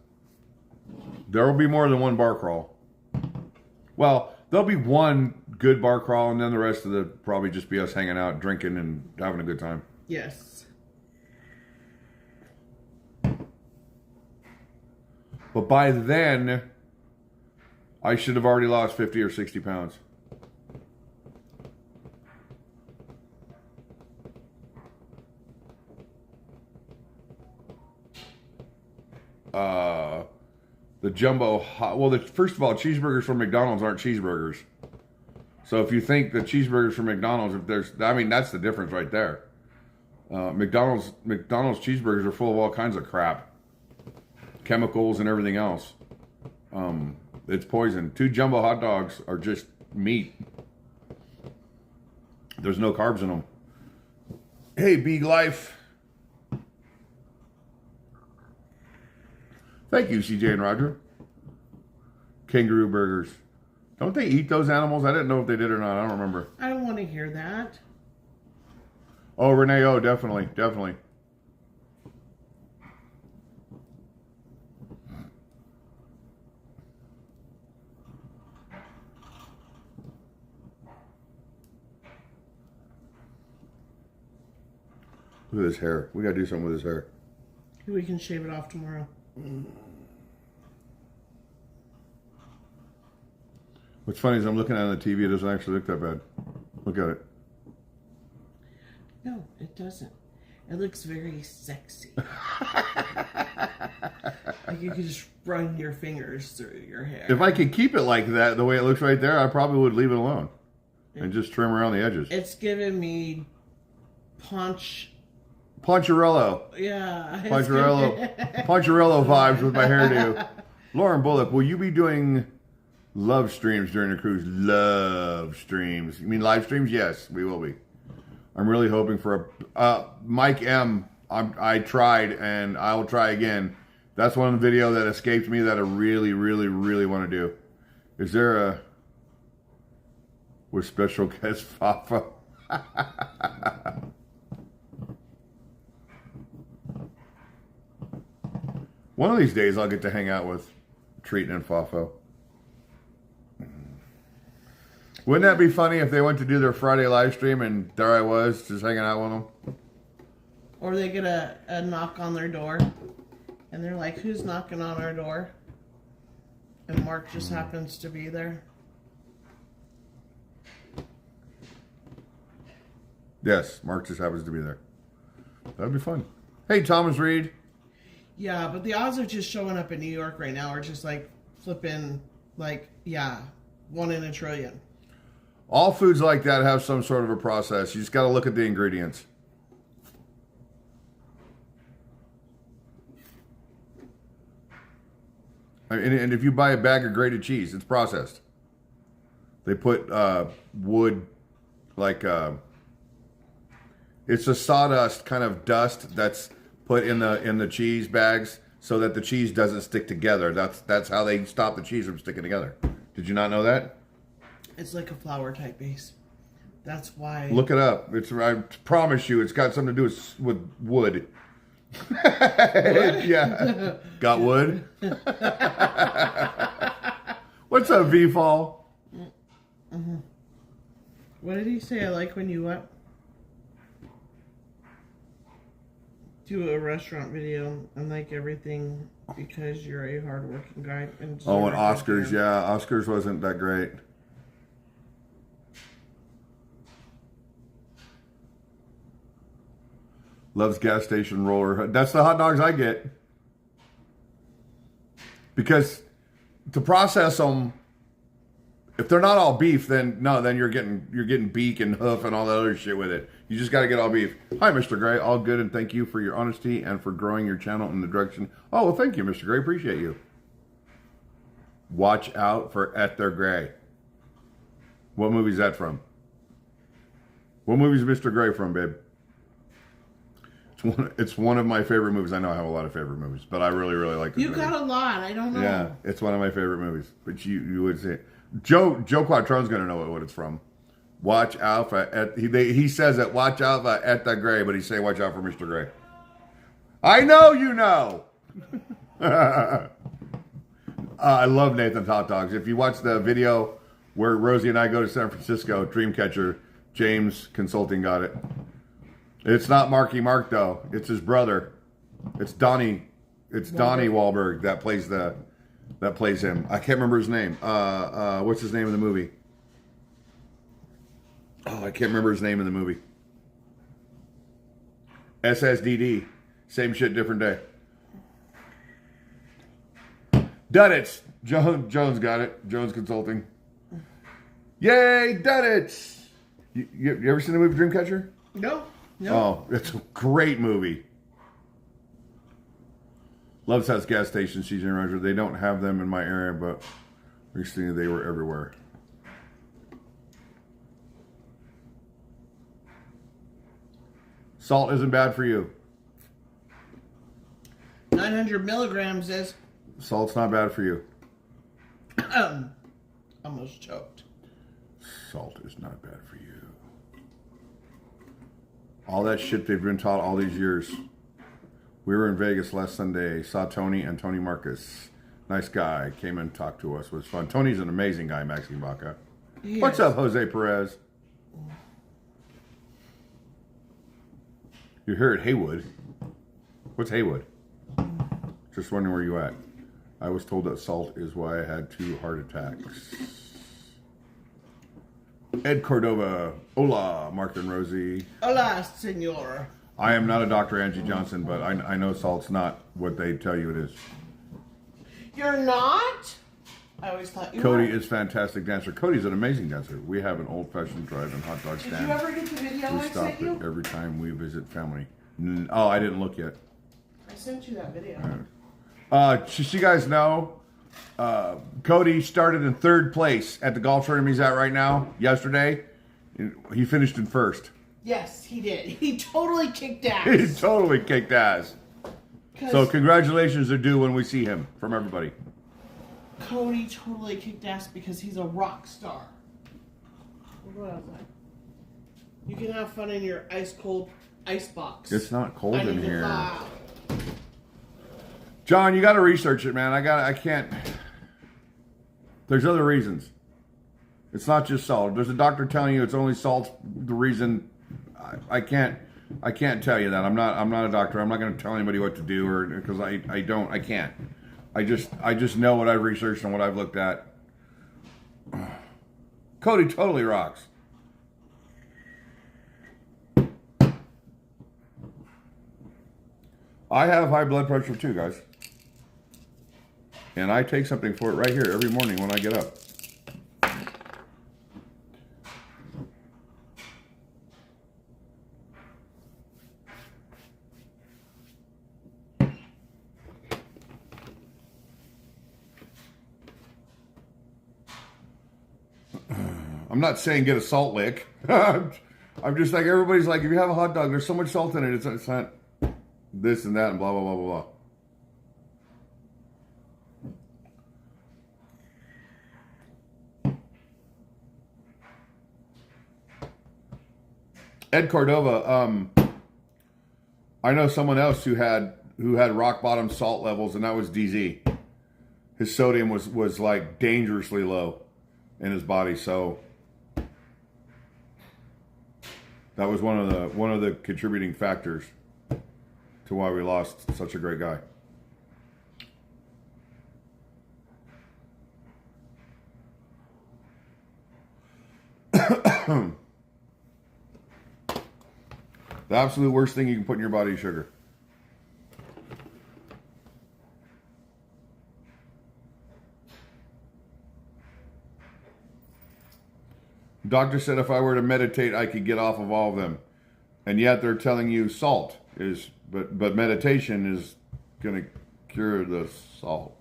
There will be more than one bar crawl. Well, there'll be one good bar crawl, and then the rest of the probably just be us hanging out, drinking, and having a good time. Yes. But by then, I should have already lost 50 or 60 pounds. The jumbo hot. Well, first of all, cheeseburgers from McDonald's aren't cheeseburgers. So if you think the cheeseburgers from McDonald's, that's the difference right there. McDonald's cheeseburgers are full of all kinds of crap, chemicals and everything else. It's poison. 2 jumbo hot dogs are just meat. There's no carbs in them. Hey, Big Life. Thank you, CJ and Roger. Kangaroo burgers. Don't they eat those animals? I didn't know if they did or not. I don't remember. I don't want to hear that. Oh, Renee, oh, definitely. Look at his hair. We got to do something with his hair. We can shave it off tomorrow. What's funny is I'm looking at it on the TV. It doesn't actually look that bad. Look at it. No, it doesn't. It looks very sexy. Like you could just run your fingers through your hair. If I could keep it like that, the way it looks right there, I probably would leave it alone and just trim around the edges. It's giving me Poncherello. Yeah. Poncherello vibes with my hairdo. Lauren Bullock, will you be doing love streams during the cruise? Love streams. You mean live streams? Yes, we will be. I'm really hoping for Mike M. I tried, and I will try again. That's one of the video that escaped me that I really, really, really want to do. Is there a... with special guest Fafa. One of these days I'll get to hang out with Treat and Fafo. Wouldn't that be funny if they went to do their Friday live stream and there I was just hanging out with them? Or they get a knock on their door and they're like, who's knocking on our door? And Mark just happens to be there. Yes, Mark just happens to be there. That'd be fun. Hey, Thomas Reed. Yeah, but the odds of just showing up in New York right now are just like flipping, like, yeah, 1 in a trillion. All foods like that have some sort of a process. You just got to look at the ingredients. And if you buy a bag of grated cheese, it's processed. They put wood, like it's a sawdust kind of dust that's put in the cheese bags so that the cheese doesn't stick together. That's how they stop the cheese from sticking together. Did you not know that? It's like a flour type base. That's why. Look it up. I promise you, it's got something to do with wood. Yeah. Got wood? What's up, V-Fall? Mm-hmm. What did he say? I like when you what? Do a restaurant video and like everything because you're a hardworking guy. And Oscars, yeah. Oscars wasn't that great. Loves gas station roller. That's the hot dogs I get. Because to process them, if they're not all beef, then you're getting beak and hoof and all that other shit with it. You just got to get all beef. Hi, Mr. Gray. All good, and thank you for your honesty and for growing your channel in the direction. Oh, well, thank you, Mr. Gray. Appreciate you. Watch out for Ether Gray. What movie is that from? What movie is Mr. Gray from, babe? It's one of my favorite movies. I know I have a lot of favorite movies, but I really, really like this movie. You got a lot. I don't know. Yeah, it's one of my favorite movies. But you would say, Joe Quattrone's going to know what it's from. Watch out for, he says that, watch out for Ether Gray, but he's saying watch out for Mr. Gray. I know you know. I love Nathan's Hot Dogs. If you watch the video where Rosie and I go to San Francisco, Dreamcatcher, James Consulting got it. It's not Marky Mark though. It's his brother. It's Donnie. It's Donnie Wahlberg that plays him. I can't remember his name. What's his name in the movie? Oh, I can't remember his name in the movie. SSDD. Same shit, different day. Done it. Jones got it. Jones Consulting. Yay, done it. You ever seen the movie Dreamcatcher? No. Oh, it's a great movie. Loves has gas stations, CJ Roger. They don't have them in my area, but recently they were everywhere. Salt isn't bad for you. 900 milligrams is. Salt's not bad for you. Almost choked. Salt is not bad for you. All that shit they've been taught all these years. We were in Vegas last Sunday. Saw Tony and Tony Marcus. Nice guy. Came and talked to us. It was fun. Tony's an amazing guy, Maxine Baca. Yes. What's up, Jose Perez? You're here at Haywood. What's Haywood? Just wondering where you at. I was told that salt is why I had 2 heart attacks. Ed Cordova. Hola, Mark and Rosie. Hola, senor. I am not a Dr. Angie Johnson, but I know salt's not what they tell you it is. You're not? I always thought you Cody were. is a fantastic dancer. Cody's an amazing dancer. We have an old-fashioned drive-in hot dog stand. Did you ever get the video We I stop sent you? it every time we visit family. Oh, I didn't look yet. I sent you that video. Just so you guys know, Cody started in 3rd place at the golf tournament he's at right now. Yesterday, he finished in 1st. Yes, he did. He totally kicked ass. He totally kicked ass. So congratulations are due when we see him from everybody. Cody totally kicked ass because he's a rock star. What else? You can have fun in your ice cold ice box. It's not cold I in need to here. thaw out. John, you got to research it, man. I can't. There's other reasons. It's not just salt. There's a doctor telling you it's only salt. The reason I can't tell you that. I'm not a doctor. I'm not going to tell anybody what to do, or because I can't. I just know what I've researched and what I've looked at. Cody totally rocks. I have high blood pressure too, guys. And I take something for it right here every morning when I get up. I'm not saying get a salt lick. I'm just like, everybody's like, if you have a hot dog, there's so much salt in it, it's not this and that and blah, blah, blah, blah, blah. Ed Cordova, I know someone else who had rock bottom salt levels, and that was DZ. His sodium was like dangerously low in his body, so that was one of the contributing factors to why we lost such a great guy. The absolute worst thing you can put in your body is sugar. Doctor said if I were to meditate, I could get off of all of them. And yet they're telling you salt is, but meditation is going to cure the salt.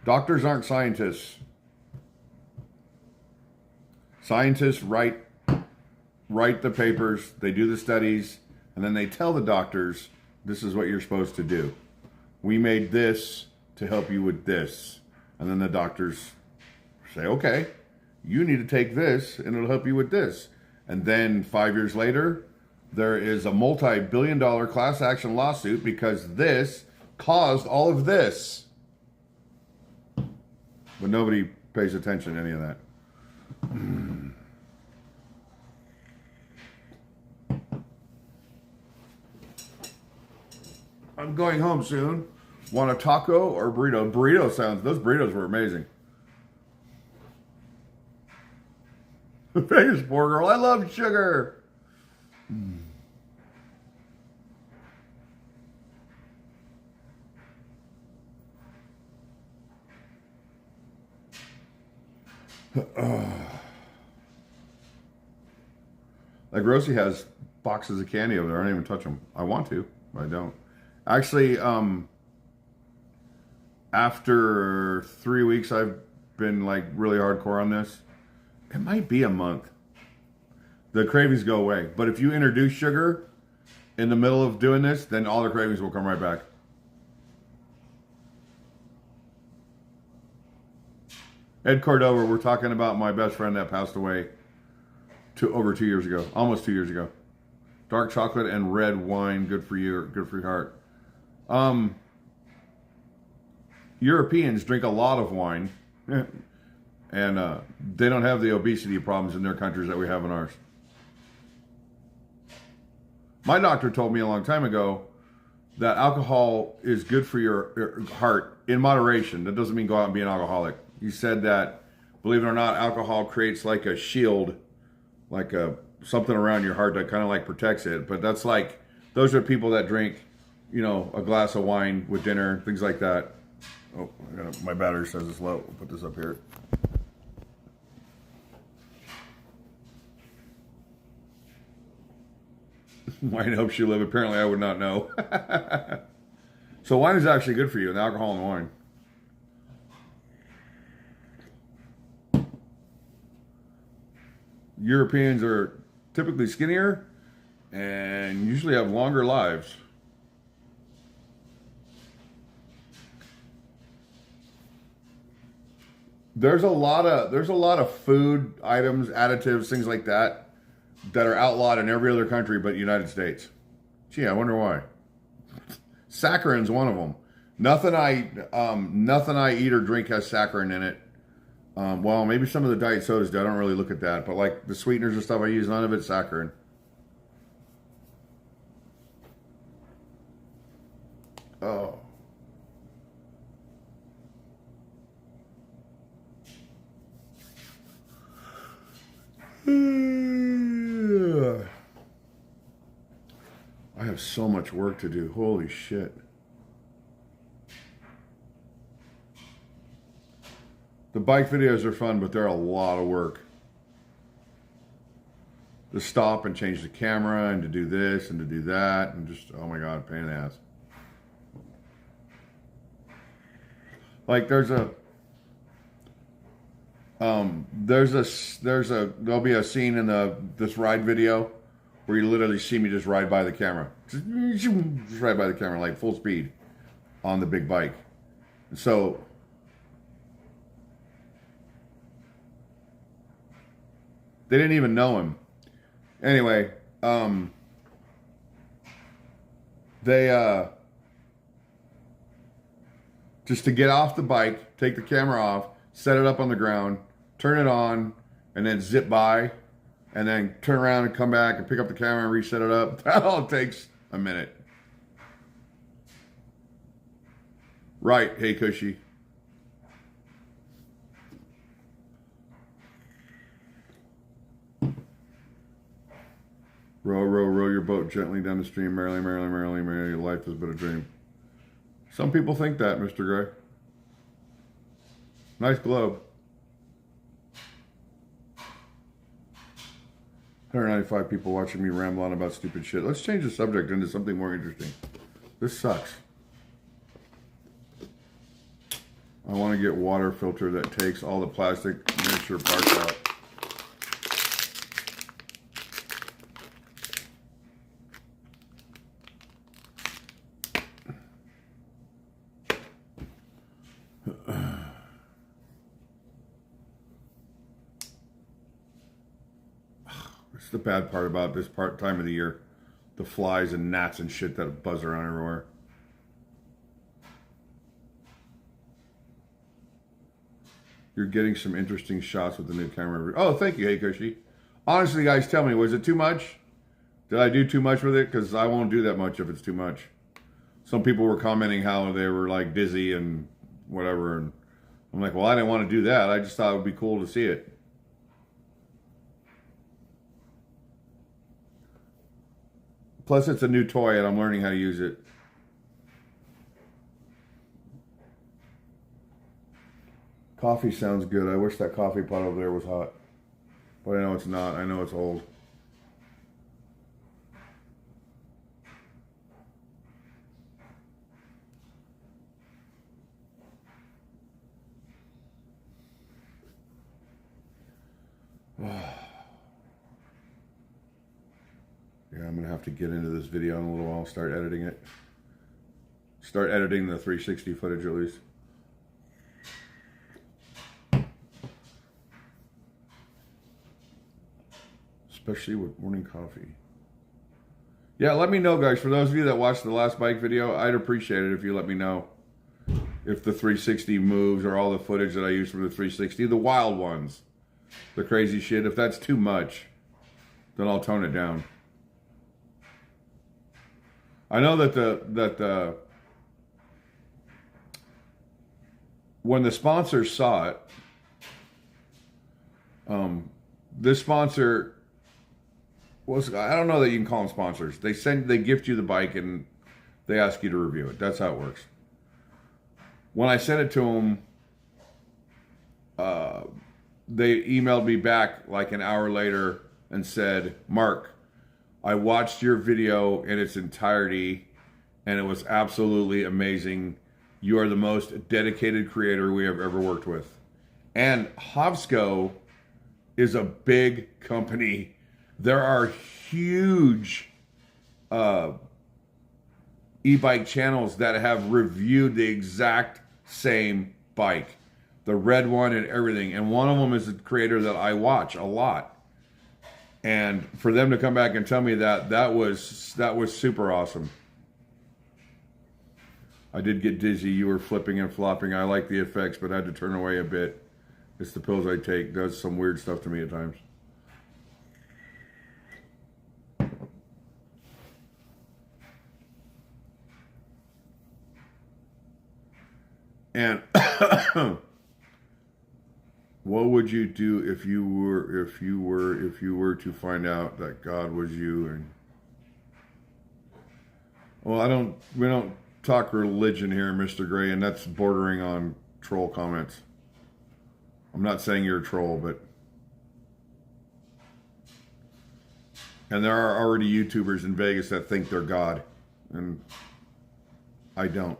Doctors aren't scientists. Scientists write the papers, they do the studies, and then they tell the doctors, this is what you're supposed to do. We made this to help you with this. And then the doctors say, okay, you need to take this and it'll help you with this. And then 5 years later, there is a multi-billion-dollar class action lawsuit because this caused all of this. But nobody pays attention to any of that. I'm going home soon. Want a taco or burrito? Those burritos were amazing. Vegas poor girl, I love sugar. Like Rosie has boxes of candy over there. I don't even touch them. I want to, but I don't. Actually, after 3 weeks, I've been like really hardcore on this. It might be a month. The cravings go away. But if you introduce sugar in the middle of doing this, then all the cravings will come right back. Ed Cordova, we're talking about my best friend that passed away over 2 years ago. Almost 2 years ago. Dark chocolate and red wine, good for you, good for your heart. Europeans drink a lot of wine. And they don't have the obesity problems in their countries that we have in ours. My doctor told me a long time ago that alcohol is good for your heart in moderation. That doesn't mean go out and be an alcoholic. He said that, believe it or not, alcohol creates like a shield, like something around your heart that kind of like protects it. But that's like, those are people that drink, you know, a glass of wine with dinner, things like that. Oh, my battery says it's low. I'll put this up here. Wine helps you live. Apparently, I would not know. So wine is actually good for you, and alcohol and wine. Europeans are typically skinnier and usually have longer lives. there's a lot of food items, additives, things like that that are outlawed in every other country but the United States. Gee, I wonder why. Saccharin's one of them. Nothing I eat or drink has saccharin in it. Well, maybe some of the diet sodas do. I don't really look at that, but like the sweeteners and stuff I use, none of it's saccharin. Oh. I have so much work to do. Holy shit. The bike videos are fun, but they're a lot of work. To stop and change the camera and to do this and to do that and just, oh my God, pain in the ass. Like there'll be a scene in this ride video where you literally see me just ride by the camera. Just ride by the camera, like full speed on the big bike. So they didn't even know him. Anyway, they just to get off the bike, take the camera off, set it up on the ground, turn it on, and then zip by, and then turn around and come back and pick up the camera and reset it up. That all takes a minute. Right, hey Cushy. Row, row, row your boat gently down the stream. Merrily, merrily, merrily, merrily, life has been a dream. Some people think that, Mr. Gray. Nice globe. 195 people watching me ramble on about stupid shit. Let's change the subject into something more interesting. This sucks. I want to get water filter that takes all the plastic miniature parts out. It's the bad part about this time of the year. The flies and gnats and shit that buzz around everywhere. You're getting some interesting shots with the new camera. Oh, thank you, Hey Cushy. Honestly, guys, tell me, was it too much? Did I do too much with it? Because I won't do that much if it's too much. Some people were commenting how they were like dizzy and whatever. And I'm like, well, I didn't want to do that. I just thought it would be cool to see it. Plus, it's a new toy, and I'm learning how to use it. Coffee sounds good. I wish that coffee pot over there was hot. But I know it's not. I know it's old. Yeah, I'm going to have to get into this video in a little while, start editing it. Start editing the 360 footage at least. Especially with morning coffee. Yeah, let me know, guys. For those of you that watched the last bike video, I'd appreciate it if you let me know if the 360 moves or all the footage that I use from the 360, the wild ones, the crazy shit. If that's too much, then I'll tone it down. I know that when the sponsors saw it, this sponsor was, I don't know that you can call them sponsors. They gift you the bike and they ask you to review it. That's how it works. When I sent it to them, they emailed me back like an hour later and said, Mark, I watched your video in its entirety, and it was absolutely amazing. You are the most dedicated creator we have ever worked with. And Hovsco is a big company. There are huge e-bike channels that have reviewed the exact same bike. the red one and everything. And one of them is a creator that I watch a lot. And for them to come back and tell me that was super awesome. I did get dizzy. You were flipping and flopping. I like the effects, but I had to turn away a bit. It's the pills I take. Does some weird stuff to me at times. And what would you do if you were to find out that God was you? And well, we don't talk religion here, Mr. Gray, and that's bordering on troll comments. I'm not saying you're a troll, but and there are already YouTubers in Vegas that think they're God, and I don't.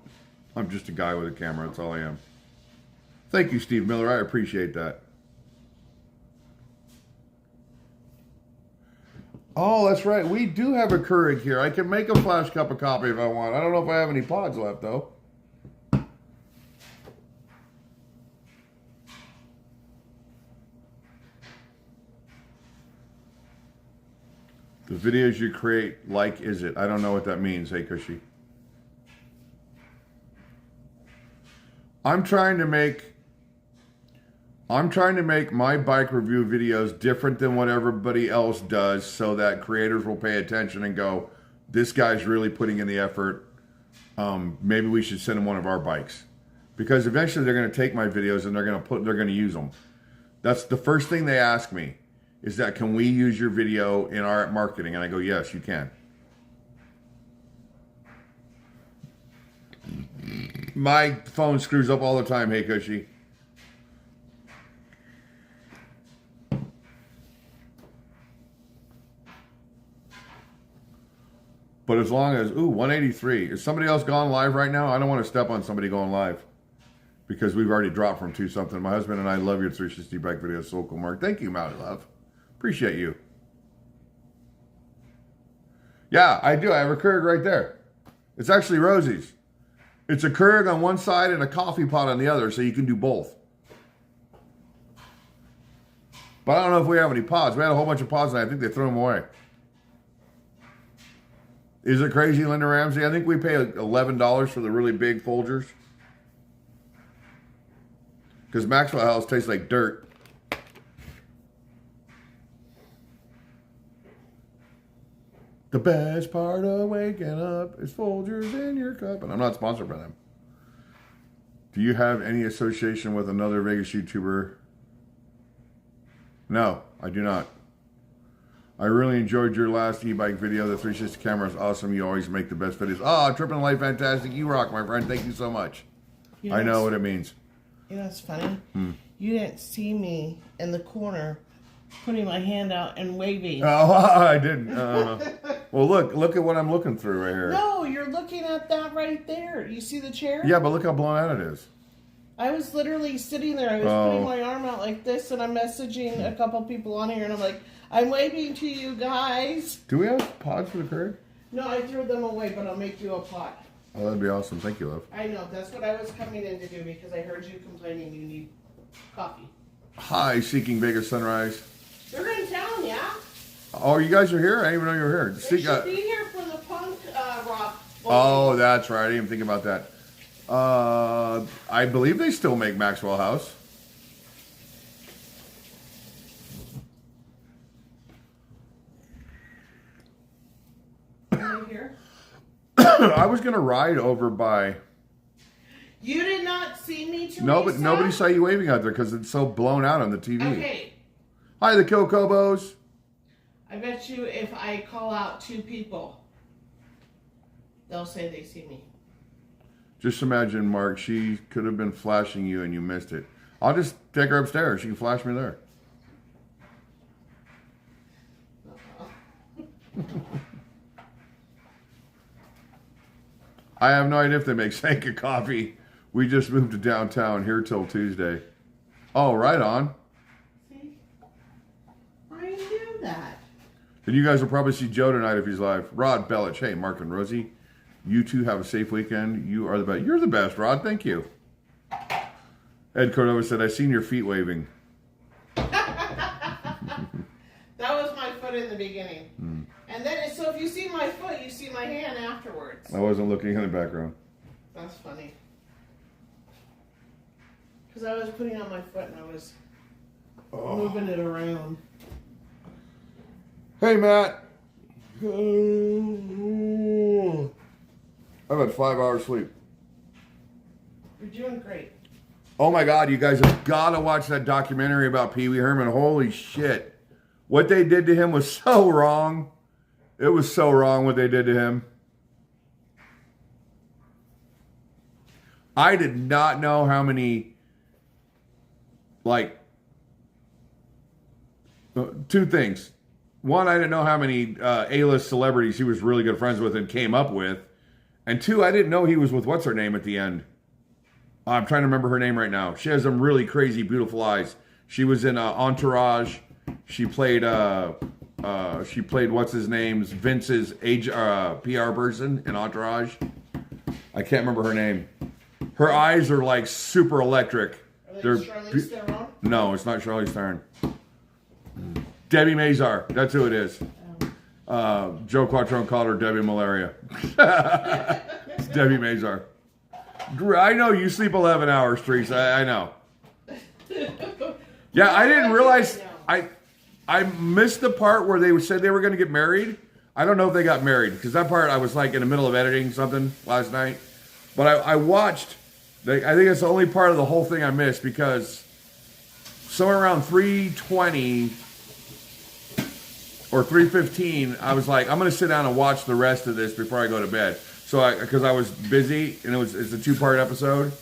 I'm just a guy with a camera. That's all I am. Thank you, Steve Miller. I appreciate that. Oh, that's right. We do have a Keurig here. I can make a flash cup of coffee if I want. I don't know if I have any pods left, though. The videos you create, like, is it? I don't know what that means, hey, Cushy. I'm trying to make my bike review videos different than what everybody else does so that creators will pay attention and go, this guy's really putting in the effort. Maybe we should send him one of our bikes. Because eventually they're going to take my videos and they're going to use them. That's the first thing they ask me is that, can we use your video in our marketing? And I go, yes, you can. My phone screws up all the time, hey Cushy. But as long as, 183. Is somebody else gone live right now? I don't want to step on somebody going live. Because we've already dropped from 2 something. My husband and I love your 360 bike videos. So cool, Mark. Thank you, Maui Love. Appreciate you. Yeah, I do. I have a Keurig right there. It's actually Rosie's. It's a Keurig on one side and a coffee pot on the other, so you can do both. But I don't know if we have any pods. We had a whole bunch of pods, and I think they threw them away. Is it crazy, Linda Ramsey? I think we pay $11 for the really big Folgers. Because Maxwell House tastes like dirt. The best part of waking up is Folgers in your cup. And I'm not sponsored by them. Do you have any association with another Vegas YouTuber? No, I do not. I really enjoyed your last e-bike video. The 360 camera is awesome. You always make the best videos. Oh, Trippin' Life Fantastic. You rock, my friend. Thank you so much. I know what it means. You know what's funny? You didn't see me in the corner putting my hand out and waving. Oh, I didn't. Well, look at what I'm looking through right here. No, you're looking at that right there. You see the chair? Yeah, but look how blown out it is. I was literally sitting there. I was putting my arm out like this, and I'm messaging a couple people on here, and I'm like, I'm waving to you guys. Do we have pods for the Keurig? No, I threw them away, but I'll make you a pot. Oh, that'd be awesome. Thank you, love. I know. That's what I was coming in to do because I heard you complaining you need coffee. Hi, Seeking Vegas Sunrise. They're in town, yeah? Oh, you guys are here? I didn't even know you were here. They should be here for the punk rock. Oh, that's right. I didn't even think about that. I believe they still make Maxwell House. Are they here? I was gonna ride over by. You did not see me, Teresa? No, but nobody saw you waving out there because it's so blown out on the TV. Okay. Hi, the Kokobos. I bet you if I call out 2 people, they'll say they see me. Just imagine, Mark, she could have been flashing you and you missed it. I'll just take her upstairs. She can flash me there. I have no idea if they make Sanka coffee. We just moved to downtown here till Tuesday. Oh, right on. See? I knew that. And you guys will probably see Joe tonight if he's live. Rod Bellich. Hey, Mark and Rosie. You two have a safe weekend. You are the best. You're the best, Rod. Thank you. Ed Cordova said, "I seen your feet waving." That was my foot in the beginning. And then, so if you see my foot, you see my hand afterwards. I wasn't looking in the background. That's funny. Because I was putting on my foot and I was moving it around. Hey, Matt. I've had 5 hours sleep. You're doing great. Oh my God, you guys have got to watch that documentary about Pee Wee Herman. Holy shit. What they did to him was so wrong. It was so wrong what they did to him. I did not know how many, like, two things. One, I didn't know how many A-list celebrities he was really good friends with and came up with. And two, I didn't know he was with what's her name at the end. I'm trying to remember her name right now. She has some really crazy, beautiful eyes. She was in Entourage. She played what's his name's Vince's PR person in Entourage. I can't remember her name. Her eyes are like super electric. Are they Charlize Theron? No, it's not Charlize Theron. Debbie Mazar. That's who it is. Joe Quattrone called her Debbie Malaria. It's Debbie Mazar. I know you sleep 11 hours, Teresa. I know. Yeah, I didn't realize. I missed the part where they said they were going to get married. I don't know if they got married because that part I was like in the middle of editing something last night. But I watched. I think it's the only part of the whole thing I missed because somewhere around 3:20 or 3:15, I was like, I'm going to sit down and watch the rest of this before I go to bed. So because I was busy and it's a 2-part episode.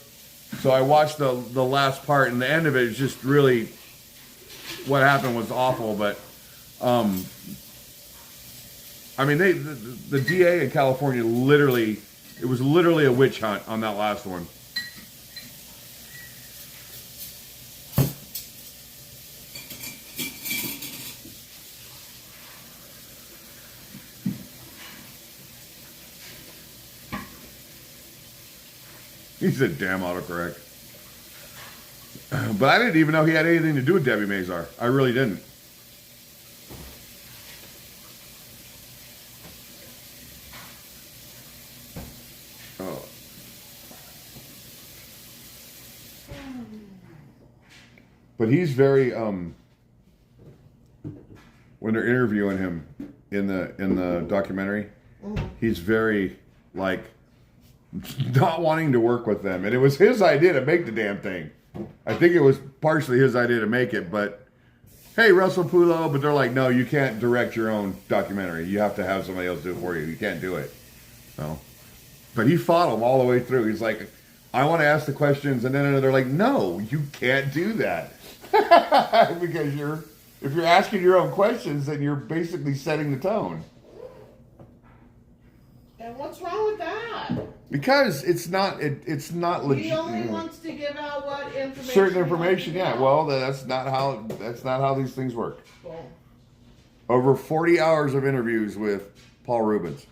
So I watched the last part and the end of it is just really what happened was awful. But I mean, the DA in California it was literally a witch hunt on that last one. He said, damn autocorrect. But I didn't even know he had anything to do with Debbie Mazar. I really didn't. Oh. But he's very, when they're interviewing him in the documentary, he's very, like, not wanting to work with them. And it was his idea to make the damn thing. I think it was partially his idea to make it, but hey, Russell Pulo, but they're like, no, you can't direct your own documentary. You have to have somebody else do it for you. You can't do it. No. But he fought them all the way through. He's like, I want to ask the questions, and then they're like, no, you can't do that. Because if you're asking your own questions, then you're basically setting the tone. And what's wrong with that? Because it's not legit. He only wants to give out what information. Certain information, yeah. Well, that's not how these things work. Cool. Over 40 hours of interviews with Paul Rubens.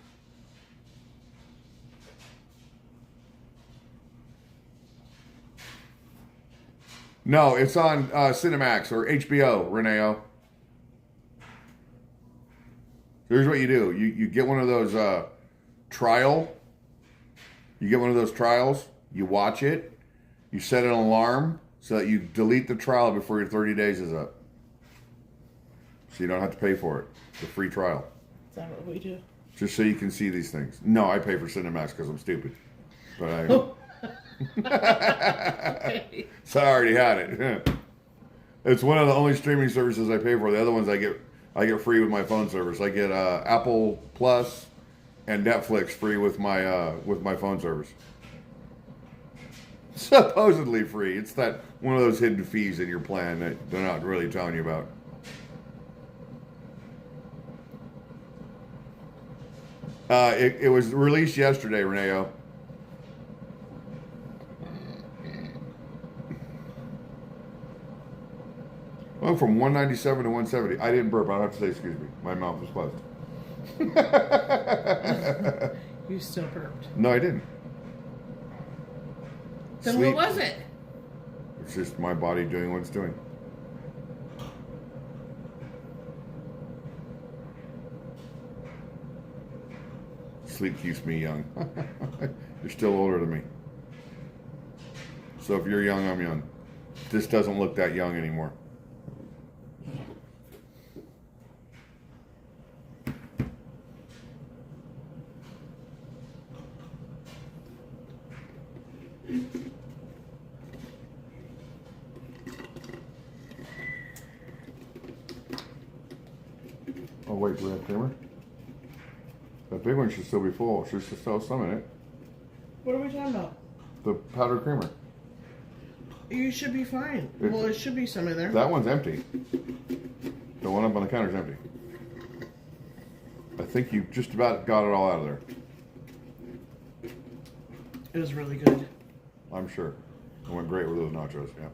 No, it's on Cinemax or HBO, Reneo. Here's what you do. You get one of those You get one of those trials, you watch it, you set an alarm so that you delete the trial before your 30 days is up. So you don't have to pay for it. It's a free trial. Is that what we do? Just so you can see these things. No, I pay for Cinemax because I'm stupid. But I... Okay. So I already had it. It's one of the only streaming services I pay for. The other ones I get free with my phone service. I get Apple Plus and Netflix free with my phone service. Supposedly free. It's that one of those hidden fees in your plan that they're not really telling you about. It was released yesterday, Reneo. Went from 197 to 170. I didn't burp. I don't have to say excuse me. My mouth was closed. You still burped. No, I didn't. Then what was it? It's just my body doing what it's doing. Sleep keeps me young. You're still older than me. So if you're young, I'm young. This doesn't look that young anymore. Oh wait, do we have creamer? That big one should still be full. Should still have some in it. What are we talking about? The powdered creamer. You should be fine. Well, it should be some in there. That one's empty. The one up on the counter is empty. I think you just about got it all out of there. It was really good. I'm sure. It went great with those nachos, yeah.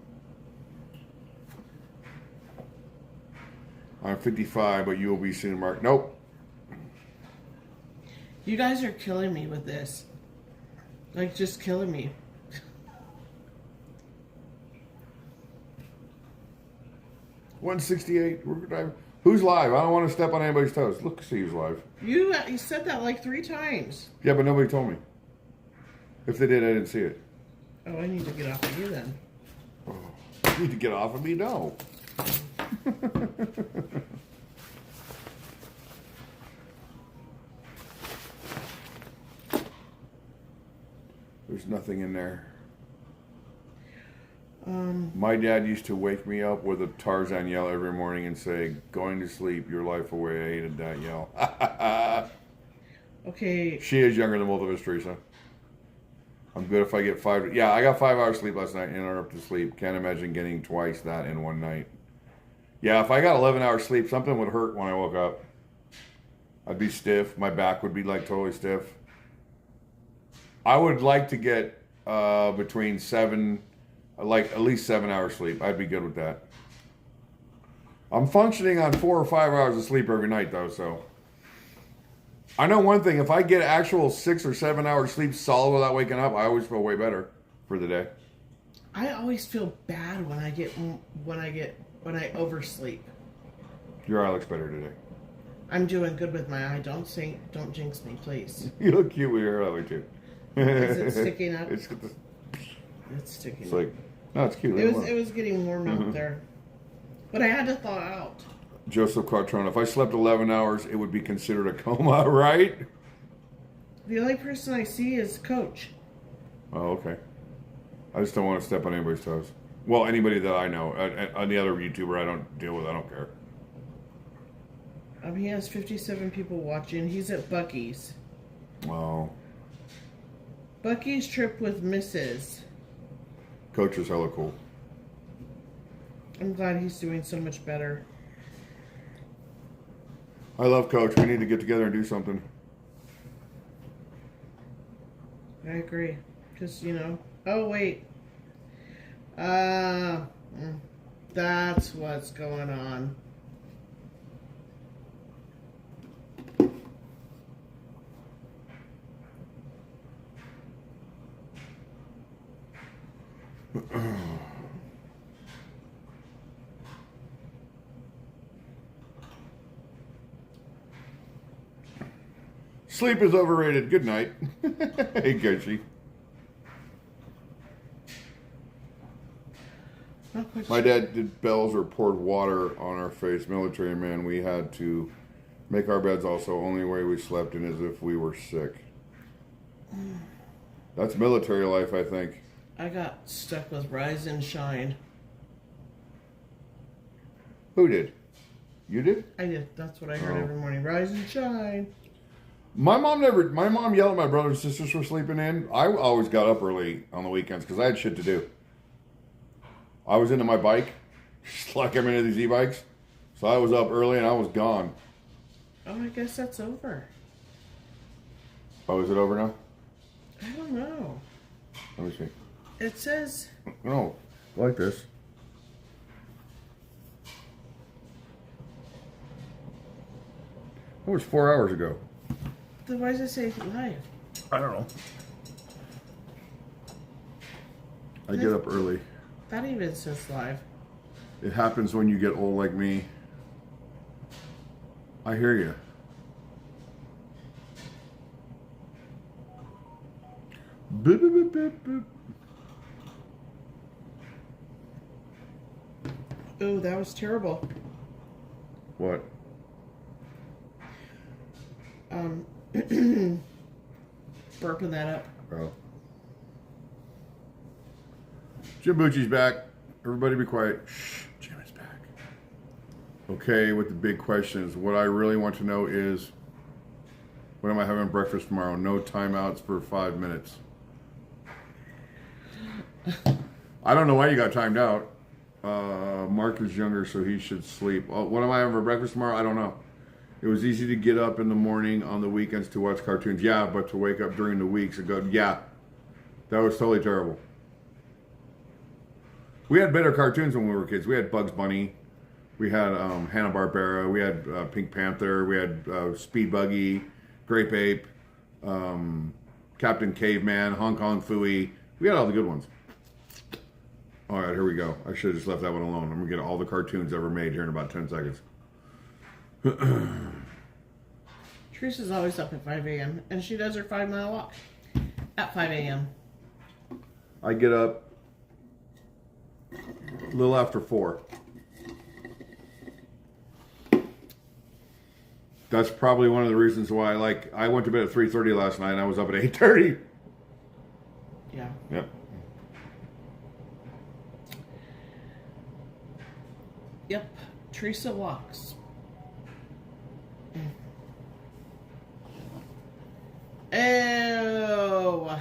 I'm 55, but you will be soon, Mark. Nope. You guys are killing me with this. Like, just killing me. $168. We're driving. Who's live? I don't want to step on anybody's toes. Look, see who's live. You said that like 3 times. Yeah, but nobody told me. If they did, I didn't see it. Oh, I need to get off of you then. Oh, you need to get off of me? No. There's nothing in there. My dad used to wake me up with a Tarzan yell every morning and say, "Going to sleep, your life away." I hated that yell. Okay. She is younger than both of us, Teresa. I'm good if I get 5. Yeah, I got 5 hours sleep last night, uninterrupted sleep. Can't imagine getting twice that in one night. Yeah, if I got 11 hours sleep, something would hurt when I woke up. I'd be stiff. My back would be like totally stiff. I would like to get between 7, like at least 7 hours sleep. I'd be good with that. I'm functioning on 4 or 5 hours of sleep every night though, so. I know one thing, if I get actual 6 or 7 hours sleep solid without waking up, I always feel way better for the day. I always feel bad when I oversleep. Your eye looks better today. I'm doing good with my eye. Don't jinx me, please. You look cute with your hair that way too. Is it sticking up? It's sticking it's up. like, no, it's cute. It was getting warm out there. But I had to thaw out. Joseph Quattrone, if I slept 11 hours, it would be considered a coma, right? The only person I see is Coach. Oh, okay. I just don't want to step on anybody's toes. Well, anybody that I know. Any other YouTuber I don't deal with, I don't care. He has 57 people watching. He's at Buc-ee's. Oh. Buc-ee's trip with Mrs. Coach is hella cool. I'm glad he's doing so much better. I love Coach. We need to get together and do something. I agree. Just, Oh, wait. That's what's going on. Sleep is overrated. Good night. Hey, Gucci. My dad did bells or poured water on our face. Military man, we had to make our beds also. Only way we slept in is if we were sick. That's military life, I think. I got stuck with Rise and Shine. Who did? You did? I did. That's what I heard every morning. Rise and Shine. My mom yelled at my brothers and sisters for sleeping in. I always got up early on the weekends because I had shit to do. I was into my bike, just like I'm into these e-bikes. So I was up early and I was gone. Oh, I guess that's over. Oh, is it over now? I don't know. Let me see. It says... No, like this. It was 4 hours ago. Then why does it say live? I don't know. I get up early. That even says live. It happens when you get old like me. I hear you. Boop, boop, boop, boop, boop. Oh, that was terrible. What? Burping that up. Oh. Jim Bucci's back. Everybody be quiet. Shh, Jim is back. Okay, what the big question is, what I really want to know is, when am I having breakfast tomorrow? No timeouts for 5 minutes. I don't know why you got timed out. Mark is younger, so he should sleep. What am I having for breakfast tomorrow? I don't know. It was easy to get up in the morning on the weekends to watch cartoons. Yeah, but to wake up during the weeks and go, yeah, that was totally terrible. We had better cartoons when we were kids. We had Bugs Bunny. We had Hanna-Barbera. We had Pink Panther. We had Speed Buggy, Grape Ape, Captain Caveman, Hong Kong Phooey. We had all the good ones. All right, here we go. I should have just left that one alone. I'm going to get all the cartoons ever made here in about 10 seconds. Teresa's always up at 5 a.m. and she does her 5-mile walk at 5 a.m. I get up a little after 4. That's probably one of the reasons why, I went to bed at 3:30 last night and I was up at 8:30. Yeah. Yep. Yep. Teresa walks. Oh.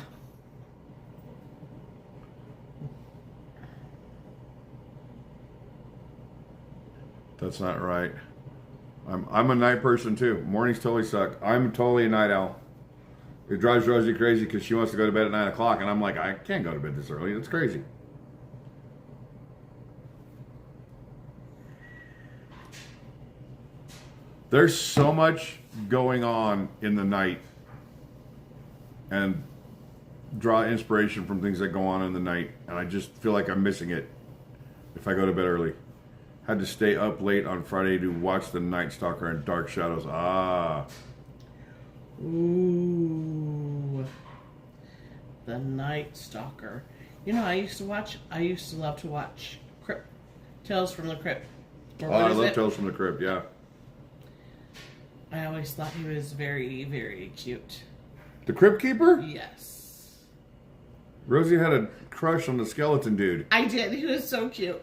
That's not right. I'm a night person too. Mornings totally suck. I'm totally a night owl. It drives Rosie crazy because she wants to go to bed at 9 o'clock, and I'm like, I can't go to bed this early. It's crazy. There's so much going on in the night, and draw inspiration from things that go on in the night, and I just feel like I'm missing it if I go to bed early. Had to stay up late on Friday to watch The Night Stalker and Dark Shadows. Ah. Ooh. The Night Stalker. You know, I used to love to watch Tales from the Crypt. Oh, I love Tales from the Crypt, yeah. I always thought he was very, very cute. The Crypt Keeper? Yes. Rosie had a crush on the skeleton dude. I did. He was so cute.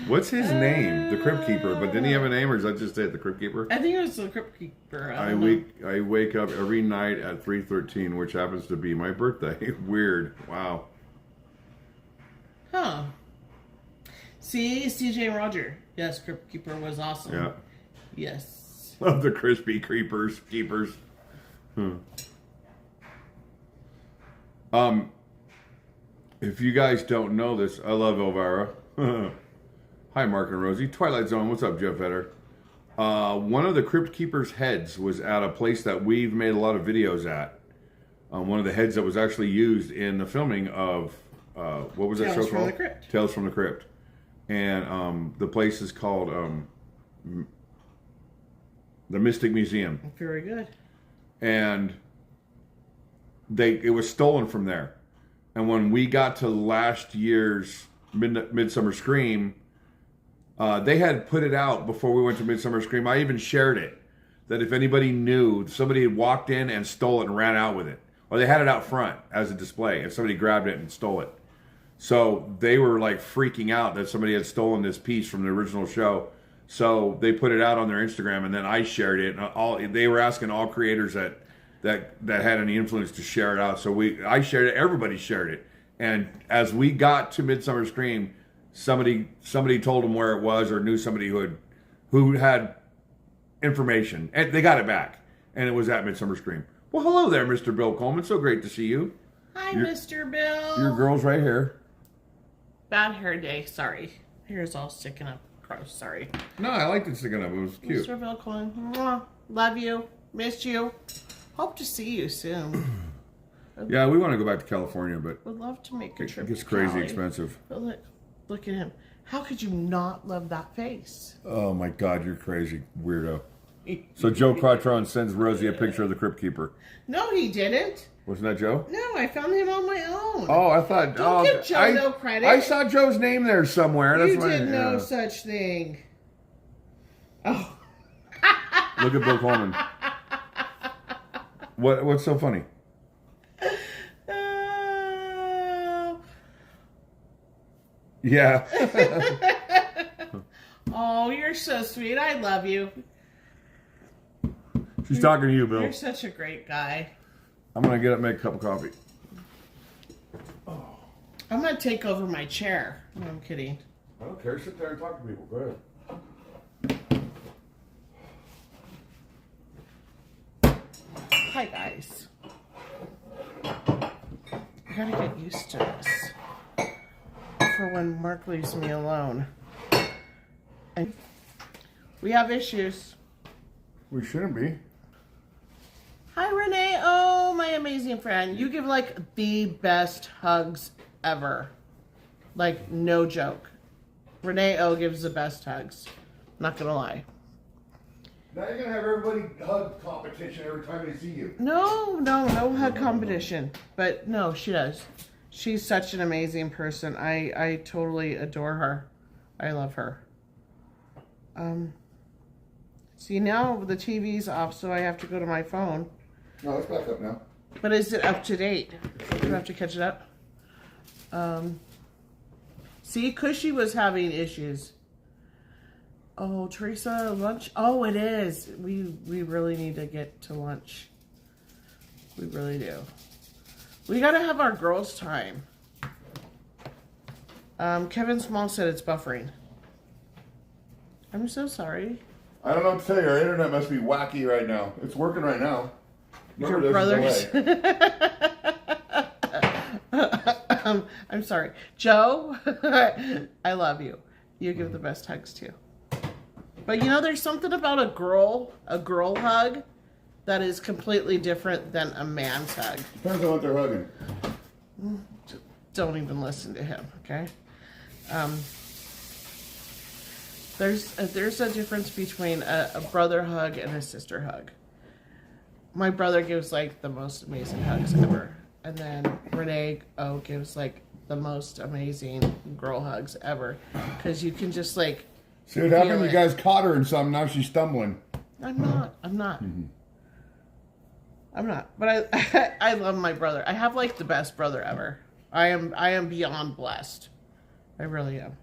What's his name? The Crypt Keeper. But didn't he have a name, or is that just it? The Crypt Keeper? I think it was the Crypt Keeper. I wake up every night at 3:13, which happens to be my birthday. Weird. Wow. Huh. See, CJ and Roger. Yes, Crypt Keeper was awesome. Yeah. Yes. Love the crispy keepers. If you guys don't know this, I love Elvira. Hi, Mark and Rosie. Twilight Zone. What's up, Jeff Vetter? One of the Crypt Keeper's heads was at a place that we've made a lot of videos at. One of the heads that was actually used in the filming of what was that show called? Tales from the Crypt. Tales from the Crypt. And the place is called the Mystic Museum. Very good. And it was stolen from there. And when we got to last year's Midsummer Scream, they had put it out before we went to Midsummer Scream. I even shared it, that if anybody knew, somebody had walked in and stole it and ran out with it. Or they had it out front as a display, and somebody grabbed it and stole it. So they were like freaking out that somebody had stolen this piece from the original show. So they put it out on their Instagram, and then I shared it. And they were asking all creators that had any influence to share it out. So I shared it. Everybody shared it. And as we got to Midsummer Scream, somebody told them where it was, or knew somebody who had information, and they got it back. And it was at Midsummer Scream. Well, hello there, Mr. Bill Coleman. So great to see you. Hi, Mr. Bill. Your girl's right here. Bad hair day. Sorry. Hair's all sticking up. Gross. Sorry. No, I liked it sticking up. It was cute. Mr. Bill Coleman. Love you. Missed you. Hope to see you soon. Yeah, we want to go back to California, but Would love to make a trip. it gets to crazy Cali. expensive. But look at him. How could you not love that face? Oh my God, you're crazy, weirdo. So Joe Quatron sends Rosie a picture of the Crypt Keeper. No, he didn't. Wasn't that Joe? No, I found him on my own. Oh, I thought. Don't give Joe no credit. I saw Joe's name there somewhere. That's You why, did no such thing. Oh. Look at Bill Coleman. What's so funny? Yeah. Oh, you're so sweet. I love you. She's talking to you, Bill. You're such a great guy. I'm gonna get up and make a cup of coffee. I'm gonna take over my chair. No, I'm kidding. I don't care. Sit there and talk to people. Go ahead. Hi, guys. I gotta get used to this for when Mark leaves me alone. And we have issues. We shouldn't be. Hi, Renee. Oh, my amazing friend. You give like the best hugs ever. Like, no joke. Renee O gives the best hugs. Not gonna lie. Now you're gonna have everybody hug competition every time they see you. No hug competition. But no, she does. She's such an amazing person. I totally adore her. I love her. See, now the TV's off, so I have to go to my phone. No, it's back up now. But is it up to date? Do I have to catch it up? See, Cushy was having issues. Oh, Teresa, lunch? Oh, it is. We really need to get to lunch. We really do. We gotta have our girls' time. Kevin Small said it's buffering. I'm so sorry. I don't know what to tell you. Our internet must be wacky right now. It's working right now. Your Remember, there's a brothers. I'm sorry. Joe, I love you. You give the best hugs too. But you know, there's something about a girl hug that is completely different than a man's hug. Depends on what they're hugging. Don't even listen to him, okay? There's a difference between a brother hug and a sister hug. My brother gives like the most amazing hugs ever. And then Renee O gives like the most amazing girl hugs ever. Because you can just like... See what happened? You guys caught her in something. Now she's stumbling. I'm not. Mm-hmm. I'm not. But I love my brother. I have like the best brother ever. I am beyond blessed. I really am.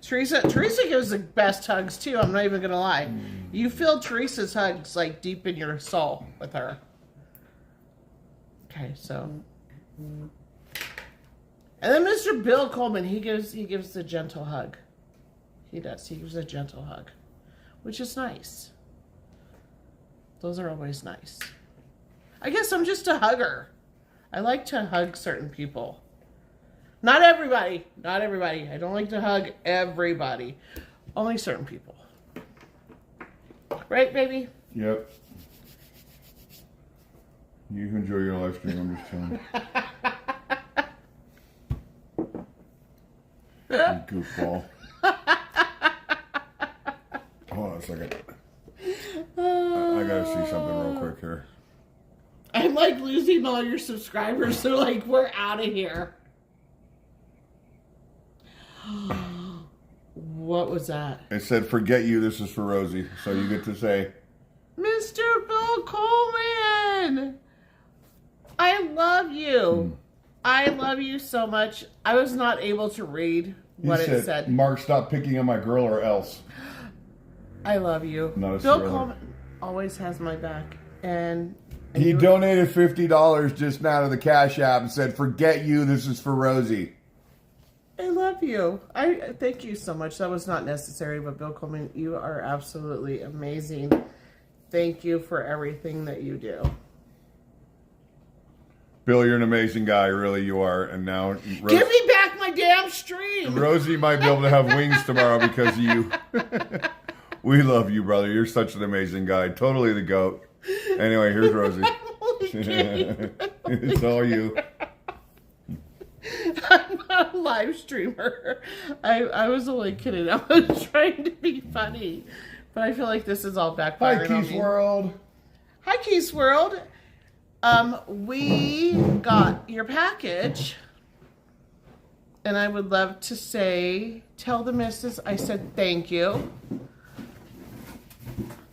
Teresa gives the best hugs too. I'm not even gonna lie. You feel Teresa's hugs like deep in your soul with her. Okay, so, and then Mr. Bill Coleman, he gives the gentle hug. He does. He gives a gentle hug, which is nice. Those are always nice. I guess I'm just a hugger. I like to hug certain people. Not everybody. Not everybody. I don't like to hug everybody. Only certain people. Right, baby? Yep. You can enjoy your live stream. I'm just telling you. You goofball. Hold on a second. I gotta see something real quick here. I'm like losing all your subscribers. They're like, we're out of here. What was that? It said, forget you, this is for Rosie. So you get to say, Mr. Bill Coleman, I love you. I love you so much. I was not able to read what it said. Mark, stop picking on my girl or else. I love you. Bill Coleman always has my back. And he donated $50 just now to the Cash App and said, forget you, this is for Rosie. I love you. I thank you so much. That was not necessary, but Bill Coleman, you are absolutely amazing. Thank you for everything that you do. Bill, you're an amazing guy. Really, you are. And now... Give me back my damn stream! Rosie might be able to have wings tomorrow because of you. We love you, brother. You're such an amazing guy. Totally the GOAT. Anyway, here's Rosie. I'm only game. It's all you. I'm not a live streamer. I was only kidding. I was trying to be funny. But I feel like this is all Hi, backfiring on Keith me. World. Hi, Keith World. We got your package. And I would love to say, tell the missus I said thank you.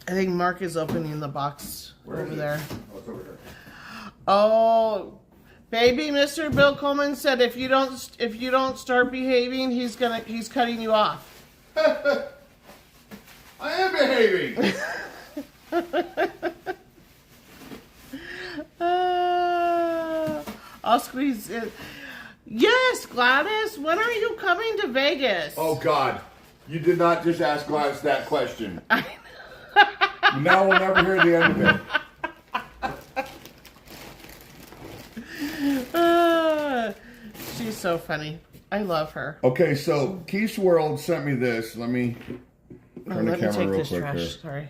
I think Mark is opening the box over there. Oh, it's over here. Oh, baby, Mr. Bill Coleman said if you don't start behaving, he's cutting you off. I am behaving. I'll squeeze it. Yes, Gladys. When are you coming to Vegas? Oh God, you did not just ask Gladys that question. Now we'll never hear the end of it. She's so funny. I love her. Okay, so Keith's World sent me this. Let me turn the Let me camera take real this quick trash. here. Sorry.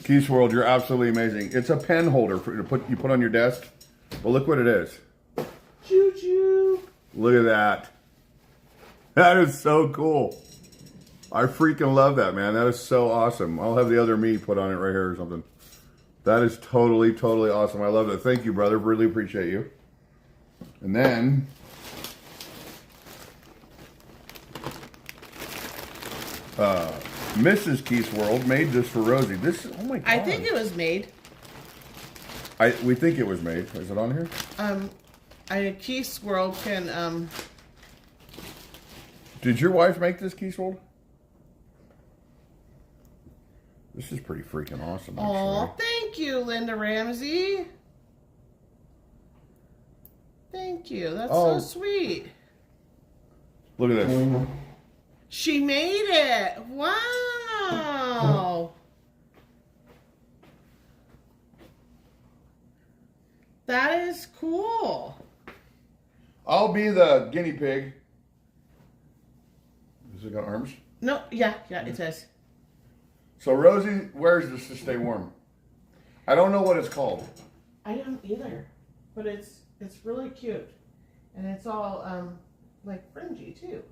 Keith's World, you're absolutely amazing. It's a pen holder for you put on your desk. Well, look what it is. Choo choo. Look at that. That is so cool. I freaking love that, man. That is so awesome. I'll have the other me put on it right here or something. That is totally, totally awesome. I love it. Thank you, brother. Really appreciate you. And then Mrs. Keith's World made this for Rosie. This, oh my God. I think it was made. We think it was made. Is it on here? Keith's World can Did your wife make this, Keith's World? This is pretty freaking awesome, actually. Oh, thank you, Linda Ramsey. Thank you. That's so sweet. Look at this. She made it. Wow. That is cool. I'll be the guinea pig. Has it got arms? No, yeah, it says. So Rosie wears this to stay warm. I don't know what it's called. I don't either, but it's really cute, and it's all like fringy too.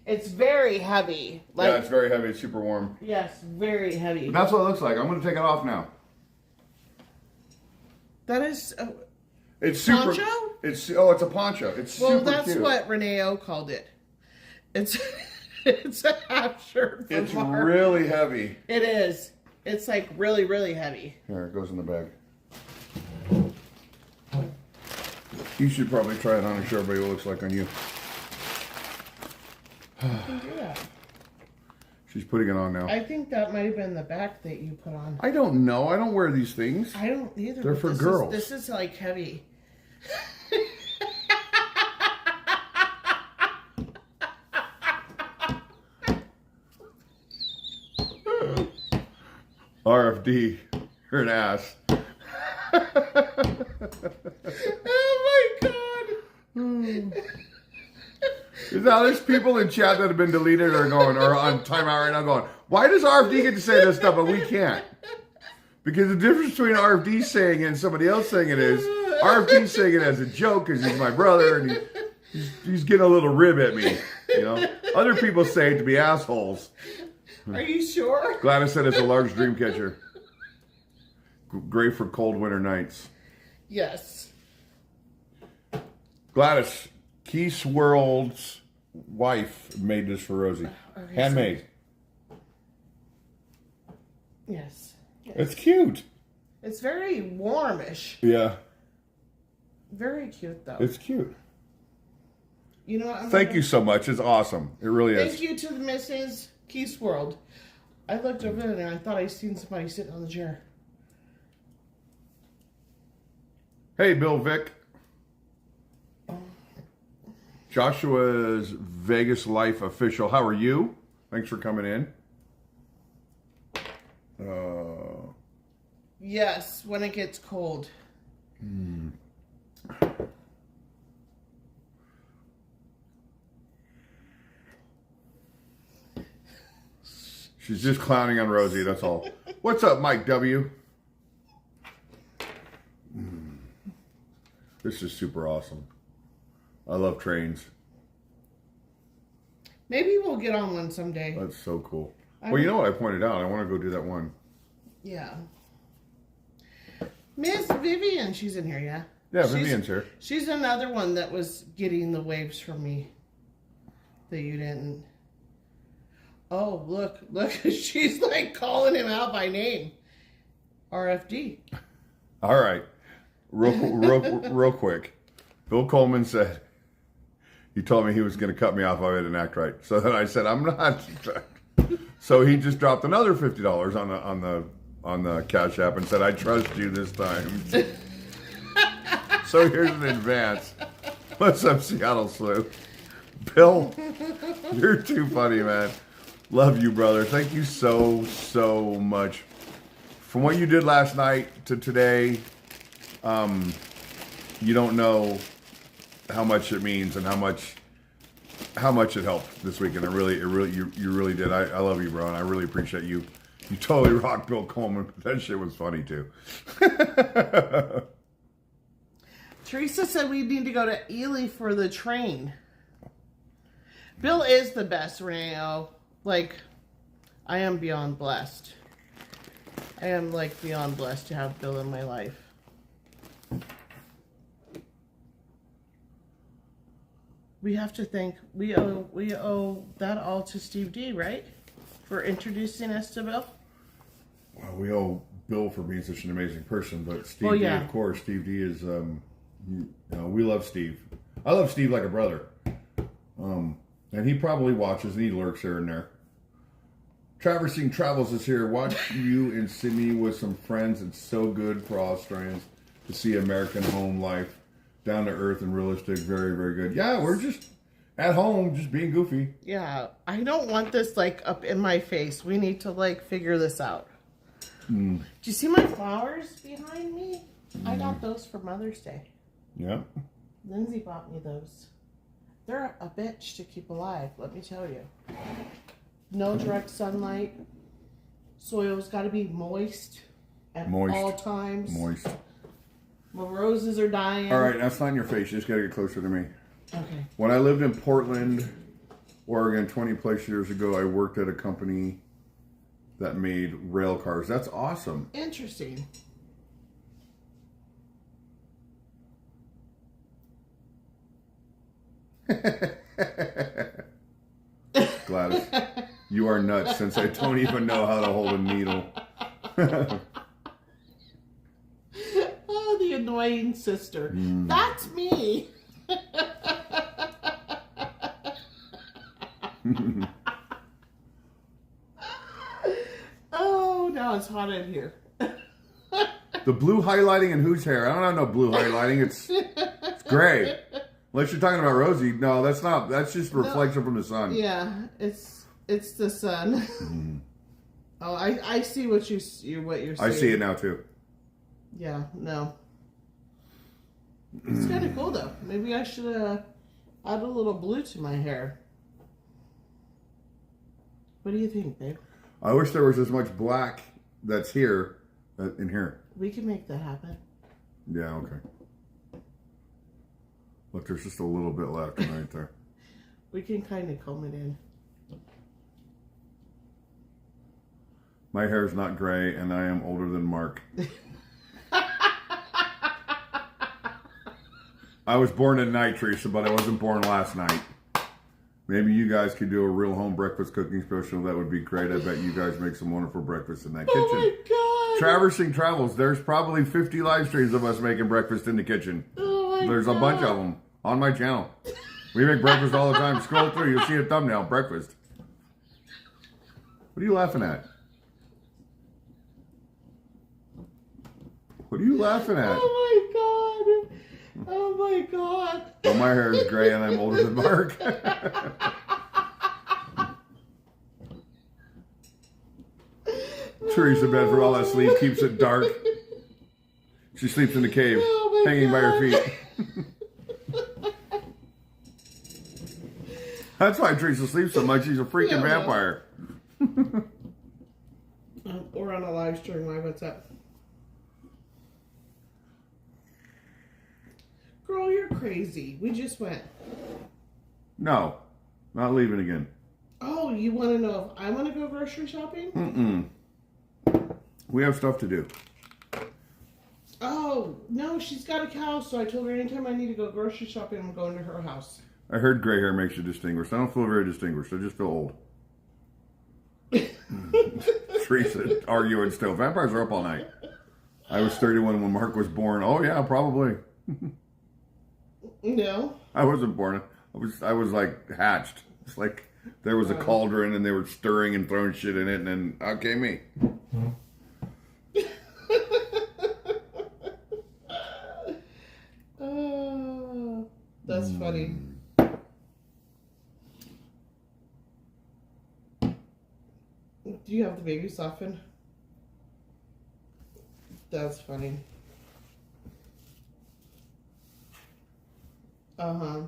It's very heavy. Like, Yeah, it's very heavy. It's super warm. yes, very heavy. That's what it looks like. I'm going to take it off now. That is. It's super. Poncho? It's a poncho. It's Well, super that's cute. what Renee O called it. It's it's a half shirt. It's Mark. really heavy. It is. It's like really, really heavy. Here, it goes in the bag. You should probably try it on and show everybody what it looks like on you. You can do that. She's putting it on now. I think that might have been the back that you put on. I don't know. I don't wear these things. I don't either. They're but for this girls. This is like heavy. RFD. You're an ass. Oh my god. Now there's people in chat that have been deleted or on timeout right now going, why does RFD get to say this stuff but we can't? Because the difference between RFD saying it and somebody else saying it is RFD saying it as a joke because he's my brother and he's getting a little rib at me. You know, other people say it to be assholes. Are you sure? Gladys said it's a large dream catcher. Great for cold winter nights. Yes. Gladys, Keith's World's wife made this for Rosie. Okay, Handmade. Yes. It's cute. It's very warmish. Yeah, Very cute though. it's cute. You know what? Thank you so much. It's awesome. It really is. Thank you to the Mrs. Keith's World. I looked over there and I thought I seen somebody sitting on the chair. Hey, Bill Vick. Joshua's Vegas Life official. How are you? Thanks for coming in. Yes, when it gets cold. She's just clowning on Rosie, that's all. What's up, Mike W? This is super awesome. I love trains. Maybe we'll get on one someday. That's so cool. Well, you know what I pointed out? I want to go do that one. Yeah. Miss Vivian, she's in here, yeah? Yeah, Vivian's here. She's another one that was getting the waves from me that you didn't. Oh, look. She's like calling him out by name. RFD. All right. Real quick. Bill Coleman said, he told me he was going to cut me off if I didn't act right. So then I said, I'm not. So he just dropped another $50 on the Cash App and said, I trust you this time. So here's an advance. What's up, Seattle Slew? Bill, you're too funny, man. Love you, brother. Thank you so much. From what you did last night to today, you don't know how much it means and how much it helped this weekend. You really did. I love you, bro, and I really appreciate you. You totally rocked Bill Coleman, but that shit was funny too. Teresa said we need to go to Ely for the train. Bill is the best, Renee. Like, I am beyond blessed. I am like beyond blessed to have Bill in my life. We have to thank, we owe that all to Steve D, right? For introducing us to Bill. Well, we owe Bill for being such an amazing person, but Steve D, of course, Steve D is, we love Steve. I love Steve like a brother. And he probably watches and he lurks here and there. Traversing Travels is here. Watch you in Sydney with some friends. It's so good for Australians to see American home life. Down to earth and realistic. Very, very good. Yeah, we're just at home, just being goofy. Yeah, I don't want this like up in my face. We need to like figure this out. Do you see my flowers behind me? I got those for Mother's Day. Yeah. Lindsay bought me those. They're a bitch to keep alive, let me tell you. No direct sunlight. Soil's got to be moist at all times. Moist. My roses are dying. All right, that's not in your face. You just got to get closer to me. Okay. When I lived in Portland, Oregon, 20 plus years ago, I worked at a company that made rail cars. That's awesome. Interesting. Gladys, you are nuts since I don't even know how to hold a needle. Oh, the annoying sister. That's me. Oh, now it's hot in here. The blue highlighting in whose hair? I don't have no blue highlighting. It's gray. Unless you're talking about Rosie. No, that's not. That's just a reflection from the sun. Yeah, it's the sun. Oh, I see what you're saying. I see it now too. Yeah, no. It's kind of cool though. Maybe I should add a little blue to my hair. What do you think, babe? I wish there was as much black that's here in here. We can make that happen. Yeah, okay. Look, there's just a little bit left right there. We can kind of comb it in. My hair is not gray, and I am older than Mark. I was born at night, Teresa, but I wasn't born last night. Maybe you guys could do a real home breakfast cooking special. That would be great. I bet you guys make some wonderful breakfast in that kitchen. Oh my God. Traversing Travels. There's probably 50 live streams of us making breakfast in the kitchen. Oh my There's God. a bunch of them on my channel. We make breakfast all the time. Scroll through. You'll see a thumbnail. Breakfast. What are you laughing at? What are you laughing at? Oh my God. Oh my God. Well, my hair is gray and I'm older than Mark. Teresa bed for all that sleep keeps it dark. She sleeps in the cave, hanging by her feet. That's why Teresa sleeps so much. She's a freaking vampire. Or on a live stream. What's up? you're crazy. We just went. No, not leaving again. Oh, you want to know if I want to go grocery shopping? We have stuff to do. Oh, no, she's got a cow, so I told her anytime I need to go grocery shopping, I'm going to her house. I heard gray hair makes you distinguished. I don't feel very distinguished. I just feel old. Teresa arguing still. Vampires are up all night. I was 31 when Mark was born. Oh yeah, probably. No. I wasn't born. I was like hatched. It's like there was a cauldron and they were stirring and throwing shit in it, and then out came me. Oh, that's funny. Do you have the baby soften? That's funny. Uh-huh.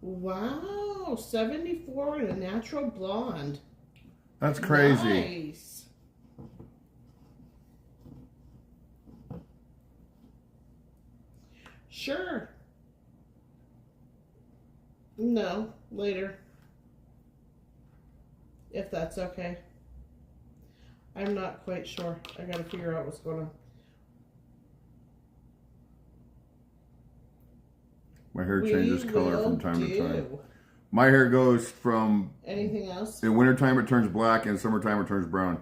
Wow, 74 and a natural blonde. That's crazy. Nice. Sure. No, later. If that's okay. I'm not quite sure. I gotta figure out what's going on. My hair changes color from time to time. Do. My hair goes from... Anything else? In wintertime it turns black, and summertime it turns brown.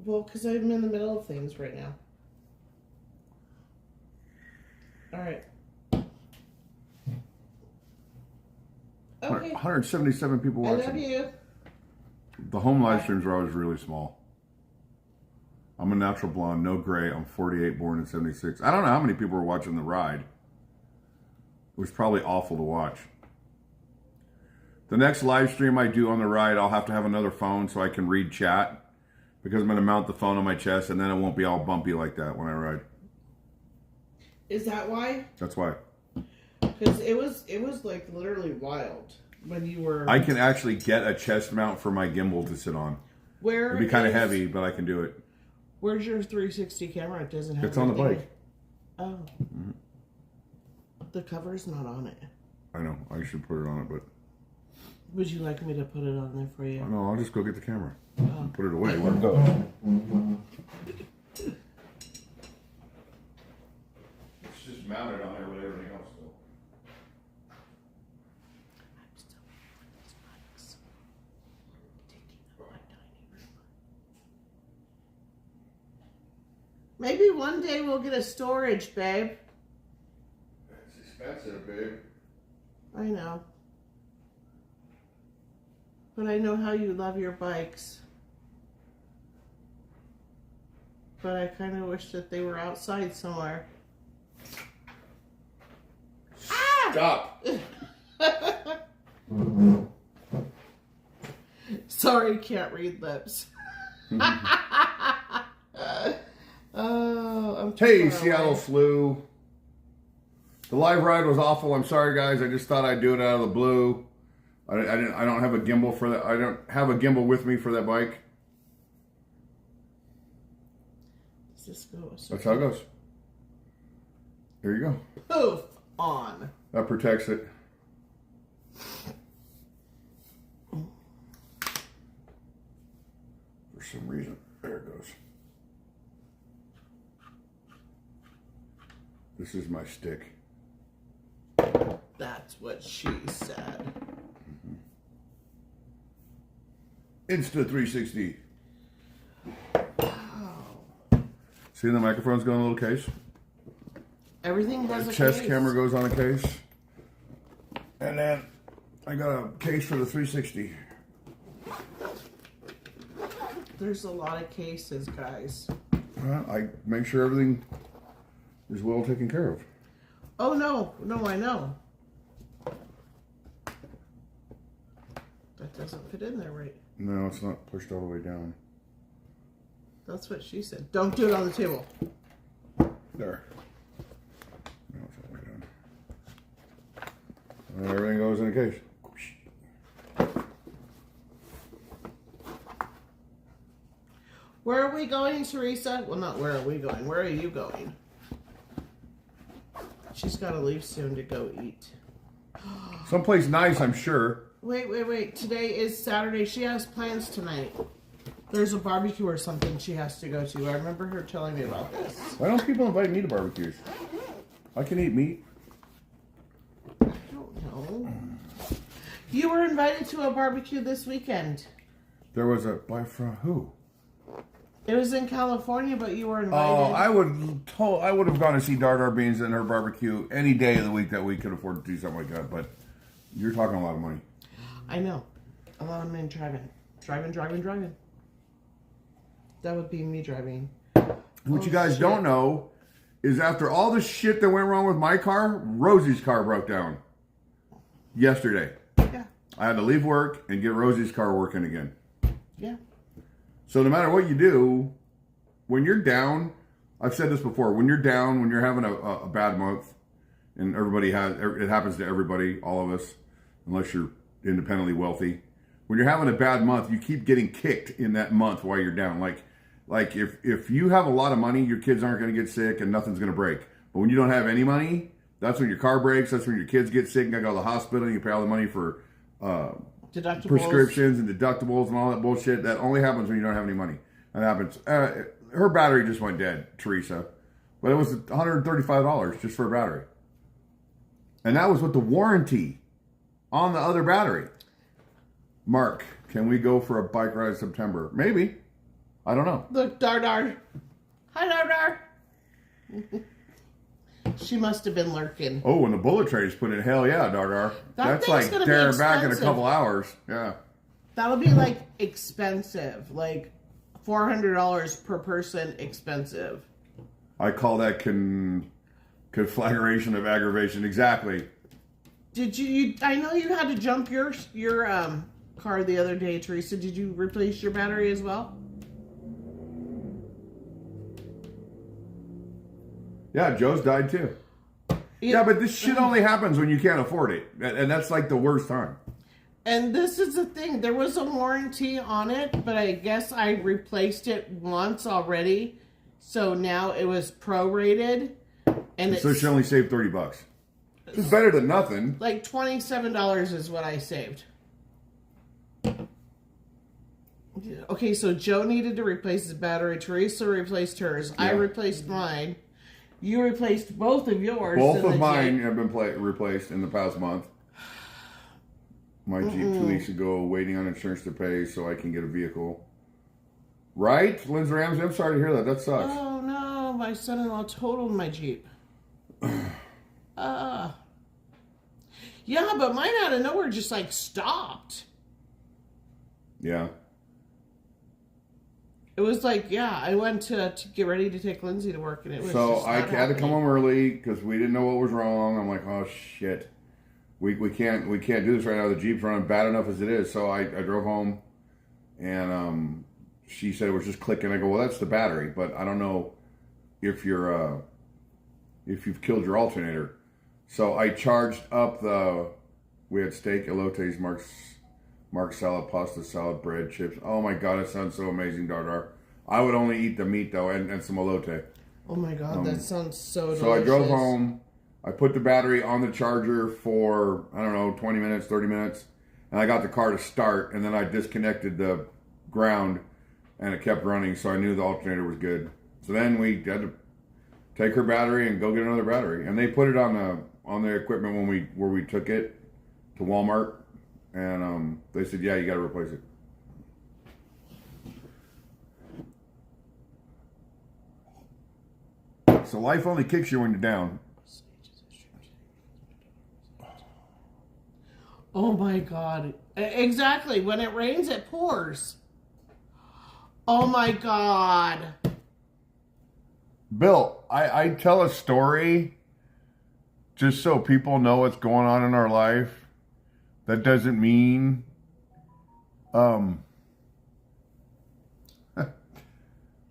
Well, because I'm in the middle of things right now. All right. Okay. 177 people I watching. love you. The home live streams are always really small. I'm a natural blonde, no gray. I'm 48, born in 76. I don't know how many people were watching the ride. It was probably awful to watch. The next live stream I do on the ride, I'll have to have another phone so I can read chat, because I'm going to mount the phone on my chest, and then it won't be all bumpy like that when I ride. Is that why? That's why. Because it was like literally wild when you were. I can actually get a chest mount for my gimbal to sit on. Where It'd be kind of heavy, but I can do it. Where's your 360 camera? It doesn't have. It's on the anything. bike. Oh. Mm-hmm. The cover's not on it. I know. I should put it on it, but... Would you like me to put it on there for you? No, I'll just go get the camera. Oh. Put it away. Where it goes. It's just mounted on there with everything else, though. I'm still waiting for these bikes. Taking up my dining room. Maybe one day we'll get a storage, babe. It's expensive, babe. I know. But I know how you love your bikes. But I kind of wish that they were outside somewhere. Stop! Sorry, can't read lips. Oh, I'm too Hey, far Seattle away. flu. The live ride was awful. I'm sorry, guys. I just thought I'd do it out of the blue. I don't have a gimbal for that. I don't have a gimbal with me for that bike. Does this go? That's how it goes. Here you go. Poof on. That protects it. For some reason. There it goes. This is my stick. That's what she said. Insta360. Wow. See the microphone's going in a little case? Everything has The a chest case. camera goes on a case. And then I got a case for the 360. There's a lot of cases, guys. I make sure everything is well taken care of. Oh, no. No, I know. That doesn't fit in there right. No, it's not pushed all the way down. That's what she said. Don't do it on the table. There. No, it's all the way down. And everything goes in a case. Where are we going, Teresa? Well, not where are we going. Where are you going? She's got to leave soon to go eat. Someplace nice, I'm sure. Wait. Today is Saturday. She has plans tonight. There's a barbecue or something she has to go to. I remember her telling me about this. Why don't people invite me to barbecues? I can eat meat. I don't know. You were invited to a barbecue this weekend. There was a from who? It was in California, but you were invited. Oh, I would have gone to see Dar Beans and her barbecue any day of the week that we could afford to do something like that. But you're talking a lot of money. I know. A lot of men driving. That would be me driving. What you guys don't know is after all the shit that went wrong with my car, Rosie's car broke down yesterday. Yeah. I had to leave work and get Rosie's car working again. Yeah. So no matter what you do, when you're down, I've said this before, when you're down, when you're having a bad month, and it happens to everybody, all of us, unless you're independently wealthy. When you're having a bad month, you keep getting kicked in that month while you're down. Like if you have a lot of money, your kids aren't going to get sick and nothing's going to break. But when you don't have any money, that's when your car breaks. That's when your kids get sick and got to go to the hospital. And you pay all the money for prescriptions and deductibles and all that bullshit. That only happens when you don't have any money. That happens. Her battery just went dead, Teresa. But it was $135 just for a battery. And that was with the warranty on the other battery. Mark, can we go for a bike ride in September? Maybe. I don't know. Look, Dar. Hi, Dar. She must have been lurking. Oh, when the bullet train is put in, hell yeah, Dar. That's like daring back in a couple hours. Yeah. That'll be like expensive. Like $400 per person expensive. I call that conflagration of aggravation. Exactly. Did you I know you had to jump your car the other day, Teresa. Did you replace your battery as well? Yeah, Joe's died too. Yeah, but this shit only happens when you can't afford it. And that's like the worst time. And this is the thing. There was a warranty on it, but I guess I replaced it once already. So now it was prorated. And so she only saved $30. It's better than nothing. Like $27 is what I saved. Okay, so Joe needed to replace his battery. Teresa replaced hers. Yeah. I replaced mine. You replaced both of yours. Both of mine have been replaced in the past month. My Jeep 2 weeks ago, waiting on insurance to pay so I can get a vehicle. Right? Lindsay Ramsey, I'm sorry to hear that. That sucks. Oh, no. My son-in-law totaled my Jeep. Yeah, but mine out of nowhere just like stopped. Yeah. It was like, yeah, I went to get ready to take Lindsay to work, and it was so I had to come home early because we didn't know what was wrong. I'm like, oh shit, we can't do this right now. The Jeep's running bad enough as it is. So I drove home, and she said it was just clicking. I go, well, that's the battery, but I don't know if you've killed your alternator. So I charged up we had steak, elotes, Mark's salad, pasta salad, bread, chips. Oh my God, it sounds so amazing, Dar. I would only eat the meat though and some elote. Oh my God, that sounds so delicious. So I drove home. I put the battery on the charger for, I don't know, 20 minutes, 30 minutes. And I got the car to start. And then I disconnected the ground and it kept running. So I knew the alternator was good. So then we had to take her battery and go get another battery. And they put it on the equipment where we took it to Walmart. And they said, yeah, you got to replace it. So life only kicks you when you're down. Oh my God. Exactly. When it rains, it pours. Oh my God. Bill, I tell a story just so people know what's going on in our life. That doesn't mean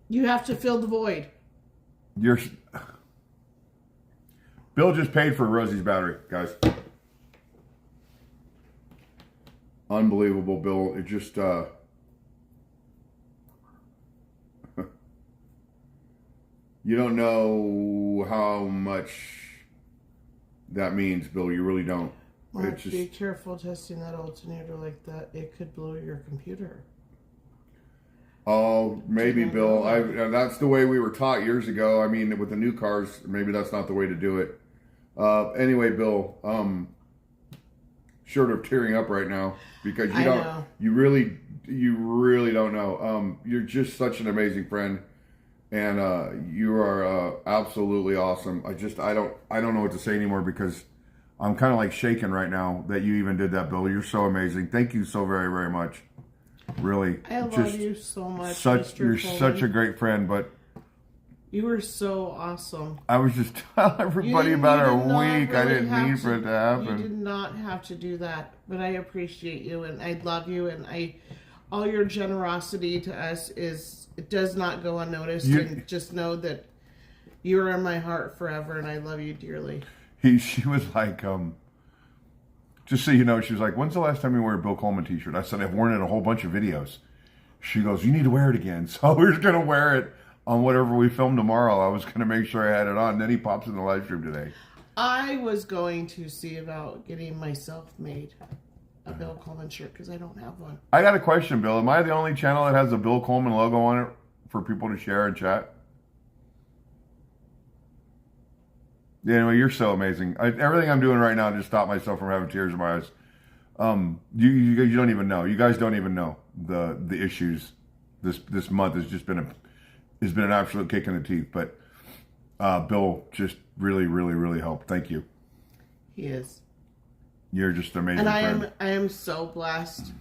you have to fill the void. Bill just paid for Rosie's battery, guys. Unbelievable, Bill. It just You don't know how much that means, Bill. You really don't. Mark, It's just, be careful testing that alternator like that. It could blow your computer. oh, maybe, Didn't Bill. know. That's the way we were taught years ago. I mean, with the new cars, maybe that's not the way to do it. Anyway, Bill, short of tearing up right now because I know. you really don't know. You're just such an amazing friend, and you are absolutely awesome. I don't know what to say anymore because I'm kind of like shaking right now that you even did that, Bill. You're so amazing. Thank you so very, very much. Really, I love you so much. You're Mr. such a Coleman. great friend, but You were so awesome. I was just telling everybody You about our did not week. I really didn't have mean for it to You happen. did not have to do that, but I appreciate you and I love you and all your generosity to us it does not go unnoticed. And just know that you are in my heart forever, and I love you dearly. She was like, just so you know, she was like, when's the last time you wore a Bill Coleman t-shirt? I said, I've worn it in a whole bunch of videos. She goes, you need to wear it again. So we're just going to wear it on whatever we film tomorrow. I was going to make sure I had it on. And then he pops in the live stream today. I was going to see about getting myself made a Bill Coleman shirt because I don't have one. I got a question, Bill. Am I the only channel that has a Bill Coleman logo on it for people to share and chat? Yeah, anyway, you're so amazing. Everything I'm doing right now to stop myself from having tears in my eyes. You don't even know. You guys don't even know the issues. This month has just been an absolute kick in the teeth. But Bill just really, really, really helped. Thank you. He is. You're just amazing. And I am so blessed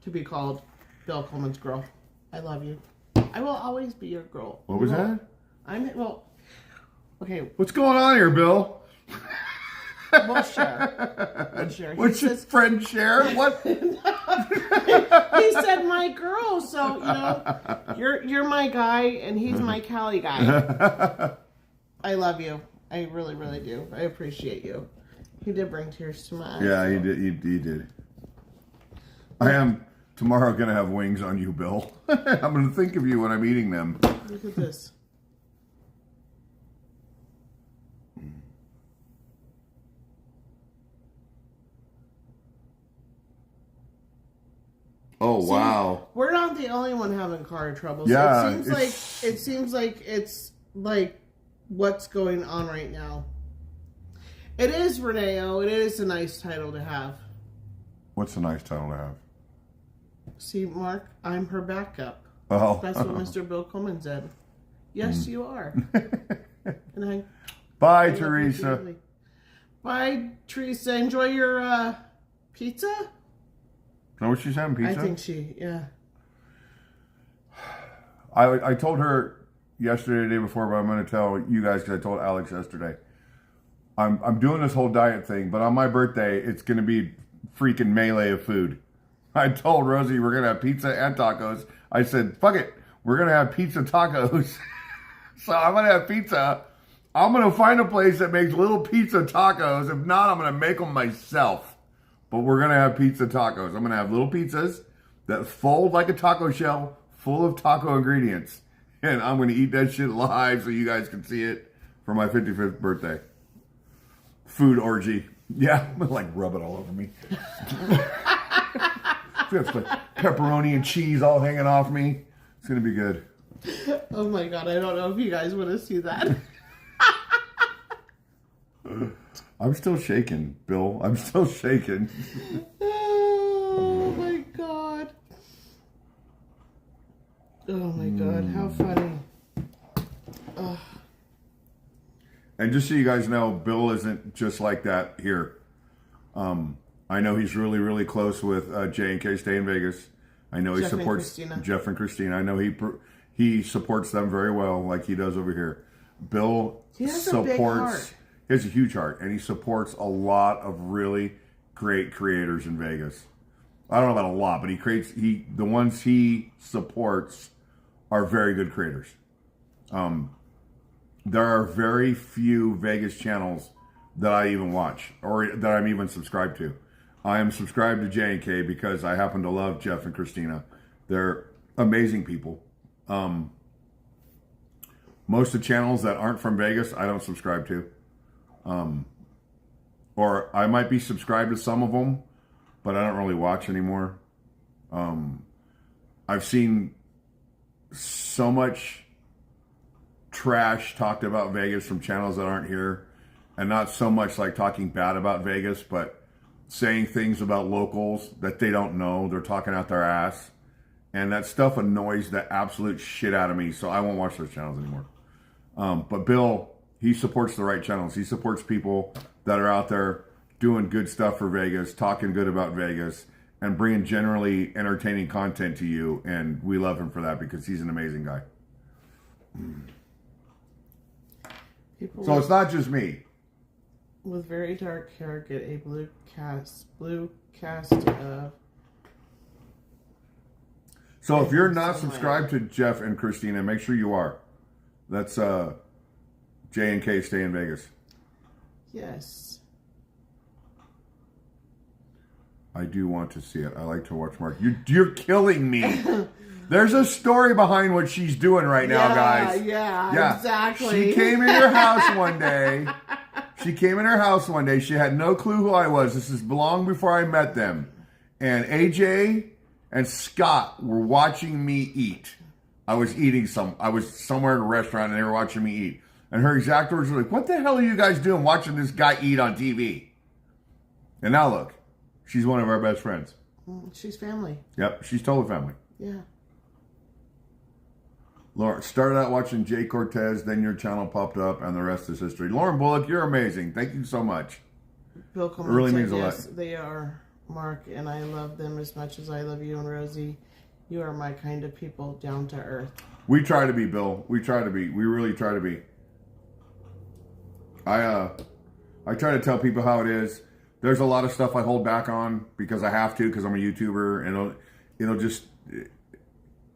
to be called Bill Coleman's girl. I love you. I will always be your girl. What was that? Okay. What's going on here, Bill? We'll share. What's your friend share? What? He said my girl, so you're my guy and he's my Cali guy. I love you. I really, really do. I appreciate you. He did bring tears to my eyes. Yeah, he did. He did. I am tomorrow going to have wings on you, Bill. I'm going to think of you when I'm eating them. Look at this. Oh, See, wow. We're not the only one having car troubles. Yeah, it seems like it's like what's going on right now. It is, Reneo. It is a nice title to have. What's a nice title to have? See, Mark, I'm her backup. Oh. That's what Mr. Bill Coleman said. Yes, you are. And Bye, I love you Teresa. dearly. Bye, Teresa. Enjoy your pizza. Know what she's having, pizza? I think yeah. I told her yesterday, the day before, but I'm going to tell you guys because I told Alex yesterday. I'm doing this whole diet thing, but on my birthday, it's going to be freaking melee of food. I told Rosie we're going to have pizza and tacos. I said, fuck it. We're going to have pizza tacos. So I'm going to have pizza. I'm going to find a place that makes little pizza tacos. If not, I'm going to make them myself. But we're going to have pizza tacos. I'm going to have little pizzas that fold like a taco shell full of taco ingredients. And I'm going to eat that shit live so you guys can see it for my 55th birthday. Food orgy. Yeah, I'm going to like rub it all over me. It's like pepperoni and cheese all hanging off me. It's going to be good. Oh my God, I don't know if you guys want to see that. I'm still shaking, Bill. I'm still shaking. Oh my God. Oh my God, how funny. Oh. And just so you guys know, Bill isn't just like that here. I know he's really, really close with J&K Stay in Vegas. I know he Jeff and supports Christina. Jeff and Christina. I know he supports them very well, like he does over here. Bill He has a supports. big heart. He has a huge heart, and he supports a lot of really great creators in Vegas. I don't know about a lot, but the ones he supports are very good creators. There are very few Vegas channels that I even watch or that I'm even subscribed to. I am subscribed to J&K because I happen to love Jeff and Christina. They're amazing people. Most of the channels that aren't from Vegas, I don't subscribe to. Or I might be subscribed to some of them, but I don't really watch anymore. I've seen so much trash talked about Vegas from channels that aren't here, and not so much like talking bad about Vegas, but saying things about locals that they don't know. They're talking out their ass, and that stuff annoys the absolute shit out of me, so I won't watch those channels anymore. But Bill, he supports the right channels. He supports people that are out there doing good stuff for Vegas, talking good about Vegas, and bringing generally entertaining content to you, and we love him for that because he's an amazing guy. So it's not just me. With very dark hair, get a blue cast of. So if you're not subscribed to Jeff and Christina, make sure you are. That's J and K Stay in Vegas. Yes. I do want to see it. I like to watch Mark. You're killing me. There's a story behind what she's doing right now, guys. Yeah, exactly. She came in her house one day. She had no clue who I was. This is long before I met them. And AJ and Scott were watching me eat. I was somewhere at a restaurant and they were watching me eat. And her exact words were like, "What the hell are you guys doing watching this guy eat on TV?" And now look, she's one of our best friends. She's family. Yep, she's totally family. Yeah. Lauren, started out watching Jay Cortez, then your channel popped up, and the rest is history. Lauren Bullock, you're amazing. Thank you so much. Bill Coleman really said, means a yes, lot. They are, Mark, and I love them as much as I love you and Rosie. You are my kind of people, down to earth. We try to be, Bill. We try to be. We really try to be. I try to tell people how it is. There's a lot of stuff I hold back on because I have to, because I'm a YouTuber, and it'll just...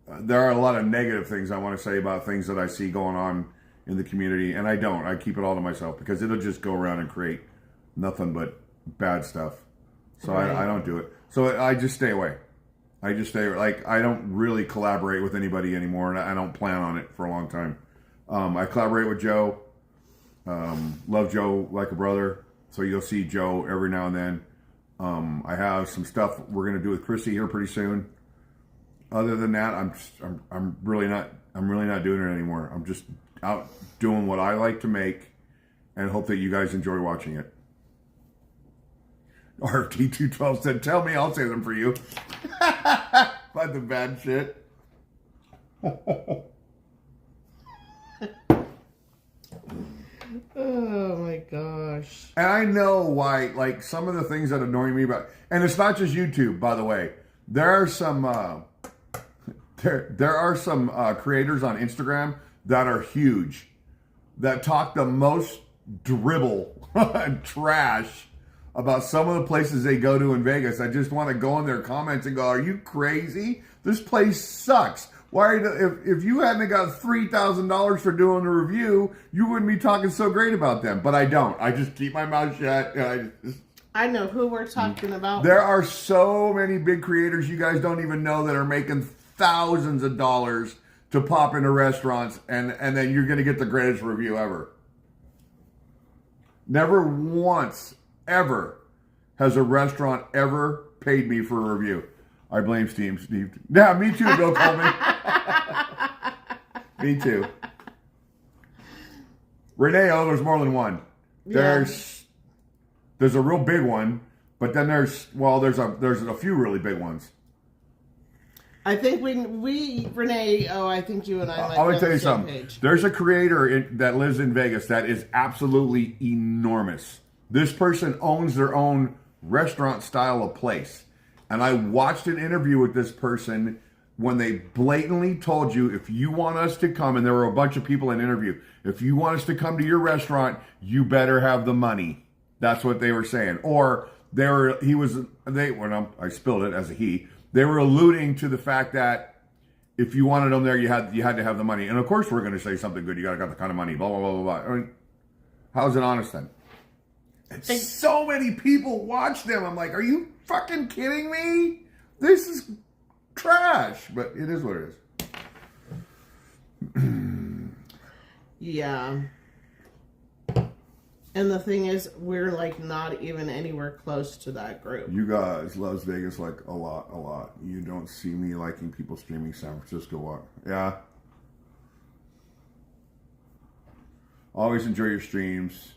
there are a lot of negative things I want to say about things that I see going on in the community, and I don't. I keep it all to myself because it'll just go around and create nothing but bad stuff. So right. I don't do it. So I just stay away. I don't really collaborate with anybody anymore, and I don't plan on it for a long time. I collaborate with Joe. Love Joe like a brother. So you'll see Joe every now and then. I have some stuff we're going to do with Chrissy here pretty soon. Other than that, I'm really not doing it anymore. I'm just out doing what I like to make and hope that you guys enjoy watching it. RT212 said, "Tell me, I'll say them for you." By the bad shit. Oh my gosh. And I know why, like, some of the things that annoy me about, and it's not just YouTube, by the way. There are some creators on Instagram that are huge, that talk the most dribble and trash about some of the places they go to in Vegas. I just want to go in their comments and go, "Are you crazy? This place sucks. Why? If you hadn't got $3,000 for doing the review, you wouldn't be talking so great about them." But I don't. I just keep my mouth shut. And I know who we're talking about. There are so many big creators you guys don't even know that are making thousands of dollars to pop into restaurants, and then you're going to get the greatest review ever. Never once, ever, has a restaurant ever paid me for a review. I blame Steve. Yeah, me too, Bill Coleman. Me too. Renee, there's more than one. Yeah. There's a real big one, but then there's a few really big ones. I think Renee, I think you and I might I'm be going to tell you on the same something. page. There's a creator that lives in Vegas that is absolutely enormous. This person owns their own restaurant style of place. And I watched an interview with this person when they blatantly told you, if you want us to come, and there were a bunch of people in the interview, if you want us to come to your restaurant, you better have the money. That's what they were saying. Or I spilled it as a he. They were alluding to the fact that if you wanted them there, you had to have the money. And of course, we're going to say something good. You got the kind of money. Blah blah blah blah blah. I mean, how's it honest then? And so many people watch them. I'm like, are you fucking kidding me? This is trash. But it is what it is. Yeah. And the thing is, we're like not even anywhere close to that group. You guys, Las Vegas, like a lot. You don't see me liking people streaming San Francisco walk. Yeah. Always enjoy your streams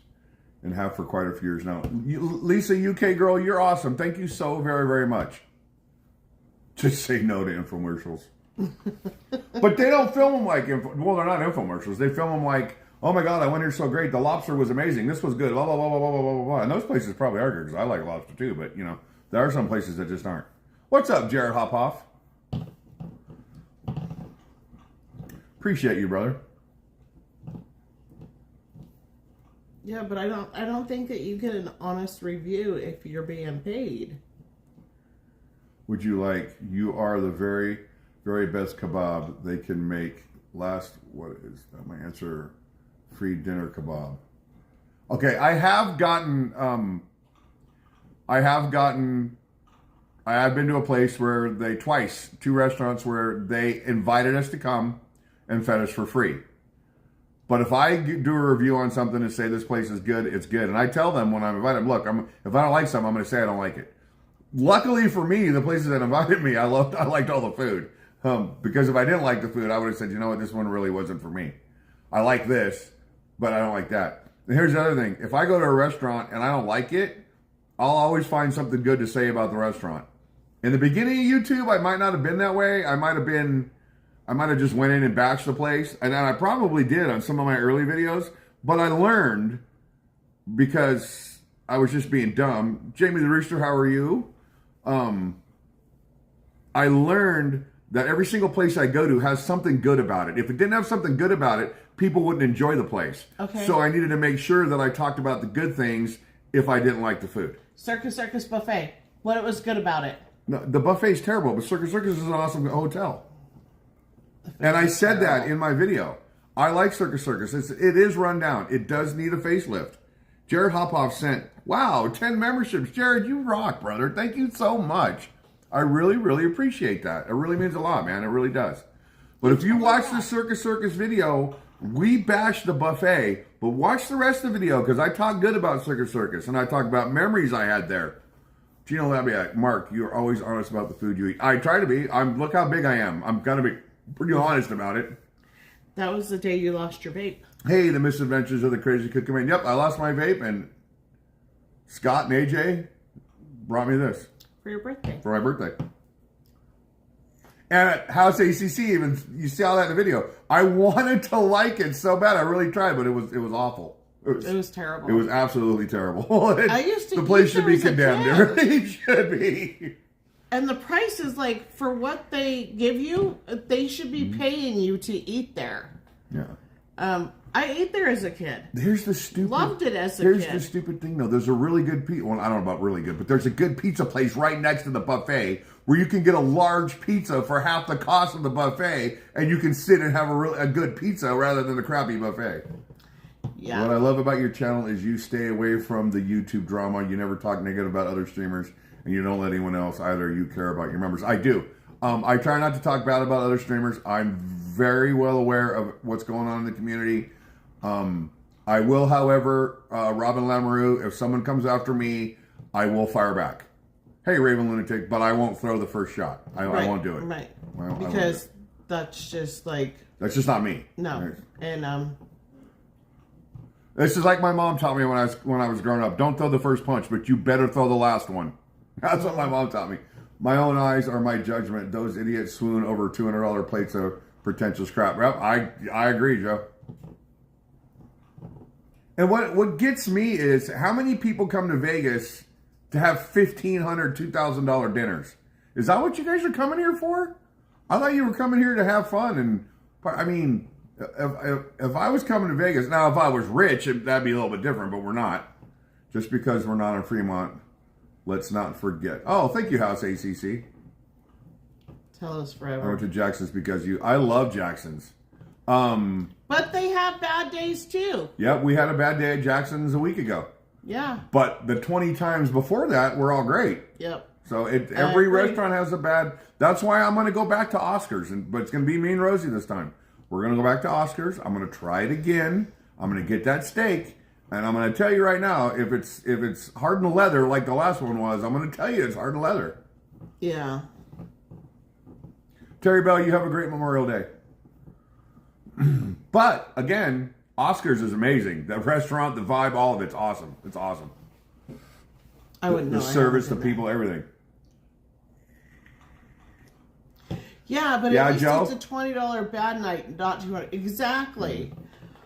and have for quite a few years now. Lisa, UK girl, you're awesome. Thank you so very, very much. Just say no to infomercials. But they don't film them like, well, they're not infomercials. They film them like, oh my God, I went here so great. The lobster was amazing. This was good. Blah, blah, blah, blah, blah, blah, blah. And those places probably are good because I like lobster too. But, you know, there are some places that just aren't. What's up, Jared Hophoff? Appreciate you, brother. Yeah, but I don't think that you get an honest review if you're being paid. Would you like, you are the very, very best kebab they can make. What is that? My answer, free dinner kebab. Okay, I have been to a place where two restaurants where they invited us to come and fed us for free. But if I do a review on something and say this place is good, it's good. And I tell them when I'm invited, look, if I don't like something, I'm going to say I don't like it. Luckily for me, the places that invited me, I liked all the food. Because if I didn't like the food, I would have said, you know what, this one really wasn't for me. I like this, but I don't like that. And here's the other thing. If I go to a restaurant and I don't like it, I'll always find something good to say about the restaurant. In the beginning of YouTube, I might not have been that way. I might have just went in and bashed the place. And I probably did on some of my early videos. But I learned, because I was just being dumb. Jamie the Rooster, how are you? I learned that every single place I go to has something good about it. If it didn't have something good about it, people wouldn't enjoy the place. Okay. So I needed to make sure that I talked about the good things if I didn't like the food. Circus Buffet. What was good about it? No, the buffet's terrible, but Circus is an awesome hotel. And I said that in my video. I like Circus. It is run down. It does need a facelift. Jared Hophoff sent, wow, 10 memberships. Jared, you rock, brother. Thank you so much. I really, really appreciate that. It really means a lot, man. It really does. But if you watch the Circus video, we bash the buffet, but watch the rest of the video because I talk good about Circus and I talk about memories I had there. Gino Labiak, Mark, you're always honest about the food you eat. I try to be. Look how big I am. I'm going to be pretty honest about it. That was the day you lost your vape. Hey, the misadventures of the Crazy Cookie Man. Yep, I lost my vape, and Scott and AJ brought me this. For your birthday. For my birthday. And at House ACC, even, you see all that in the video. I wanted to like it so bad. I really tried, but it was awful. It was terrible. It was absolutely terrible. I used to the place should be condemned. It really should be. And the price is like, for what they give you, they should be paying you to eat there. Yeah. I ate there as a kid. Here's the stupid. Loved it as a kid. Here's the stupid thing, though. There's a really good pizza. Well, I don't know about really good, but there's a good pizza place right next to the buffet where you can get a large pizza for half the cost of the buffet, and you can sit and have a good pizza rather than the crappy buffet. Yeah. What I love about your channel is you stay away from the YouTube drama. You never talk negative about other streamers, and you don't let anyone else either. You care about your members. I do. I try not to talk bad about other streamers. I'm very well aware of what's going on in the community. I will, however, Robin Lamoureux, if someone comes after me, I will fire back. Hey, Raven Lunatic, but I won't throw the first shot. I won't do it. Right. Because that's just like... That's just not me. No. Right. And, this is like my mom taught me when I was growing up. Don't throw the first punch, but you better throw the last one. That's what my mom taught me. My own eyes are my judgment. Those idiots swoon over $200 plates of pretentious crap. Well, I agree, Joe. And what gets me is how many people come to Vegas to have $1,500, $2,000 dinners? Is that what you guys are coming here for? I thought you were coming here to have fun. And I mean, if I was coming to Vegas, now if I was rich, that'd be a little bit different, but we're not. Just because we're not in Fremont, let's not forget. Oh, thank you, House ACC. Tell us forever. I went to Jackson's because I love Jackson's. But they have bad days too. Yep, we had a bad day at Jackson's a week ago. Yeah. But the 20 times before that were all great. Yep. So every restaurant has a bad... That's why I'm going to go back to Oscar's, but it's going to be me and Rosie this time. We're going to go back to Oscar's. I'm going to try it again. I'm going to get that steak. And I'm going to tell you right now, if it's hardened leather like the last one was, I'm going to tell you it's hardened leather. Yeah. Terry Bell, you have a great Memorial Day. But, again, Oscar's is amazing. The restaurant, the vibe, all of it's awesome. It's awesome. I wouldn't know. The service, the people, everything. Yeah, but Yeah, at least Joe? it's a $20 bad night, not $200. Exactly.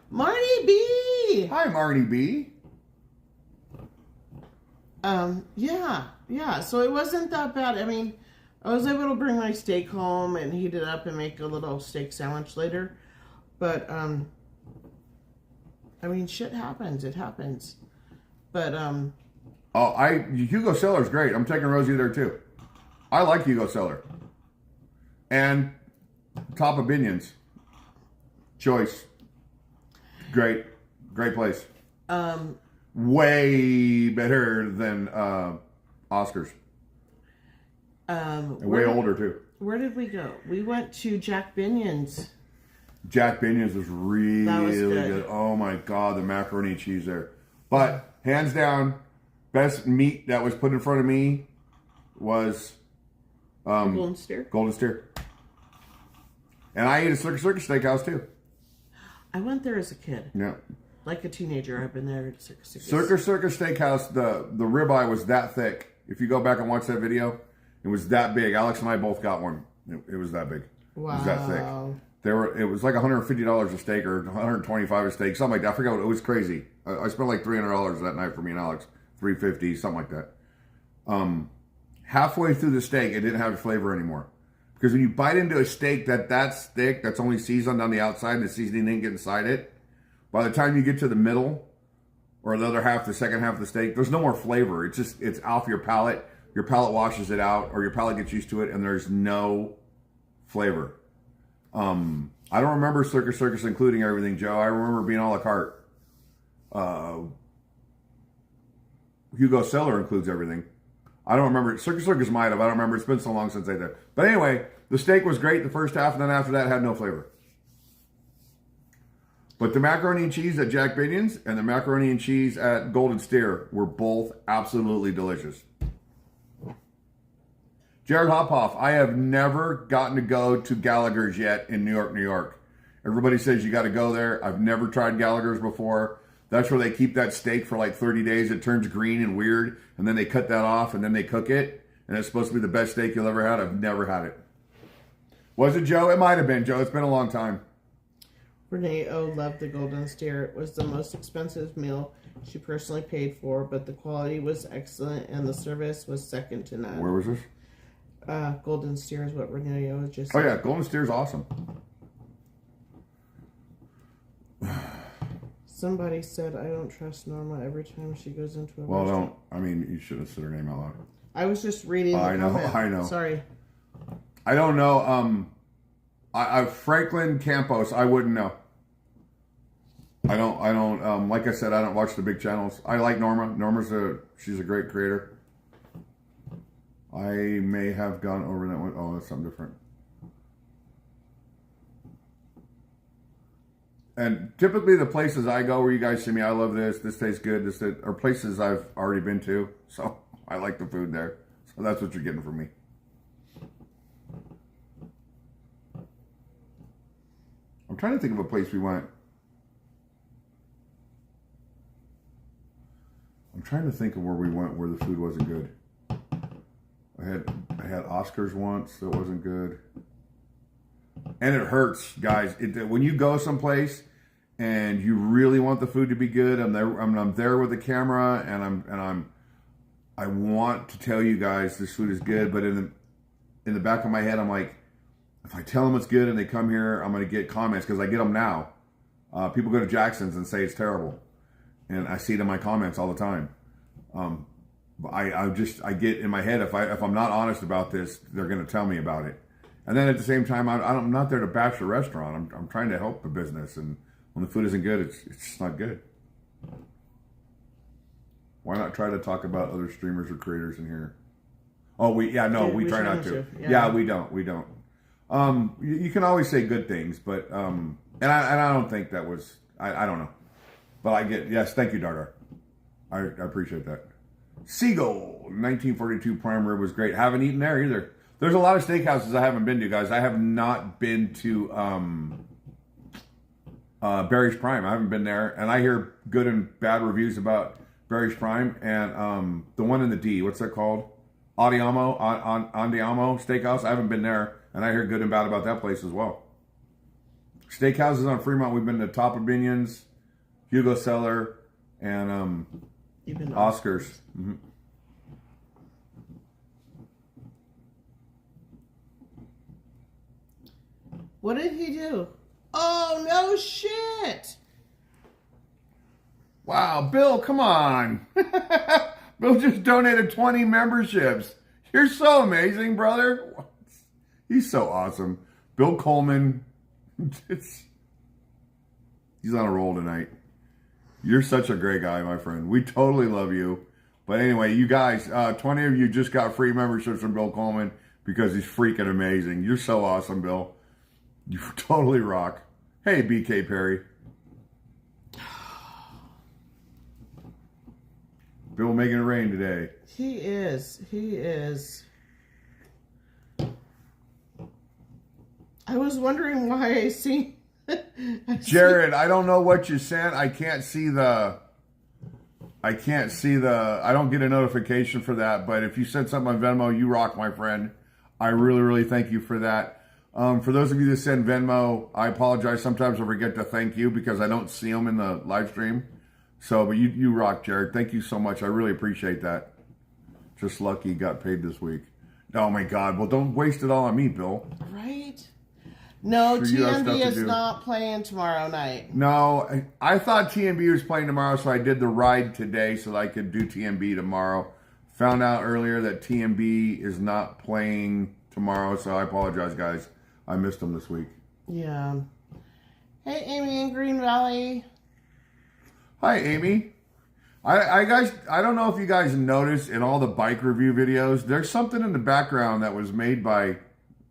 Marty B! Hi, Marty B. Yeah. So it wasn't that bad. I mean, I was able to bring my steak home and heat it up and make a little steak sandwich later. But, I mean, shit happens. It happens. But, Hugo Cellar's great. I'm taking Rosie there too. I like Hugo Cellar. And Top Opinions. Choice. Great place. Way better than Oscar's. And way older too. Where did we go? We went to Jack Binion's. Jack Binion's was really That was good. Oh my God, the macaroni and cheese there. But hands down, best meat that was put in front of me was Golden Steer. Golden Steer. And I ate a Circus Steakhouse too. I went there as a kid. Yeah. Like a teenager, I've been there at Circus. Circus Steakhouse, the ribeye was that thick. If you go back and watch that video, it was that big. Alex and I both got one. It was that big. Wow. It was that thick. It was like $150 a steak or $125 a steak, something like that. I forgot. It was crazy. I spent like $300 that night for me and Alex. $350, something like that. Halfway through the steak, it didn't have flavor anymore. Because when you bite into a steak that's thick, that's only seasoned on the outside, and the seasoning didn't get inside it, by the time you get to the middle, or the other half, the second half of the steak, there's no more flavor. It's off your palate. Your palate washes it out, or your palate gets used to it, and there's no flavor. I don't remember Circus including everything, Joe. I remember being a la carte. Hugo Cellar includes everything. I don't remember. Circus might have. I don't remember. It's been so long since I did. But anyway, the steak was great the first half, and then after that, it had no flavor. But the macaroni and cheese at Jack Binion's and the macaroni and cheese at Golden Steer were both absolutely delicious. Jared Hophoff, I have never gotten to go to Gallagher's yet in New York. Everybody says you got to go there. I've never tried Gallagher's before. That's where they keep that steak for like 30 days. It turns green and weird, and then they cut that off, and then they cook it, and it's supposed to be the best steak you'll ever had. I've never had it. Was it, Joe? It might have been, Joe. It's been a long time. Renee O loved the Golden Steer. It was the most expensive meal she personally paid for, but the quality was excellent, and the service was second to none. Where was this? Golden Steer is what Renee O just Oh, said. yeah. Golden Steer's awesome. Somebody said, I don't trust Norma every time she goes into a Well, restaurant. don't. I mean, you shouldn't have said her name out loud. I was just reading the I know, comment. I know. Sorry. I don't know. Franklin Campos, I wouldn't know. I don't, like I said, I don't watch the big channels. I like Norma. She's a great creator. I may have gone over that one. Oh, that's something different. And typically the places I go where you guys see me, I love this tastes good, are places I've already been to. So I like the food there. So that's what you're getting from me. I'm trying to think of a place we went. I'm trying to think of where we went where the food wasn't good. I had Oscars once that wasn't good. And it hurts, guys. When you go someplace and you really want the food to be good, I'm there with the camera, and I want to tell you guys this food is good, but in the back of my head, I'm like, if I tell them it's good and they come here, I'm going to get comments, because I get them now. People go to Jackson's and say it's terrible, and I see it in my comments all the time. I get in my head, if I'm not honest about this, they're going to tell me about it. And then at the same time, I'm not there to bash the restaurant. I'm trying to help the business, and when the food isn't good, it's just not good. Why not try to talk about other streamers or creators in here? Oh, we try not to. Yeah, we don't. You can always say good things, but and I don't think that was I don't know, but I get yes. Thank you, Dargar. I appreciate that. Seagull 1942 prime rib was great. Haven't eaten there either. There's a lot of steakhouses I haven't been to, guys. I have not been to Barry's Prime. I haven't been there, and I hear good and bad reviews about Barry's Prime and the one in the D. What's that called? Andiamo Steakhouse. I haven't been there, and I hear good and bad about that place as well. Steakhouses on Fremont. We've been to Top of Binions, Hugo Cellar, and Oscars. Mm-hmm. What did he do? Oh, no shit. Wow, Bill, come on. Bill just donated 20 memberships. You're so amazing, brother. He's so awesome. Bill Coleman. He's on a roll tonight. You're such a great guy, my friend. We totally love you. But anyway, you guys, 20 of you just got free memberships from Bill Coleman because he's freaking amazing. You're so awesome, Bill. You totally rock. Hey, BK Perry. Bill making it rain today. He is. He is. I was wondering why I see... Jared, I don't know what you sent. I can't see the... I don't get a notification for that, but if you sent something on Venmo, you rock, my friend. I really, really thank you for that. For those of you that send Venmo, I apologize. Sometimes I forget to thank you because I don't see them in the live stream. So, but you rock, Jared. Thank you so much. I really appreciate that. Just lucky you got paid this week. Oh my God. Well, don't waste it all on me, Bill. Right? No, Sure, TMB is not playing tomorrow night. No, I thought TMB was playing tomorrow, so I did the ride today so that I could do TMB tomorrow. Found out earlier that TMB is not playing tomorrow, so I apologize, guys. I missed them this week. Yeah. Hey, Amy in Green Valley. Hi, Amy. I don't know if you guys noticed in all the bike review videos, there's something in the background that was made by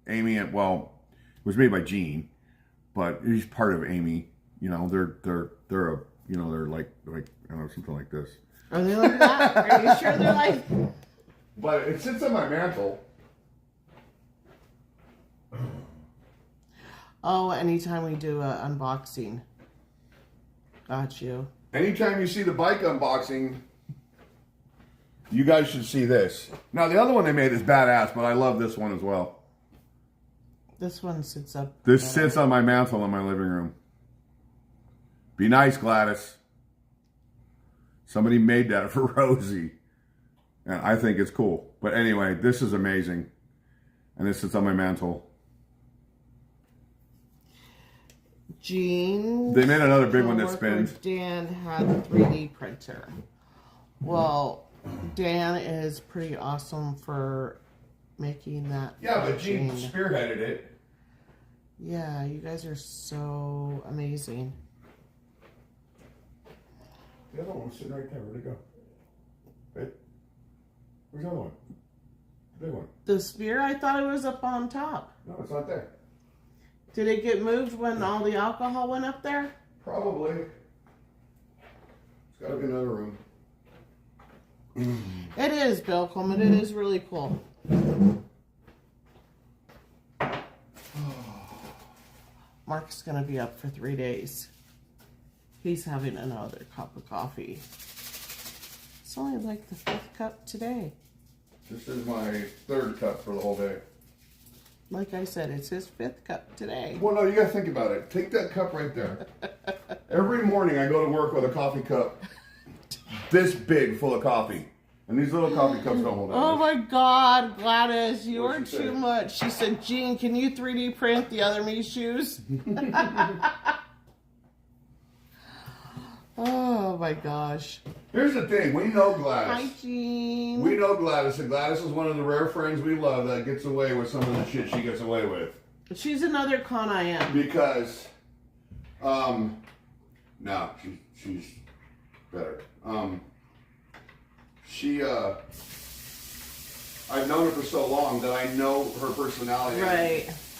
Amy, and well, it was made by Gene, but he's part of Amy. You know, they're like I don't know, something like this. Are they like that? Are you sure they're like? But it sits on my mantle. Oh, anytime we do an unboxing. Got you. Anytime you see the bike unboxing, you guys should see this. Now, the other one they made is badass, but I love this one as well. This one sits up. This sits on my mantle in my living room. Be nice, Gladys. Somebody made that for Rosie. And I think it's cool. But anyway, this is amazing. And this sits on my mantle. Gene. They made another big one that spins. Dan had a 3D printer. Well, Dan is pretty awesome for making that. Yeah, but Gene spearheaded it. Yeah, you guys are so amazing. The other one's sitting right there. Where'd it go? Babe? Where's the other one? The big one. The spear, I thought it was up on top. No, it's not there. Did it get moved when all the alcohol went up there? Probably. It's got to be another room. It is, Bill Coleman. It is really cool. Mark's going to be up for 3 days. He's having another cup of coffee. It's only like the 5th cup today. This is my 3rd cup for the whole day. Like I said, it's his 5th cup today. Well, no, you got to think about it. Take that cup right there. Every morning I go to work with a coffee cup this big full of coffee. And these little coffee cups don't hold that Oh much. my God, Gladys, you are What'd she too say? much. She said, Gene, can you 3D print the other me shoes? Oh my gosh. Here's the thing. We know Hi, Gladys. Gene. We know Gladys. And Gladys is one of the rare friends we love that gets away with some of the shit she gets away with. She's another con I am. Because, no, she's better. I've known her for so long that I know her personality. Right.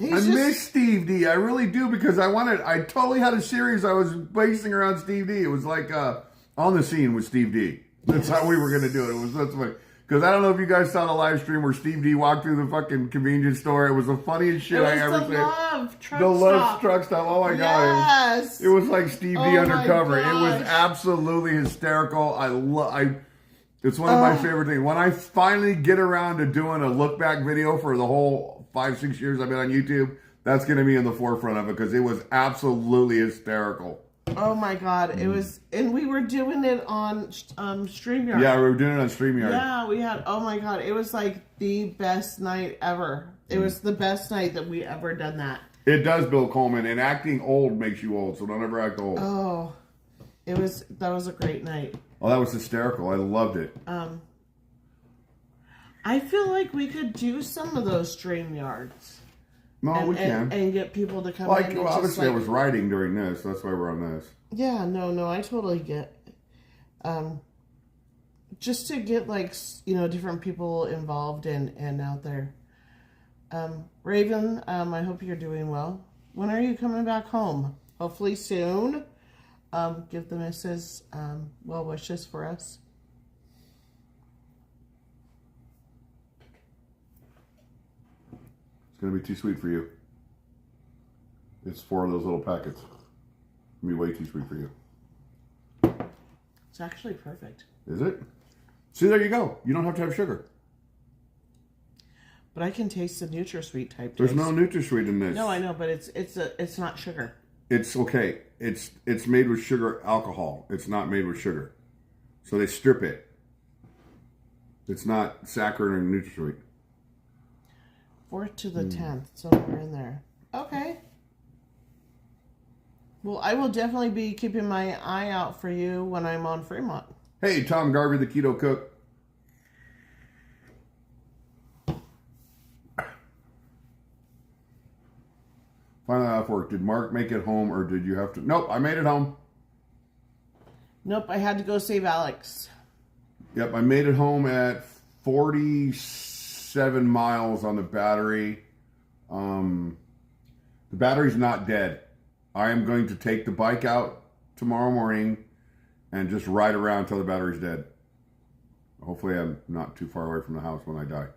I miss Steve D. I really do, because I totally had a series I was basing around Steve D. It was like On the Scene with Steve D. That's how we were going to do it. That's funny. Because I don't know if you guys saw the live stream where Steve D walked through the fucking convenience store. It was the funniest shit I ever seen. The Love truck stop. Oh my God. It was like Steve D undercover. It was absolutely hysterical. It's one of my favorite things. When I finally get around to doing a look back video for the whole 5-6 years I've been on YouTube, that's going to be in the forefront of it, because it was absolutely hysterical. Oh my God. It was, and we were doing it on StreamYard. Yeah, we were doing it on StreamYard. Yeah, we had, oh my God. It was like the best night ever. It was the best night that we ever done that. It does, Bill Coleman, and acting old makes you old, so don't ever act old. Oh, that was a great night. Oh, that was hysterical. I loved it. I feel like we could do some of those StreamYards. No, we can. And get people to come in. Well, obviously, I was writing during this. That's why we're on this. Yeah, no, I totally get. Just to get different people involved and out there. Raven, I hope you're doing well. When are you coming back home? Hopefully soon. Give the missus well wishes for us. It's going to be too sweet for you. It's 4 of those little packets. It's going to be way too sweet for you. It's actually perfect. Is it? See, there you go. You don't have to have sugar. But I can taste the NutraSweet type taste. There's no NutraSweet in this. No, I know, but it's not sugar. It's okay. It's made with sugar alcohol. It's not made with sugar. So they strip it. It's not saccharin or NutraSweet. 4th to the 10th, somewhere in there. Okay. Well, I will definitely be keeping my eye out for you when I'm on Fremont. Hey, Tom Garvey, the Keto Cook. Finally off work. Did Mark make it home, or did you have to? Nope, I made it home. Nope, I had to go save Alex. Yep, I made it home at 47 miles on the battery. The battery's not dead. I am going to take the bike out tomorrow morning and just ride around until the battery's dead. Hopefully I'm not too far away from the house when I die.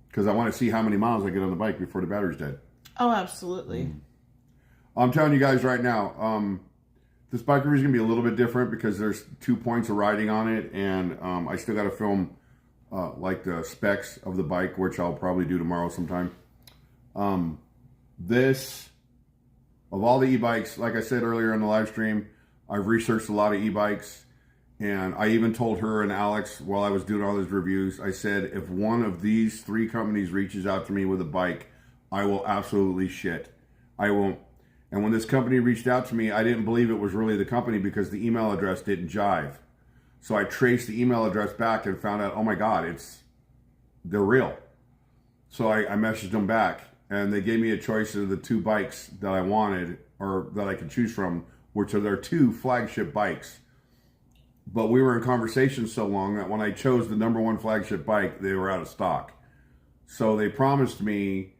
Because I want to see how many miles I get on the bike before the battery's dead. Oh, absolutely. I'm telling you guys right now, this bike review is going to be a little bit different because there's 2 points of riding on it, and I still got to film like the specs of the bike, which I'll probably do tomorrow sometime. Of all the e-bikes, like I said earlier in the live stream, I've researched a lot of e-bikes, and I even told her and Alex while I was doing all these reviews, I said, if one of these 3 companies reaches out to me with a bike, I will absolutely shit. I won't. And when this company reached out to me, I didn't believe it was really the company because the email address didn't jive. So I traced the email address back and found out, oh my God, they're real. So I messaged them back, and they gave me a choice of the 2 bikes that I wanted, or that I could choose from, which are their 2 flagship bikes. But we were in conversation so long that when I chose the #1 flagship bike, they were out of stock. So they promised me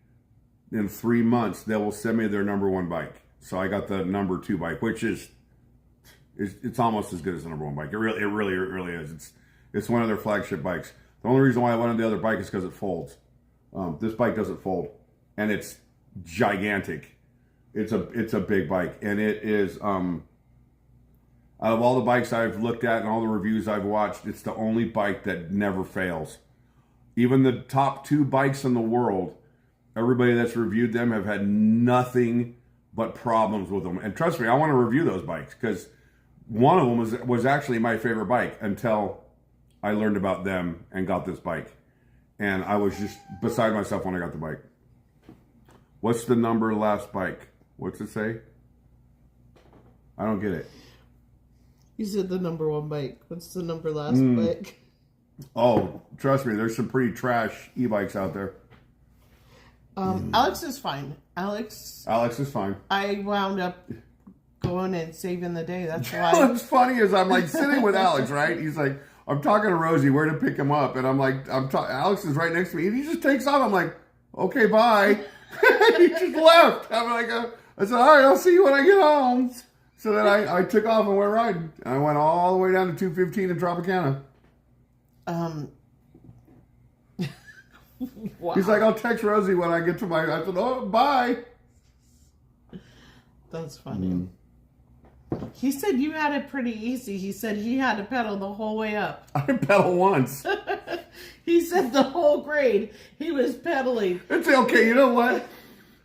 in 3 months they will send me their #1 bike. So I got the #2 bike, which it's almost as good as the #1 bike. It really is. It's one of their flagship bikes. The only reason why I wanted the other bike is because it folds. This bike doesn't fold, and it's gigantic. It's a big bike, and it is out of all the bikes I've looked at and all the reviews I've watched, it's the only bike that never fails. Even the top 2 bikes in the world, everybody that's reviewed them have had nothing but problems with them. And trust me, I want to review those bikes because one of them was actually my favorite bike until I learned about them and got this bike. And I was just beside myself when I got the bike. What's the number last bike? What's it say? I don't get it. You said the #1 bike. What's the number last bike? Oh, trust me, there's some pretty trash e-bikes out there. Alex is fine. Alex is fine. I wound up going and saving the day. That's why. What's funny is I'm like sitting with Alex, right? He's like, I'm talking to Rosie where to pick him up, and I'm like, Alex is right next to me, and he just takes off. I'm like, okay, bye. He just left. I said, all right, I'll see you when I get home. So then I took off and went riding. I went all the way down to 215 in Tropicana. Wow. He's like, I'll text Rosie when I get to my... I said, oh, bye. That's funny. He said you had it pretty easy. He said he had to pedal the whole way up. I pedal once. He said the whole grade he was pedaling. It's okay. You know what?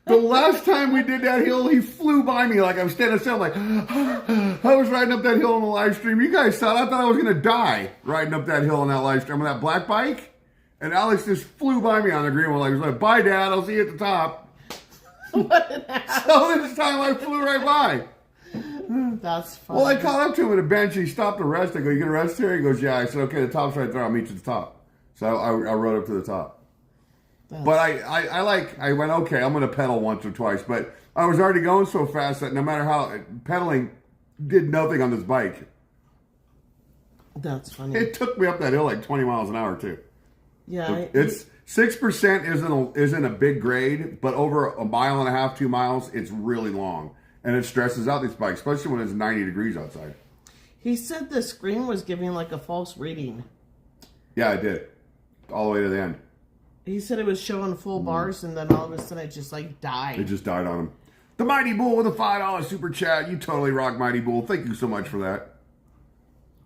The last time we did that hill, he flew by me like I was standing still. Like, I was riding up that hill on the live stream. You guys saw it. I thought I was going to die riding up that hill on that live stream on that black bike. And Alex just flew by me on the green one. Like, he was like, bye, Dad. I'll see you at the top. What an ass. So this time I flew right by. That's funny. Well, I caught up to him at a bench. He stopped to rest. I go, you going to rest here? He goes, yeah. I said, okay, the top's right there. I'll meet you at the top. So I rode up to the top. But I went, okay, I'm going to pedal once or twice. But I was already going so fast that no matter how, pedaling did nothing on this bike. That's funny. It took me up that hill like 20 miles an hour, too. Yeah. It's 6% isn't a big grade, but over a mile and a half, 2 miles, it's really long. And it stresses out these bikes, especially when it's 90 degrees outside. He said the screen was giving like a false reading. Yeah, I did. All the way to the end. He said it was showing full bars, and then all of a sudden it just like died. It just died on him. The Mighty Bull with a $5 super chat. You totally rock, Mighty Bull. Thank you so much for that.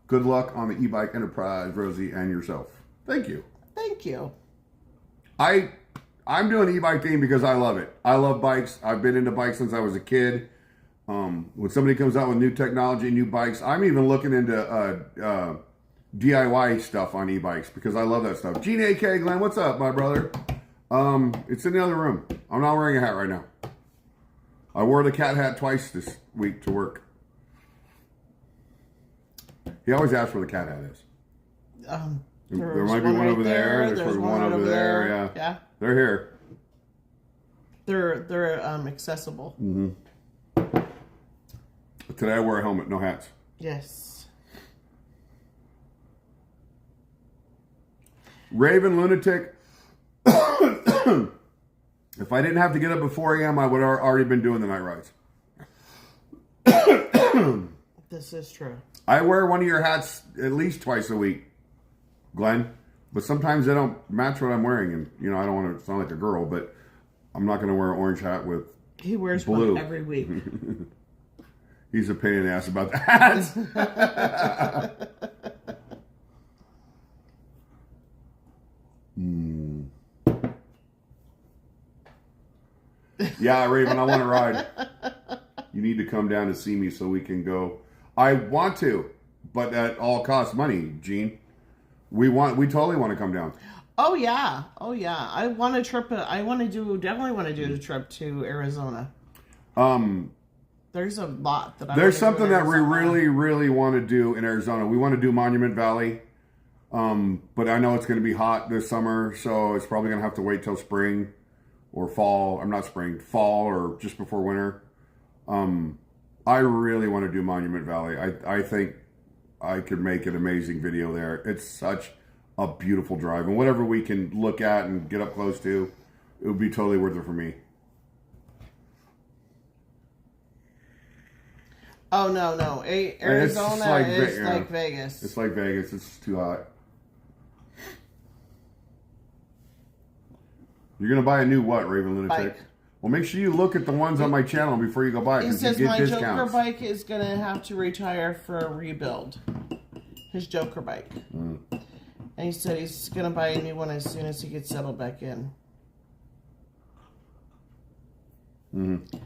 Good luck on the e-bike enterprise, Rosie, and yourself. Thank you. Thank you. I'm doing e-bike thing because I love it. I love bikes. I've been into bikes since I was a kid. When somebody comes out with new technology, new bikes, I'm even looking into DIY stuff on e-bikes because I love that stuff. Gene AK, Glenn, what's up, my brother? It's in the other room. I'm not wearing a hat right now. I wore the cat hat twice this week to work. He always asks where the cat hat is. There might be one over there. There's one over there. Yeah. Yeah. They're here. They're accessible. Mm-hmm. Today I wear a helmet, no hats. Yes. Raven Lunatic. If I didn't have to get up at 4 a.m., I would have already been doing the night rides. This is true. I wear one of your hats at least twice a week, Glenn. But sometimes they don't match what I'm wearing. And, you know, I don't want to sound like a girl, but I'm not going to wear an orange hat with He wears blue. one every week. He's a pain in the ass about the hats. Yeah, Raven, I want to ride. You need to come down and see me so we can go. I want to, but at all costs money, Gene. We totally want to come down. Oh yeah. I want a trip. Definitely want to do a trip to Arizona. There's a lot that There's something that we really, really want to do in Arizona. We want to do Monument Valley. But I know it's going to be hot this summer, so it's probably going to have to wait till spring or fall. I'm not spring, fall or just before winter. I really want to do Monument Valley. I think I could make an amazing video there. It's such a beautiful drive. And whatever we can look at and get up close to, it would be totally worth it for me. Oh, no. Arizona is like Vegas. It's like Vegas. It's too hot. You're going to buy a new what, Raven Lunatic? Bike. Well, make sure you look at the ones on my channel before you go buy it. He says you get my discounts. Joker bike is going to have to retire for a rebuild. His Joker bike. And he said he's going to buy a new one as soon as he gets settled back in. Mm-hmm.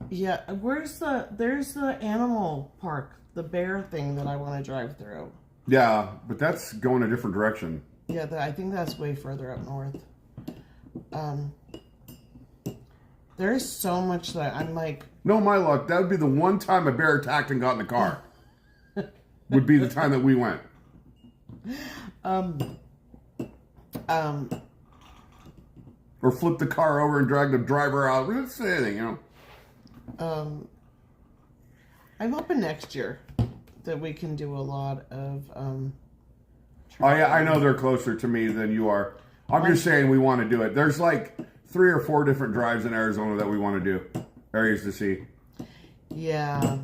Yeah, there's the animal park, the bear thing that I want to drive through. Yeah, but that's going a different direction. Yeah, I think that's way further up north. There's so much that I'm like... No, my luck, that would be the one time a bear attacked and got in the car. Would be the time that we went. Or flipped the car over and dragged the driver out. We didn't say anything, you know. I'm hoping next year that we can do a lot of I know they're closer to me than you are. I'm just saying we want to do it. There's like 3 or 4 different drives in Arizona that we want to do. Areas to see. Yeah.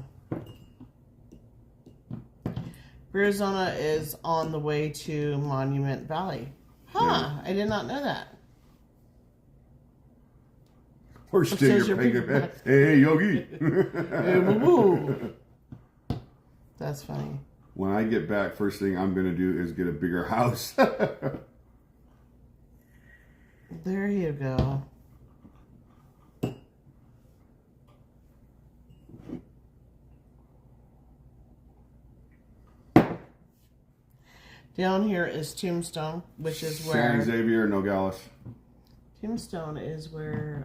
Arizona is on the way to Monument Valley. Huh, I did not know that. Or Stinger Pig. Hey, Yogi. Hey, boo-boo. That's funny. When I get back, first thing I'm going to do is get a bigger house. There you go. Down here is Tombstone, which is where... San Xavier, Nogales. Tombstone is where...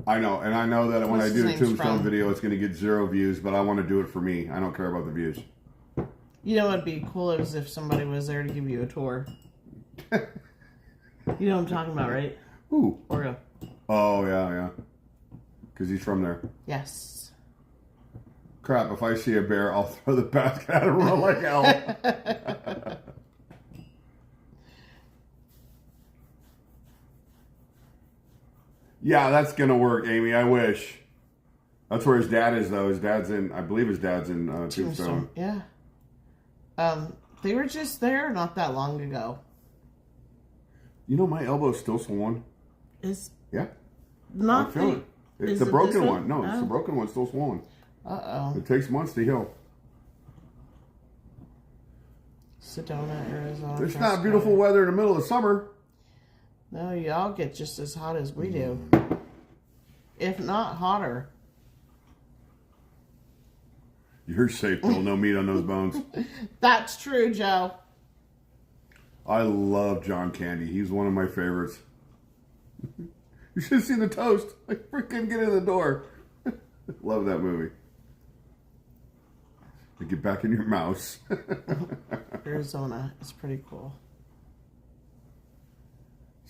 I know, and I know that when I What's do the his name's Tombstone from? video, it's going to get 0 views, but I want to do it for me. I don't care about the views. You know what'd be cool is if somebody was there to give you a tour. You know what I'm talking about, right? Ooh. Oreo. Oh, yeah. Because he's from there. Yes. Crap, if I see a bear, I'll throw the basket at him and run like hell. Yeah, that's going to work, Amy. I wish. That's where his dad is, though. I believe his dad's in Tombstone. Yeah. They were just there not that long ago. You know, my elbow's still swollen. Yeah. Not I feel it. It's is the it broken this one. No, it's the broken one still swollen. Uh-oh. It takes months to heal. Sedona, Arizona. It's not beautiful weather in the middle of summer. No, y'all get just as hot as we do. If not hotter. You're safe, Bill. No meat on those bones. That's true, Joe. I love John Candy. He's one of my favorites. You should have seen the toast. I freaking get in the door. Love that movie. Get back in your mouse. Arizona is pretty cool.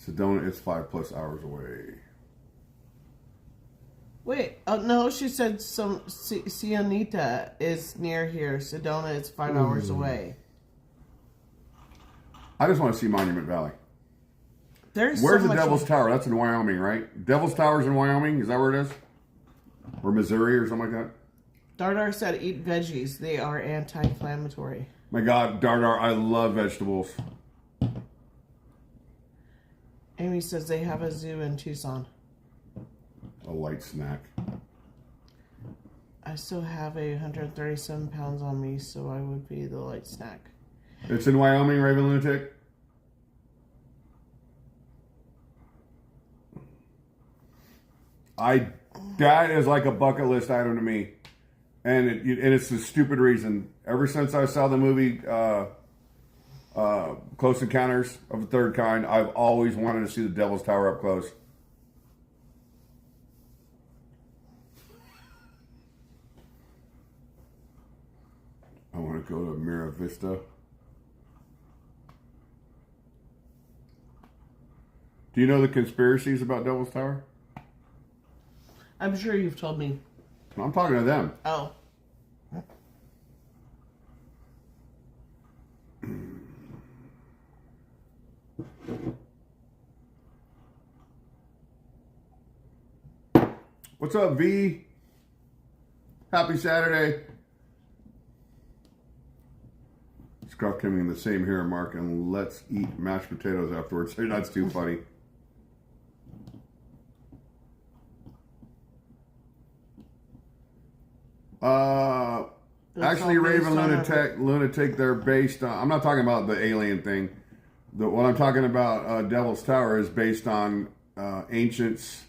Sedona is 5+ hours away. Wait, no, she said Cianita is near here. Sedona is 5 hours away. I just want to see Monument Valley. There's Where's so the much Devil's Tower? That's in Wyoming, right? Devil's Tower's in Wyoming? Is that where it is? Or Missouri or something like that? Dardar said eat veggies. They are anti-inflammatory. My God, Dardar, I love vegetables. Amy says they have a zoo in Tucson. A light snack. I still have 137 pounds on me, so I would be the light snack. It's in Wyoming, Raven Lunatic. That is like a bucket list item to me, and it's a stupid reason. Ever since I saw the movie Close Encounters of the Third Kind, I've always wanted to see the Devil's Tower up close. I want to go to Mira Vista. Do you know the conspiracies about Devil's Tower? I'm sure you've told me. I'm talking to them. Oh. What's up, V? Happy Saturday. Scruff coming in the same here, Mark, and let's eat mashed potatoes afterwards. That's too funny. Actually, Raven Lunatic, they're based on... I'm not talking about the alien thing. What I'm talking about, Devil's Tower, is based on ancients,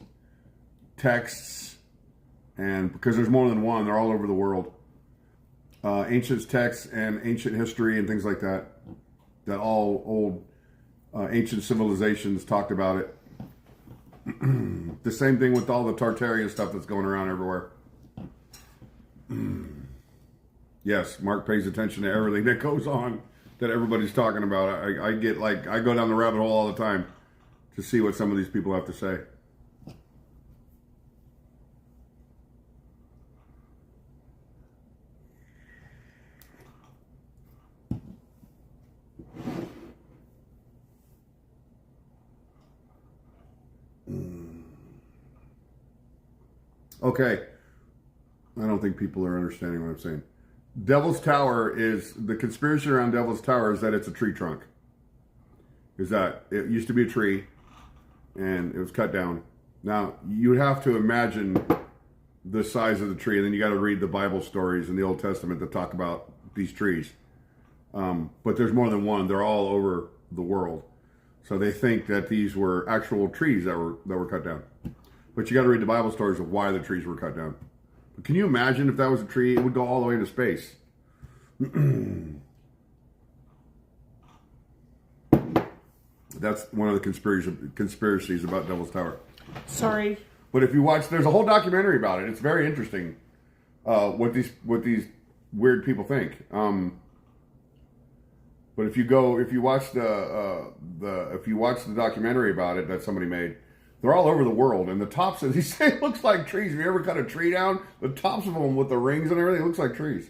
texts, and because there's more than one, they're all over the world. Ancient texts and ancient history and things like that. That all old ancient civilizations talked about it. The same thing with all the Tartarian stuff that's going around everywhere. Yes, Mark pays attention to everything that goes on that everybody's talking about. I go down the rabbit hole all the time to see what some of these people have to say. Okay. I don't think people are understanding what I'm saying. Devil's Tower is, the conspiracy around Devil's Tower is that it's a tree trunk. Is that it used to be a tree and it was cut down. Now, you would have to imagine the size of the tree, and then you got to read the Bible stories in the Old Testament that talk about these trees. But there's more than one. They're all over the world. So they think that these were actual trees that were cut down. But you got to read the Bible stories of why the trees were cut down. But can you imagine if that was a tree? It would go all the way into space. That's one of the conspiracies about Devil's Tower. Sorry. But if you watch, there's a whole documentary about it. It's very interesting. What these weird people think. But if you watch the documentary about it that somebody made, they're all over the world, and the tops of these things looks like trees. Have you ever cut a tree down? The tops of them with the rings and everything, it looks like trees.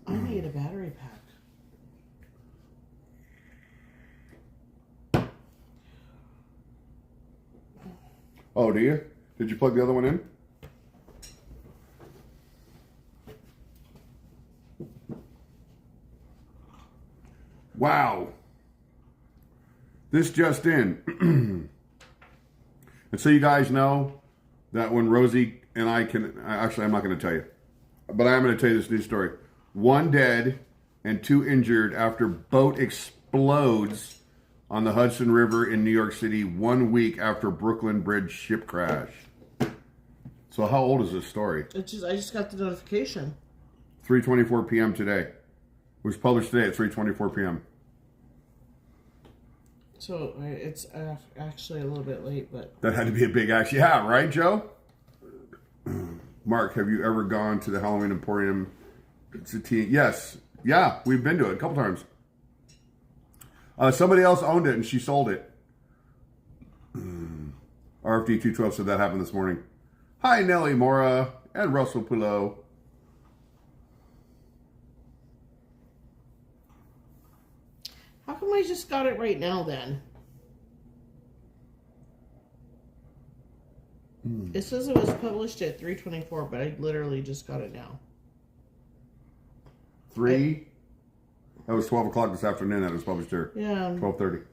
I need a battery pack. Oh, do you? Did you plug the other one in? Wow. This just in. And so you guys know that when Rosie and I actually, I'm not going to tell you, but I am going to tell you this news story. 1 dead and 2 injured after boat explodes on the Hudson River in New York City 1 week after Brooklyn Bridge ship crash. So how old is this story? I just got the notification. 3:24 p.m. today. It was published today at 3:24 p.m. So it's actually a little bit late, but... That had to be a big action. Yeah, right, Joe? Mark, have you ever gone to the Halloween Emporium? Yes. Yeah, we've been to it a couple times. Somebody else owned it and she sold it. RFD212 said that happened this morning. Hi, Nellie Mora and Russell Pullo. How come I just got it right now then? It says it was published at 3:24, but I literally just got it now. That was 12 o'clock this afternoon that was published here. Yeah. 12:30.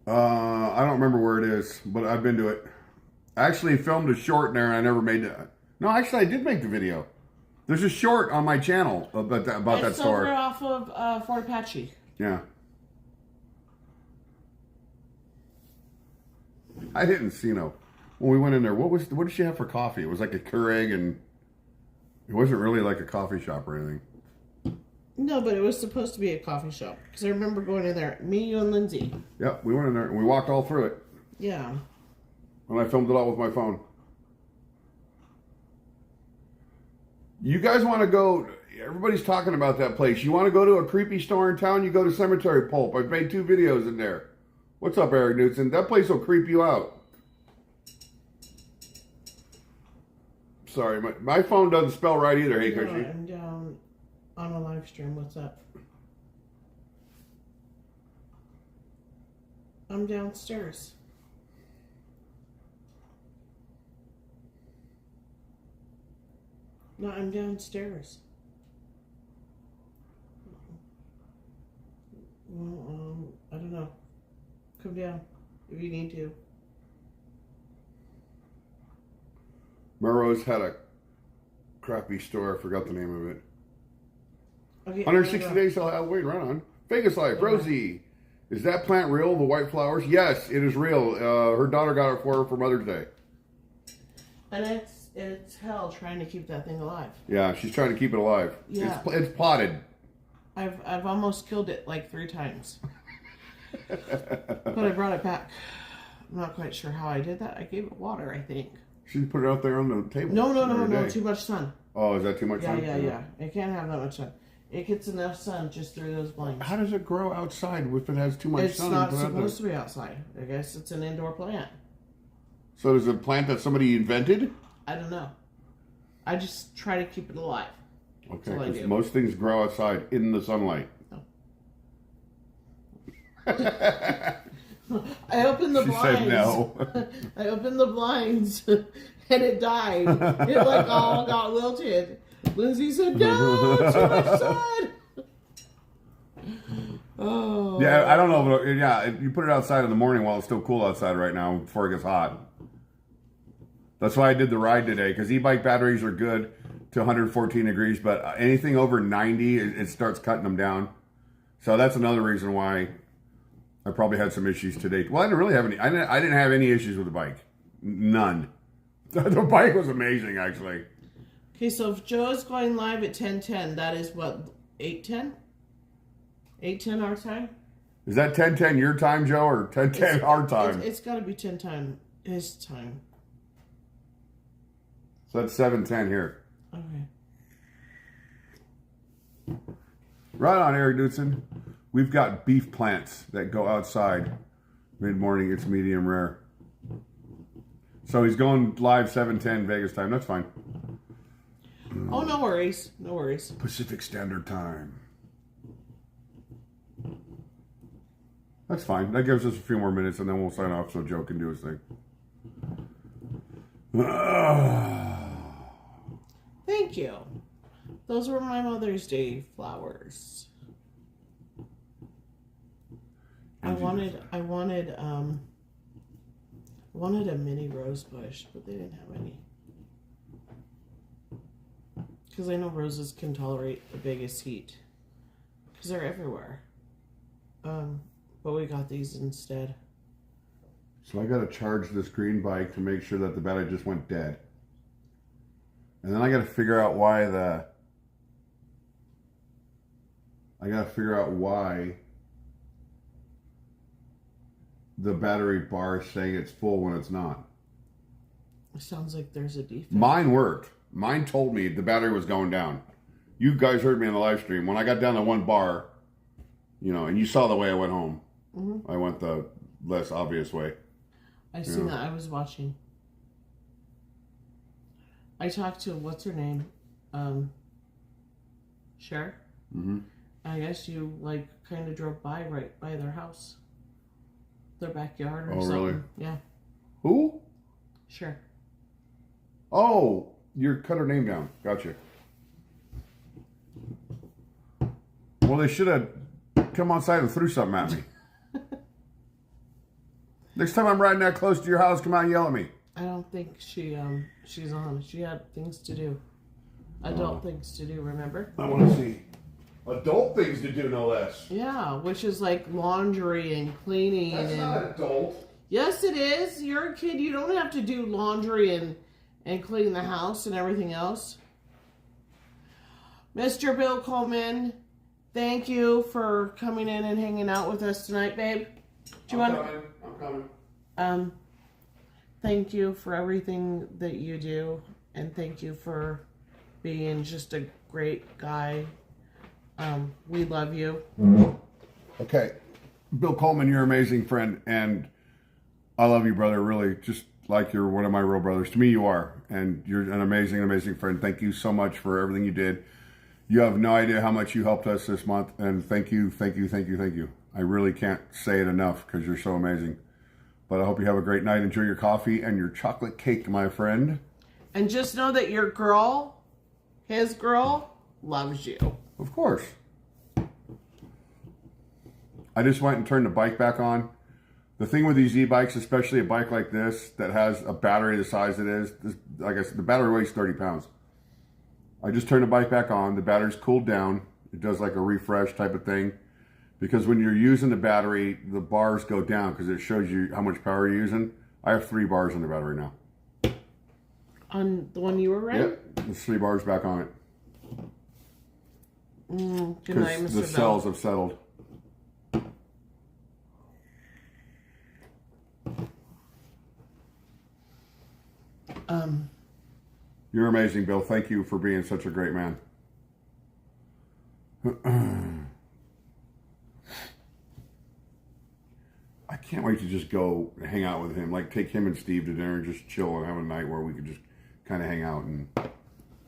I don't remember where it is, but I've been to it. I actually filmed a short there and I never made it. No, actually I did make the video. There's a short on my channel about that It's store. over off of Fort Apache. Yeah. I didn't see no. When we went in there, what did she have for coffee? It was like a Keurig, and it wasn't really like a coffee shop or anything. No, but it was supposed to be a coffee shop. Because I remember going in there, me, you, and Lindsay. Yep, we went in there and we walked all through it. Yeah. And I filmed it all with my phone. You guys want to go, everybody's talking about that place. You want to go to a creepy store in town, you go to Cemetery Pulp. I've made 2 videos in there. What's up, Eric Knudsen? That place will creep you out. Sorry, my phone doesn't spell right either. Hey, Cushy. I'm down on a live stream. What's up? I'm downstairs. No, I'm downstairs. Well, I don't know. Come down if you need to. Melrose had a crappy store. I forgot the name of it. Okay, 160 days till Halloween. Right on. Vegas Life. Rosie, is that plant real? The white flowers? Yes, it is real. Her daughter got it for her for Mother's Day. And it's hell trying to keep that thing alive. Yeah, she's trying to keep it alive. Yeah. It's potted. I've almost killed it like 3 times. But I brought it back. I'm not quite sure how I did that. I gave it water, I think. She put it out there on the table. No. Too much sun. Oh, is that too much sun? Yeah. It can't have that much sun. It gets enough sun just through those blinds. How does it grow outside if it has too much sun? It's not supposed to be outside. I guess it's an indoor plant. So is it a plant that somebody invented? I don't know. I just try to keep it alive. Okay, because most things grow outside in the sunlight. No. I opened the She blinds. said no. I opened the blinds and it died. It like all got wilted. Lindsay said, no, too much sun. Oh. Yeah, I don't know, but yeah, you put it outside in the morning while it's still cool outside right now before it gets hot. That's why I did the ride today, because e-bike batteries are good to 114 degrees, but anything over 90, it starts cutting them down. So that's another reason why I probably had some issues today. Well, I didn't really have any. I didn't have any issues with the bike. None. The bike was amazing, actually. Okay, so if Joe is going live at 10:10, that is what, 8:10? 8:10 our time? Is that 10:10 your time, Joe, or 10:10 our time? It's got to be 10:10 his time. So that's 7:10 here. Okay. Right on, Eric Knudsen. We've got beef plants that go outside mid-morning. It's medium rare. So he's going live 7:10 Vegas time. That's fine. Oh, no worries. No worries. Pacific Standard Time. That's fine. That gives us a few more minutes, and then we'll sign off so Joe can do his thing. Thank you. Those were my Mother's Day flowers. I wanted a mini rose bush, but they didn't have any. Because I know roses can tolerate the biggest heat. Because they're everywhere. But we got these instead. So I got to charge this green bike to make sure that the battery just went dead. And then I got to figure out why the battery bar is saying it's full when it's not. It sounds like there's a defect. Mine worked. Mine told me the battery was going down. You guys heard me on the live stream. When I got down to one bar, and you saw the way I went home. Mm-hmm. I went the less obvious way. I seen that. I was watching. I talked to, what's her name? Cher. Mm-hmm. I guess you, kind of drove by right by their house. Their backyard or something. Oh, really? Yeah. Who? Cher. Oh, you cut her name down. Gotcha. Well, they should have come on site and threw something at me. Next time I'm riding that close to your house, come out and yell at me. I don't think she's on. She had things to do. Adult things to do, remember? I want to see. Adult things to do, no less. Yeah, which is like laundry and cleaning. That's not adult. Yes, it is. You're a kid. You don't have to do laundry and clean the house and everything else. Mr. Bill Coleman, thank you for coming in and hanging out with us tonight, babe. I'm coming. Thank you for everything that you do, and thank you for being just a great guy. We love you. Okay. Bill Coleman, you're an amazing friend, and I love you, brother, really, just like you're one of my real brothers. To me, you are, and you're an amazing, amazing friend. Thank you so much for everything you did. You have no idea how much you helped us this month, and thank you, thank you, thank you, thank you. I really can't say it enough because you're so amazing. But I hope you have a great night. Enjoy your coffee and your chocolate cake, my friend. And just know that your girl, his girl, loves you. Of course. I just went and turned the bike back on. The thing with these e-bikes, especially a bike like this that has a battery the size it is, like I said, the battery weighs 30 pounds. I just turned the bike back on. The battery's cooled down. It does like a refresh type of thing. Because when you're using the battery, the bars go down because it shows you how much power you're using. I have 3 bars in the battery now. On the one you were riding? Yep, there's 3 bars back on it. Good night, Mr. Because the Bell. cells have settled. You're amazing, Bill. Thank you for being such a great man. I can't wait to just go hang out with him. Like, take him and Steve to dinner and just chill and have a night where we could just kind of hang out and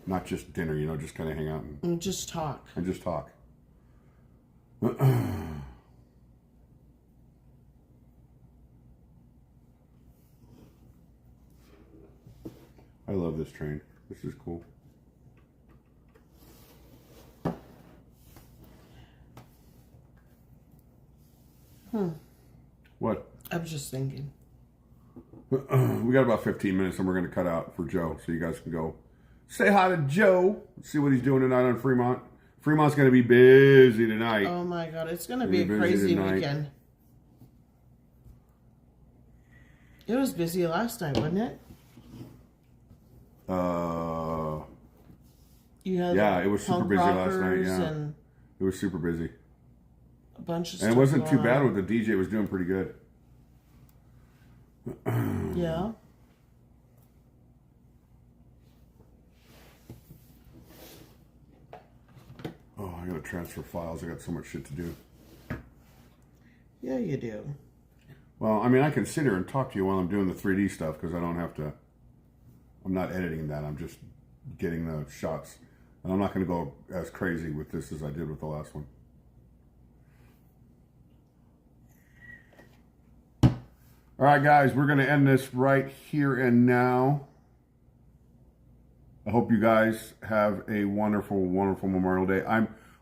not just dinner, just kind of hang out and just talk. And just talk. I love this train. This is cool. What? I was just thinking. We got about 15 minutes and we're going to cut out for Joe so you guys can go say hi to Joe. See what he's doing tonight on Fremont. Fremont's going to be busy tonight. Oh my God, it's going to be a crazy weekend. It was busy last night, wasn't it? Yeah, it was super busy last night. Yeah, and it was super busy. a bunch of And stuff. it wasn't too going bad on. with the DJ. It was doing pretty good. Yeah. Oh, I gotta transfer files. I got so much shit to do. Yeah, you do. Well, I mean, I can sit here and talk to you while I'm doing the 3D stuff because I don't have to. I'm not editing that. I'm just getting the shots. And I'm not going to go as crazy with this as I did with the last one. All right, guys, we're going to end this right here and now. I hope you guys have a wonderful, wonderful Memorial Day.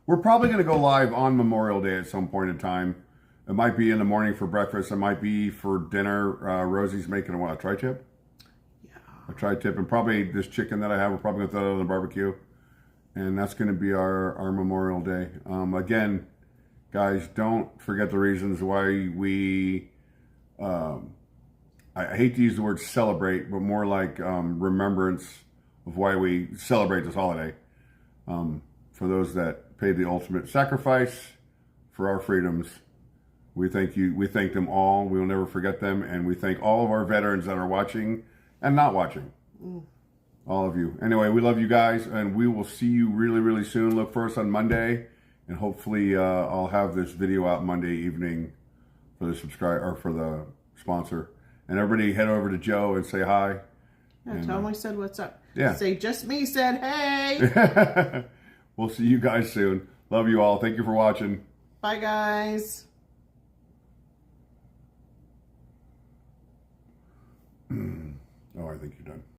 We're probably going to go live on Memorial Day at some point in time. It might be in the morning for breakfast. It might be for dinner. Rosie's making a tri-tip. Yeah. A tri-tip, and probably this chicken that I have, we're probably going to throw it on the barbecue. And that's going to be our Memorial Day. Again, guys, don't forget the reasons why we... I hate to use the word celebrate, but more like remembrance of why we celebrate this holiday. For those that paid the ultimate sacrifice for our freedoms, we thank you. We thank them all. We will never forget them. And we thank all of our veterans that are watching and not watching. All of you. Anyway, we love you guys, and we will see you really, really soon. Look for us on Monday, and hopefully I'll have this video out Monday evening for the for the sponsor. And everybody head over to Joe and say hi. Yeah, and, tell him I said what's up. Yeah. Say just me said hey. We'll see you guys soon. Love you all. Thank you for watching. Bye, guys. Oh, I think you're done.